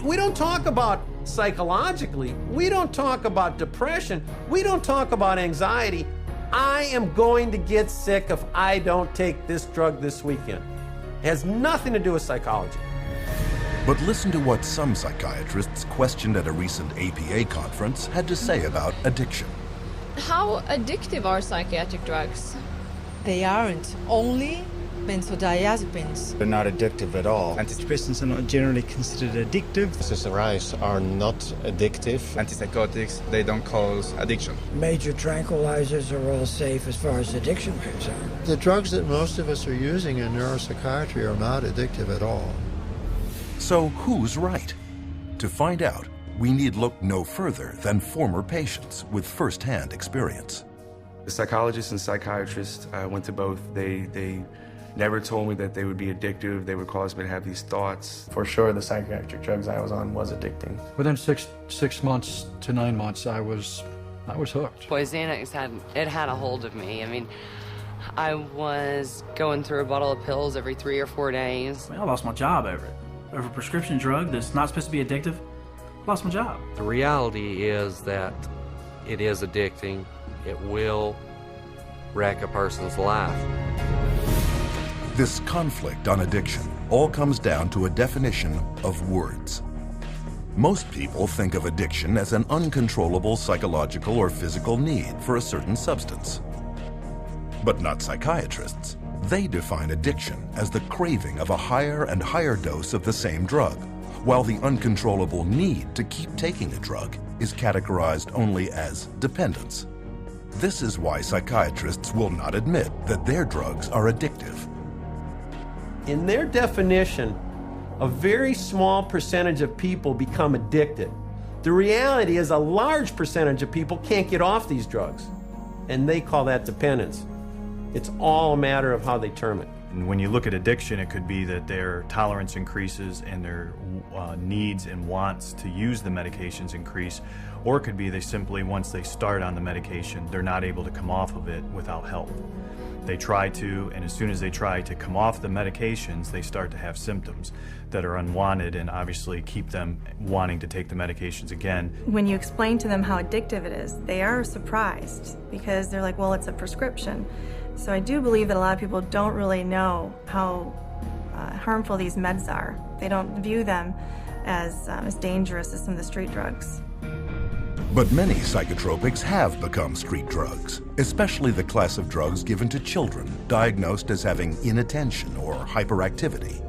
We don't talk about psychologically, we don't talk about depression, we don't talk about anxiety. I am going to get sick if I don't take this drug this weekend. It has nothing to do with psychology. But listen to what some psychiatrists questioned at a recent APA conference had to say about addiction. How addictive are psychiatric drugs? They aren't. Only benzodiazepines. They're not addictive at all. Antidepressants are not generally considered addictive. SSRIs are not addictive. Antipsychotics, they don't cause addiction. Major tranquilizers are all safe as far as addiction is concerned. The drugs that most of us are using in neuropsychiatry are not addictive at all. So who's right? To find out, we need look no further than former patients with first-hand experience. The psychologists and psychiatrists, I went to both. They never told me that they would be addictive. They would cause me to have these thoughts. For sure, the psychiatric drugs I was on was addicting. Within six months to 9 months, I was hooked. Boy, Xanax had a hold of me. I mean, I was going through a bottle of pills every 3 or 4 days. I lost my job over it. Over a prescription drug that's not supposed to be addictive, I lost my job. The reality is that it is addicting. It will wreck a person's life. This conflict on addiction all comes down to a definition of words. Most people think of addiction as an uncontrollable psychological or physical need for a certain substance. But not psychiatrists. They define addiction as the craving of a higher and higher dose of the same drug, while the uncontrollable need to keep taking a drug is categorized only as dependence. This is why psychiatrists will not admit that their drugs are addictive. In their definition, a very small percentage of people become addicted. The reality is a large percentage of people can't get off these drugs, and they call that dependence. It's all a matter of how they term it. And when you look at addiction, it could be that their tolerance increases and their needs and wants to use the medications increase, or it could be they simply, once they start on the medication, they're not able to come off of it without help. They try to, and as soon as they try to come off the medications, they start to have symptoms that are unwanted and obviously keep them wanting to take the medications again. When you explain to them how addictive it is, they are surprised because they're like, well, it's a prescription. So I do believe that a lot of people don't really know how harmful these meds are. They don't view them as dangerous as some of the street drugs. But many psychotropics have become street drugs, especially the class of drugs given to children diagnosed as having inattention or hyperactivity.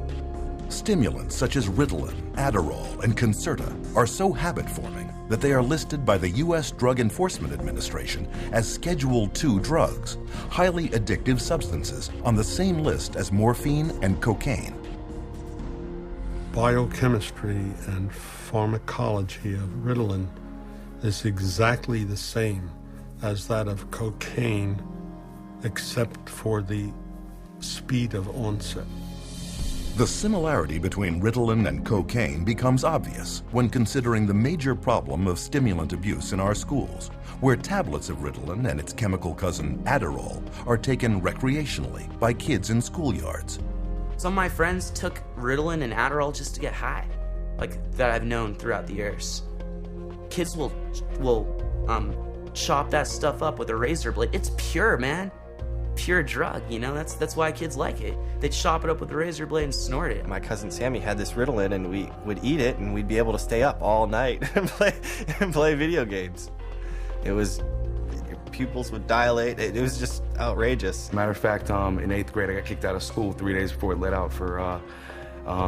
Stimulants such as Ritalin, Adderall, and Concerta are so habit-forming that they are listed by the U.S. Drug Enforcement Administration as Schedule II drugs, highly addictive substances on the same list as morphine and cocaine. Biochemistry and pharmacology of Ritalin is exactly the same as that of cocaine, except for the speed of onset. The similarity between Ritalin and cocaine becomes obvious when considering the major problem of stimulant abuse in our schools, where tablets of Ritalin and its chemical cousin Adderall are taken recreationally by kids in schoolyards. Some of my friends took Ritalin and Adderall just to get high, that I've known throughout the years. Kids will chop that stuff up with a razor blade. It's pure, man. Pure drug, you know? That's why kids like it. They'd chop it up with a razor blade and snort it. My cousin Sammy had this Ritalin, and we would eat it, and we'd be able to stay up all night and play video games. It was pupils would dilate. It was just outrageous. Matter of fact, in 8th grade, I got kicked out of school 3 days before it let out for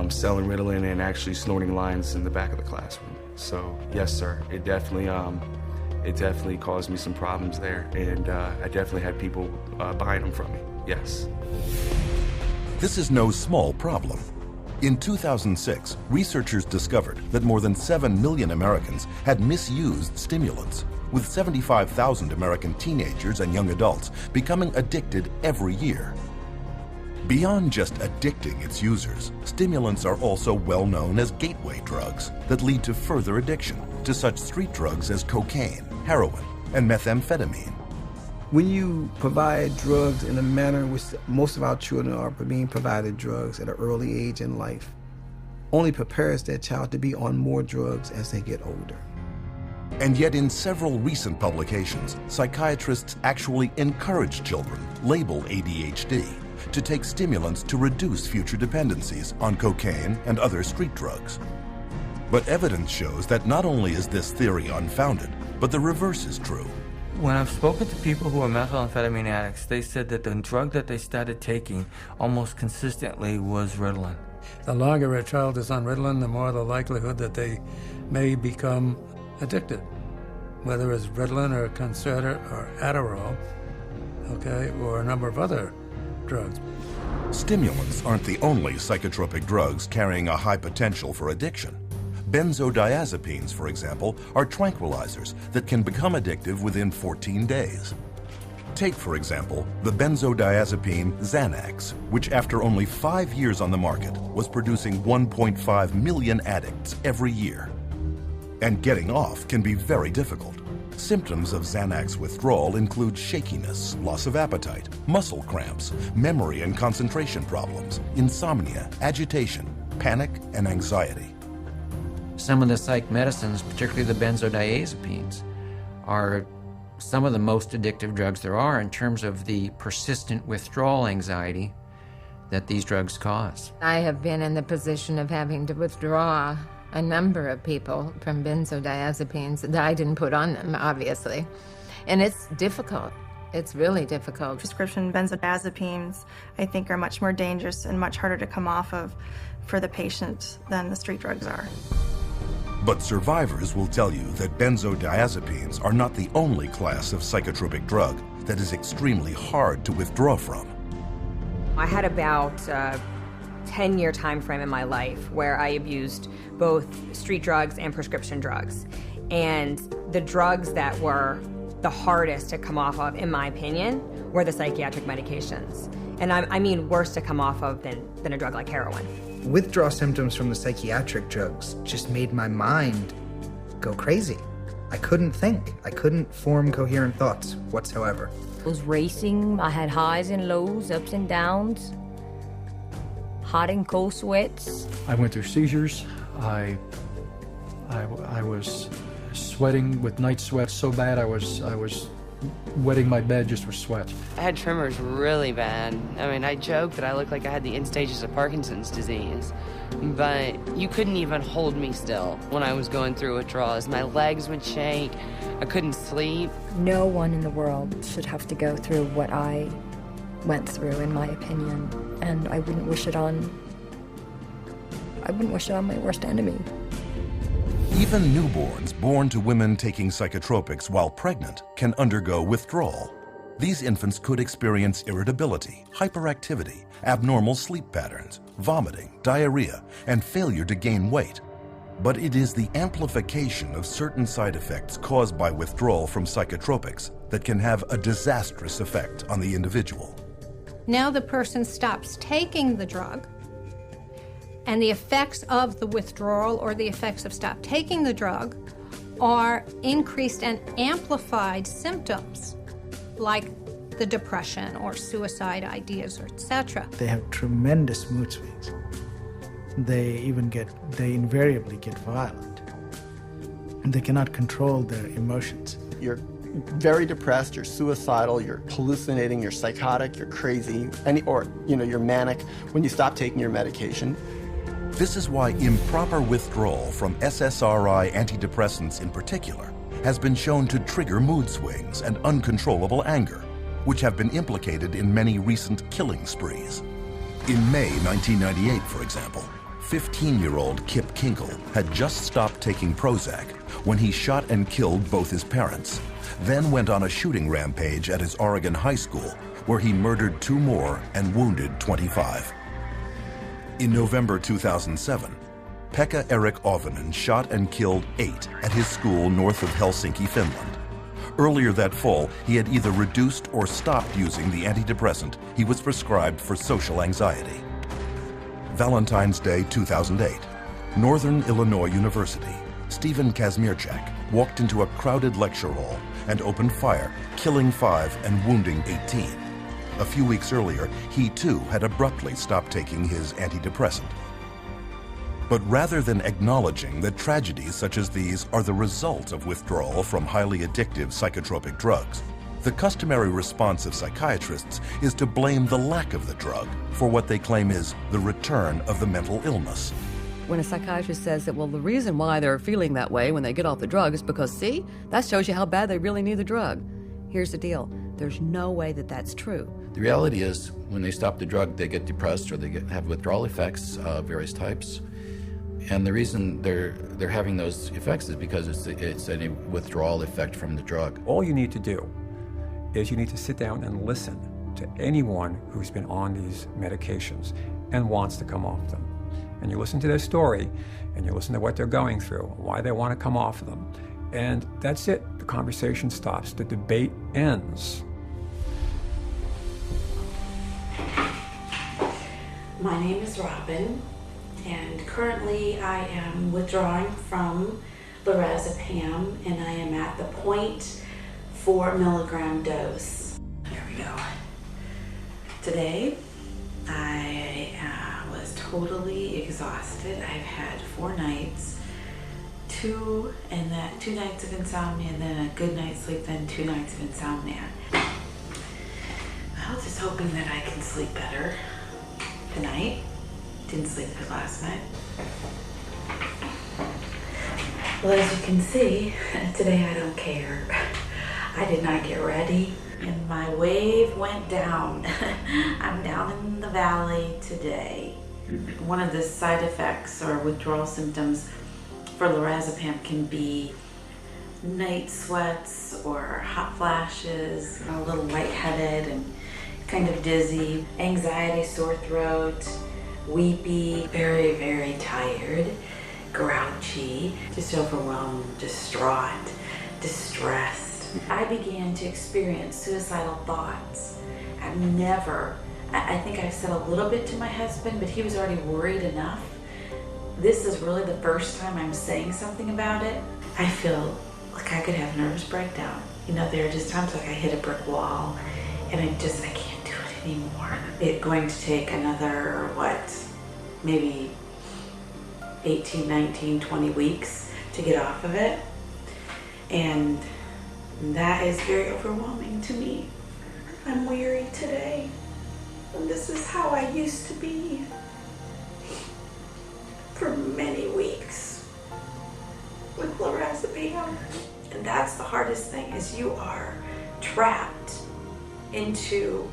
selling Ritalin and actually snorting lines in the back of the classroom. So yes, sir, it definitely caused me some problems there, and I definitely had people buying them from me. Yes. This is no small problem. In 2006, researchers discovered that more than 7 million Americans had misused stimulants, with 75,000 American teenagers and young adults becoming addicted every year. Beyond just addicting its users, stimulants are also well known as gateway drugs that lead to further addiction to such street drugs as cocaine, heroin, and methamphetamine. When you provide drugs in a manner in which most of our children are being provided drugs at an early age in life, only prepares that child to be on more drugs as they get older. And yet in several recent publications, psychiatrists actually encourage children labeled ADHD to take stimulants to reduce future dependencies on cocaine and other street drugs. But evidence shows that not only is this theory unfounded, but the reverse is true. When I've spoken to people who are methamphetamine addicts, they said that the drug that they started taking almost consistently was Ritalin. The longer a child is on Ritalin, the more the likelihood that they may become addicted, whether it's Ritalin or Concerta or Adderall, okay, or a number of other drugs. Stimulants aren't the only psychotropic drugs carrying a high potential for addiction. Benzodiazepines, for example, are tranquilizers that can become addictive within 14 days. Take, for example, the benzodiazepine Xanax, which after only 5 years on the market was producing 1.5 million addicts every year. And getting off can be very difficult. Symptoms of Xanax withdrawal include shakiness, loss of appetite, muscle cramps, memory and concentration problems, insomnia, agitation, panic, and anxiety. Some of the psych medicines, particularly the benzodiazepines, are some of the most addictive drugs there are in terms of the persistent withdrawal anxiety that these drugs cause. I have been in the position of having to withdraw a number of people from benzodiazepines that I didn't put on them, obviously. And it's difficult. It's really difficult. Prescription benzodiazepines, I think, are much more dangerous and much harder to come off of for the patient than the street drugs are. But survivors will tell you that benzodiazepines are not the only class of psychotropic drug that is extremely hard to withdraw from. I had about a 10-year time frame in my life where I abused both street drugs and prescription drugs. And the drugs that were the hardest to come off of, in my opinion, were the psychiatric medications. And I mean worse to come off of than a drug like heroin. Withdrawal symptoms from the psychiatric drugs just made my mind go crazy. I couldn't think. I couldn't form coherent thoughts whatsoever. I was racing. I had highs and lows, ups and downs, hot and cold sweats. I went through seizures. I was sweating with night sweats so bad I was wetting my bed just with sweat. I had tremors really bad. I mean, I joked that I looked like I had the end stages of Parkinson's disease, but you couldn't even hold me still when I was going through withdrawals. My legs would shake. I couldn't sleep. No one in the world should have to go through what I went through, in my opinion, and I wouldn't wish it on my worst enemy. Even newborns born to women taking psychotropics while pregnant can undergo withdrawal. These infants could experience irritability, hyperactivity, abnormal sleep patterns, vomiting, diarrhea, and failure to gain weight. But it is the amplification of certain side effects caused by withdrawal from psychotropics that can have a disastrous effect on the individual. Now the person stops taking the drug, and the effects of the withdrawal or the effects of stop taking the drug are increased and amplified symptoms like the depression or suicide ideas, or etc. They have tremendous mood swings. They invariably get violent. And they cannot control their emotions. You're very depressed, you're suicidal, you're hallucinating, you're psychotic, you're crazy, you're manic when you stop taking your medication. This is why improper withdrawal from SSRI antidepressants in particular has been shown to trigger mood swings and uncontrollable anger, which have been implicated in many recent killing sprees. In May 1998, for example, 15-year-old Kip Kinkle had just stopped taking Prozac when he shot and killed both his parents, then went on a shooting rampage at his Oregon high school, where he murdered 2 more and wounded 25. In November 2007, Pekka Erik Ovinen shot and killed 8 at his school north of Helsinki, Finland. Earlier that fall, he had either reduced or stopped using the antidepressant he was prescribed for social anxiety. Valentine's Day 2008, Northern Illinois University, Stephen Kazmierczak walked into a crowded lecture hall and opened fire, killing 5 and wounding 18. A few weeks earlier, he too had abruptly stopped taking his antidepressant. But rather than acknowledging that tragedies such as these are the result of withdrawal from highly addictive psychotropic drugs, the customary response of psychiatrists is to blame the lack of the drug for what they claim is the return of the mental illness. When a psychiatrist says that, well, the reason why they're feeling that way when they get off the drug is because, see, that shows you how bad they really need the drug. Here's the deal. There's no way that that's true. The reality is, when they stop the drug, they get depressed or they have withdrawal effects of various types. And the reason they're having those effects is because it's a withdrawal effect from the drug. All you need to do is you need to sit down and listen to anyone who's been on these medications and wants to come off them. And you listen to their story, and you listen to what they're going through, why they want to come off them. And that's it. The conversation stops. The debate ends. My name is Robin, and currently I am withdrawing from lorazepam, and I am at the 0.4 milligram dose. Here we go. Today, I was totally exhausted. I've had 4 nights, 2 nights of insomnia, and then a good night's sleep, then 2 nights of insomnia. Well, just hoping that I can sleep better tonight. Didn't sleep good last night. Well, as you can see, today I don't care. I did not get ready, and my wave went down. I'm down in the valley today. One of the side effects or withdrawal symptoms for lorazepam can be night sweats or hot flashes, a little lightheaded and kind of dizzy, anxiety, sore throat, weepy, very, very tired, grouchy, just overwhelmed, distraught, distressed. I began to experience suicidal thoughts. I think I've said a little bit to my husband, but he was already worried enough. This is really the first time I'm saying something about it. I feel like I could have a nervous breakdown. You know, there are just times like I hit a brick wall and I can't do it anymore. It's going to take another, maybe 18, 19, 20 weeks to get off of it. And that is very overwhelming to me. I'm weary today. And this is how I used to be for many weeks with lorazepam. And that's the hardest thing, is you are trapped into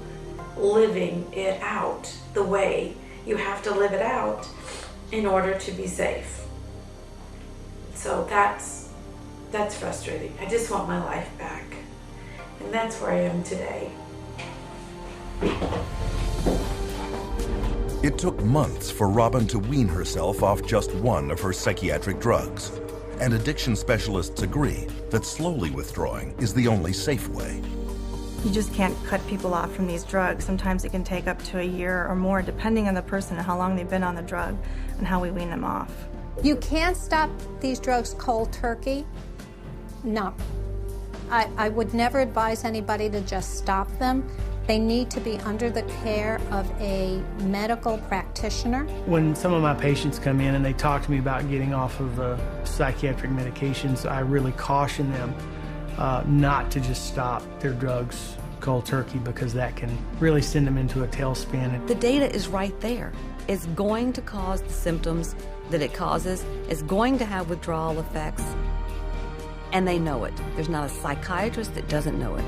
living it out the way you have to live it out in order to be safe. So that's frustrating. I just want my life back. And that's where I am today. It took months for Robin to wean herself off just one of her psychiatric drugs. And addiction specialists agree that slowly withdrawing is the only safe way. You just can't cut people off from these drugs. Sometimes it can take up to a year or more, depending on the person and how long they've been on the drug and how we wean them off. You can't stop these drugs cold turkey. No. I would never advise anybody to just stop them. They need to be under the care of a medical practitioner. When some of my patients come in and they talk to me about getting off of psychiatric medications, I really caution them not to just stop their drugs cold turkey, because that can really send them into a tailspin. The data is right there. It's going to cause the symptoms that it causes. It's going to have withdrawal effects. And they know it. There's not a psychiatrist that doesn't know it.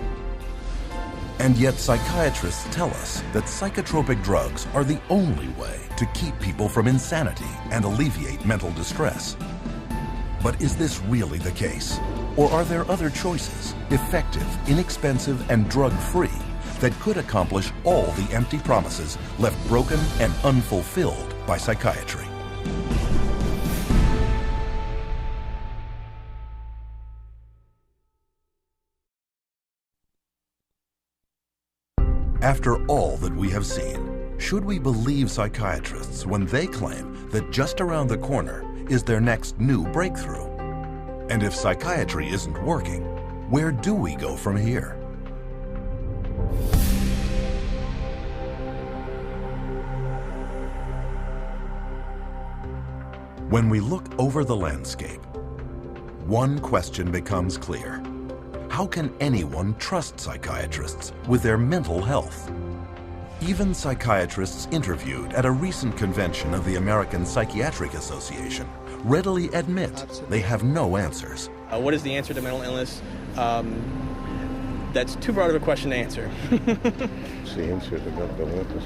And yet psychiatrists tell us that psychotropic drugs are the only way to keep people from insanity and alleviate mental distress. But is this really the case? Or are there other choices, effective, inexpensive, and drug-free, that could accomplish all the empty promises left broken and unfulfilled by psychiatry? After all that we have seen, should we believe psychiatrists when they claim that just around the corner is their next new breakthrough? And if psychiatry isn't working, where do we go from here? When we look over the landscape, one question becomes clear. How can anyone trust psychiatrists with their mental health? Even psychiatrists interviewed at a recent convention of the American Psychiatric Association readily admit they have no answers. What is the answer to mental illness? That's too broad of a question to answer. What's the answer to mental illness?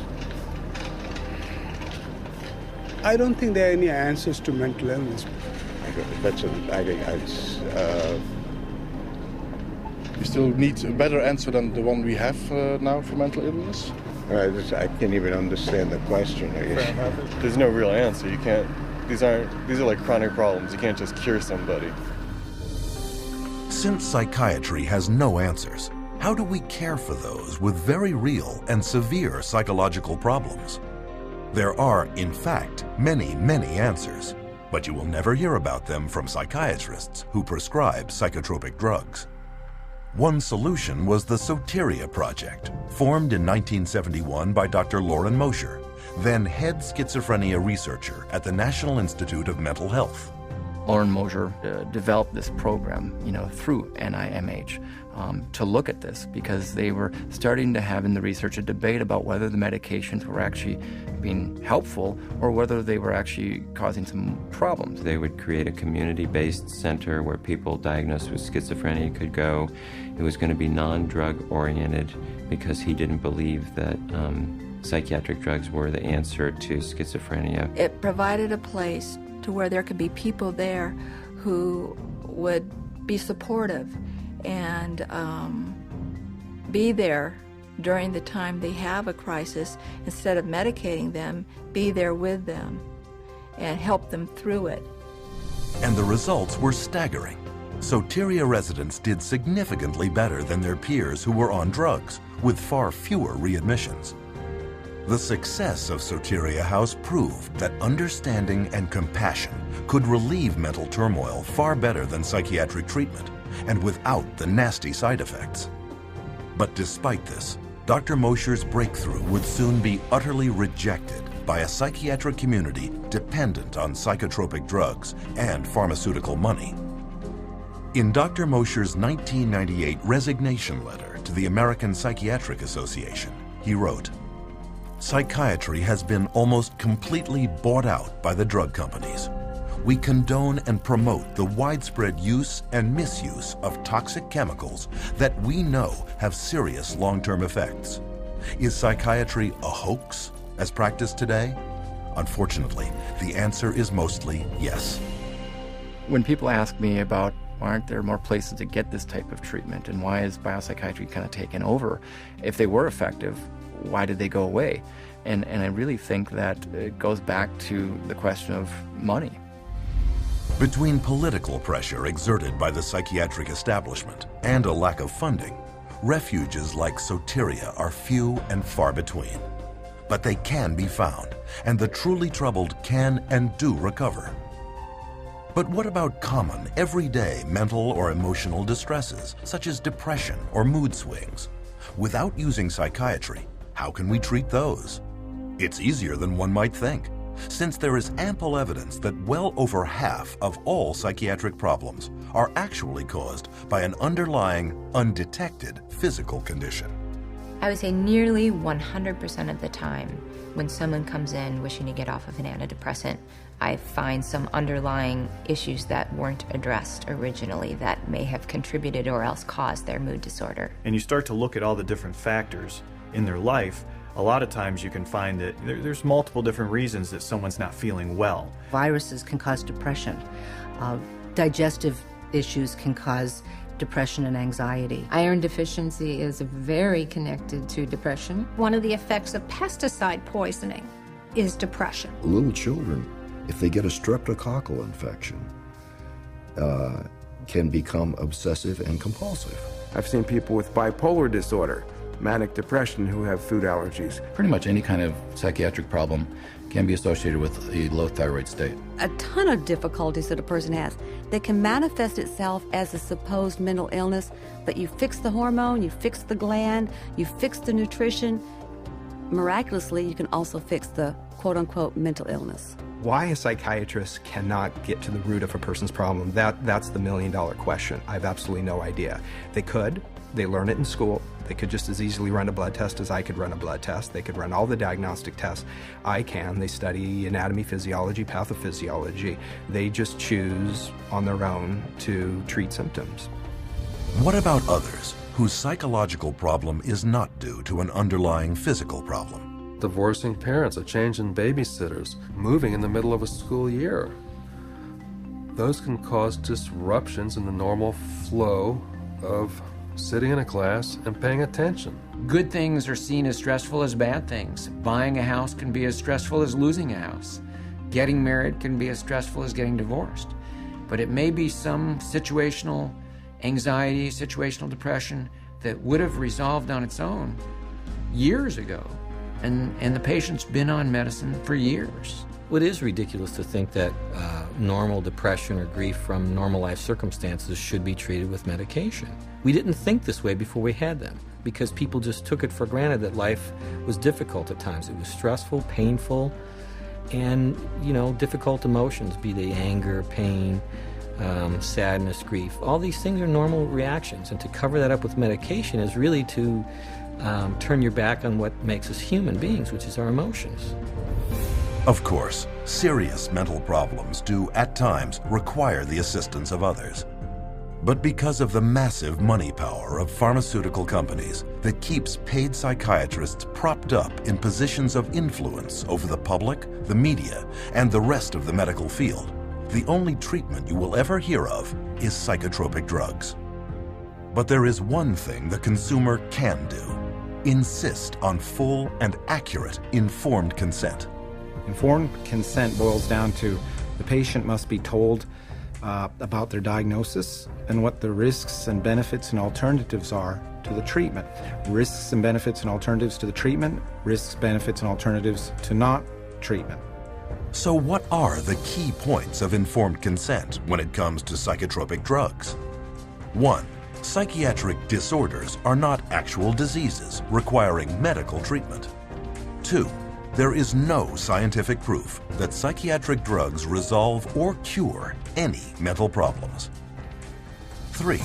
I don't think there are any answers to mental illness. You still need a better answer than the one we have now for mental illness? I can't even understand the question, I guess. There's no real answer. You can't, these are like chronic problems. You can't just cure somebody. Since psychiatry has no answers, how do we care for those with very real and severe psychological problems? There are, in fact, many, many answers, but you will never hear about them from psychiatrists who prescribe psychotropic drugs. One solution was the Soteria Project, formed in 1971 by Dr. Lauren Mosher, then head schizophrenia researcher at the National Institute of Mental Health. Lauren Mosher developed this program, through NIMH to look at this because they were starting to have in the research a debate about whether the medications were actually being helpful or whether they were actually causing some problems. They would create a community-based center where people diagnosed with schizophrenia could go. It was going to be non-drug oriented because he didn't believe that psychiatric drugs were the answer to schizophrenia. It provided a place to where there could be people there who would be supportive and be there during the time they have a crisis. Instead of medicating them, be there with them and help them through it. And the results were staggering. Soteria residents did significantly better than their peers who were on drugs, with far fewer readmissions. The success of Soteria House proved that understanding and compassion could relieve mental turmoil far better than psychiatric treatment, and without the nasty side effects. But despite this, Dr. Mosher's breakthrough would soon be utterly rejected by a psychiatric community dependent on psychotropic drugs and pharmaceutical money. In Dr. Mosher's 1998 resignation letter to the American Psychiatric Association, he wrote, "Psychiatry has been almost completely bought out by the drug companies. We condone and promote the widespread use and misuse of toxic chemicals that we know have serious long-term effects. Is psychiatry a hoax as practiced today? Unfortunately, the answer is mostly yes." When people ask me about why aren't there more places to get this type of treatment and why is biopsychiatry kind of taken over, if they were effective, why did they go away? And I really think that it goes back to the question of money. Between political pressure exerted by the psychiatric establishment and a lack of funding, refuges like Soteria are few and far between. But they can be found, and the truly troubled can and do recover. But what about common, everyday mental or emotional distresses, such as depression or mood swings? Without using psychiatry, how can we treat those? It's easier than one might think, since there is ample evidence that well over half of all psychiatric problems are actually caused by an underlying, undetected physical condition. I would say nearly 100% of the time when someone comes in wishing to get off of an antidepressant, I find some underlying issues that weren't addressed originally that may have contributed or else caused their mood disorder. And you start to look at all the different factors in their life. A lot of times you can find that there's multiple different reasons that someone's not feeling well. Viruses can cause depression. Digestive issues can cause depression and anxiety. Iron deficiency is very connected to depression. One of the effects of pesticide poisoning is depression. Little children, if they get a streptococcal infection, can become obsessive and compulsive. I've seen people with bipolar disorder, manic depression, who have food allergies. Pretty much any kind of psychiatric problem can be associated with a low thyroid state. A ton of difficulties that a person has that can manifest itself as a supposed mental illness, but you fix the hormone, you fix the gland, you fix the nutrition. Miraculously, you can also fix the quote-unquote mental illness. Why a psychiatrist cannot get to the root of a person's problem, that's the million-dollar question. I have absolutely no idea. They could. They learn it in school. They could just as easily run a blood test as I could run a blood test. They could run all the diagnostic tests I can. They study anatomy, physiology, pathophysiology. They just choose on their own to treat symptoms. What about others whose psychological problem is not due to an underlying physical problem? Divorcing parents, a change in babysitters, moving in the middle of a school year. Those can cause disruptions in the normal flow of sitting in a class and paying attention. Good things are seen as stressful as bad things. Buying a house can be as stressful as losing a house. Getting married can be as stressful as getting divorced. But it may be some situational anxiety, situational depression that would have resolved on its own years ago. And the patient's been on medicine for years. Well, it is ridiculous to think that normal depression or grief from normal life circumstances should be treated with medication. We didn't think this way before we had them, because people just took it for granted that life was difficult at times. It was stressful, painful, and, difficult emotions, be they anger, pain, sadness, grief. All these things are normal reactions, and to cover that up with medication is really to turn your back on what makes us human beings, which is our emotions. Of course, serious mental problems do at times require the assistance of others. But because of the massive money power of pharmaceutical companies that keeps paid psychiatrists propped up in positions of influence over the public, the media, and the rest of the medical field, the only treatment you will ever hear of is psychotropic drugs. But there is one thing the consumer can do: insist on full and accurate informed consent. Informed consent boils down to the patient must be told about their diagnosis and what the risks and benefits and alternatives are to the treatment. Risks and benefits and alternatives to the treatment, risks, benefits, and alternatives to not treatment. So what are the key points of informed consent when it comes to psychotropic drugs? 1. Psychiatric disorders are not actual diseases requiring medical treatment. 2. There is no scientific proof that psychiatric drugs resolve or cure any mental problems. 3.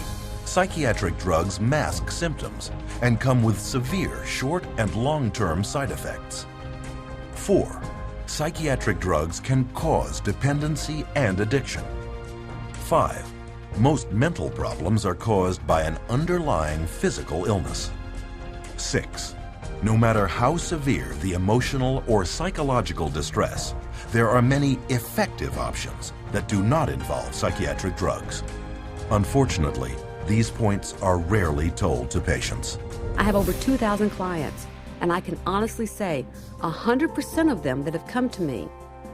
Psychiatric drugs mask symptoms and come with severe short and long-term side effects. 4. Psychiatric drugs can cause dependency and addiction. 5. Most mental problems are caused by an underlying physical illness. 6. No matter how severe the emotional or psychological distress, there are many effective options that do not involve psychiatric drugs. Unfortunately, these points are rarely told to patients. I have over 2,000 clients, and I can honestly say 100% of them that have come to me,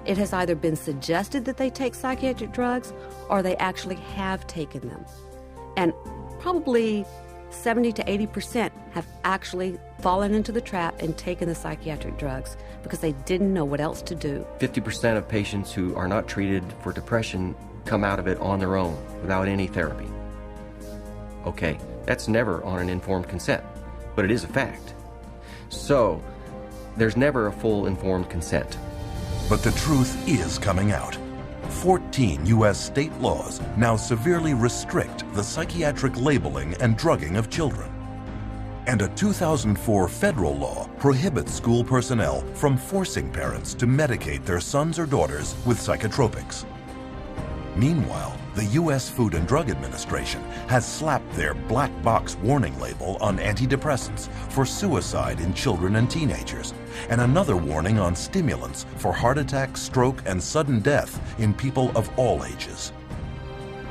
it has either been suggested that they take psychiatric drugs or they actually have taken them. And probably 70 to 80% have actually fallen into the trap and taken the psychiatric drugs because they didn't know what else to do. 50% of patients who are not treated for depression come out of it on their own without any therapy. Okay, that's never on an informed consent, but it is a fact. So, there's never a full informed consent. But the truth is coming out. 14 U.S. state laws now severely restrict the psychiatric labeling and drugging of children. And a 2004 federal law prohibits school personnel from forcing parents to medicate their sons or daughters with psychotropics. Meanwhile, the U.S. Food and Drug Administration has slapped their black box warning label on antidepressants for suicide in children and teenagers, and another warning on stimulants for heart attack, stroke, and sudden death in people of all ages.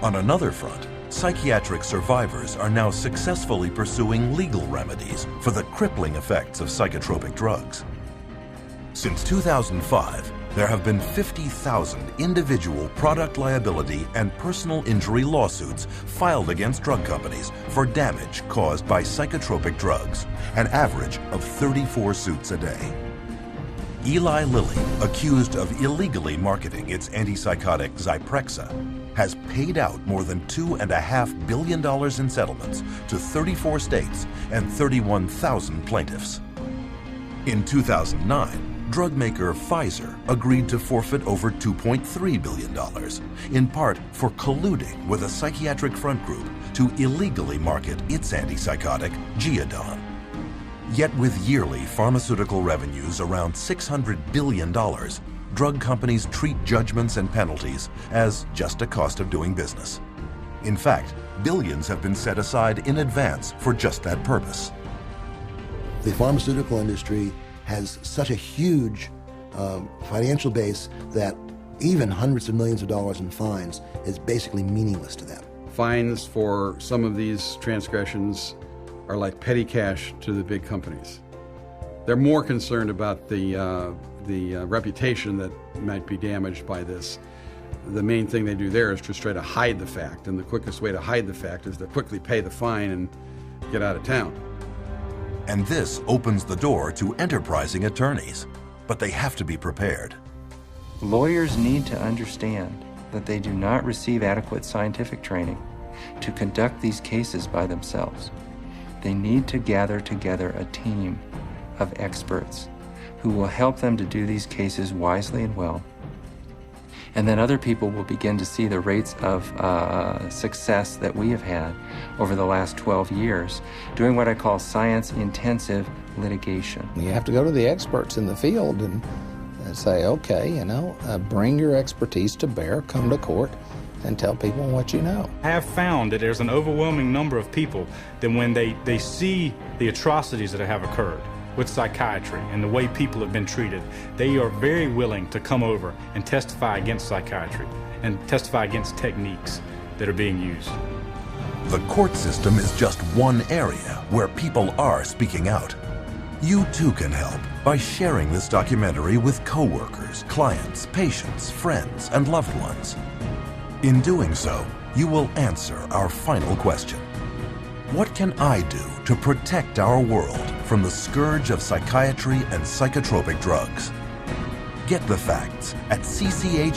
On another front, psychiatric survivors are now successfully pursuing legal remedies for the crippling effects of psychotropic drugs. Since 2005, there have been 50,000 individual product liability and personal injury lawsuits filed against drug companies for damage caused by psychotropic drugs, an average of 34 suits a day. Eli Lilly, accused of illegally marketing its antipsychotic Zyprexa, has paid out more than $2.5 billion in settlements to 34 states and 31,000 plaintiffs. In 2009, drug maker Pfizer agreed to forfeit over $2.3 billion, in part for colluding with a psychiatric front group to illegally market its antipsychotic, Geodon. Yet with yearly pharmaceutical revenues around $600 billion, drug companies treat judgments and penalties as just a cost of doing business. In fact, billions have been set aside in advance for just that purpose. The pharmaceutical industry has such a huge financial base that even hundreds of millions of dollars in fines is basically meaningless to them. Fines for some of these transgressions are like petty cash to the big companies. They're more concerned about the reputation that might be damaged by this. The main thing they do there is just try to hide the fact, and the quickest way to hide the fact is to quickly pay the fine and get out of town. And this opens the door to enterprising attorneys, but they have to be prepared. Lawyers need to understand that they do not receive adequate scientific training to conduct these cases by themselves. They need to gather together a team of experts who will help them to do these cases wisely and well. And then other people will begin to see the rates of success that we have had over the last 12 years doing what I call science-intensive litigation. You have to go to the experts in the field and say, okay, bring your expertise to bear, come to court, and tell people what you know. I have found that there's an overwhelming number of people that when they see the atrocities that have occurred with psychiatry and the way people have been treated, they are very willing to come over and testify against psychiatry and testify against techniques that are being used. The court system is just one area where people are speaking out. You too can help by sharing this documentary with coworkers, clients, patients, friends, and loved ones. In doing so, you will answer our final question. What can I do to protect our world from the scourge of psychiatry and psychotropic drugs? Get the facts at cchr.org.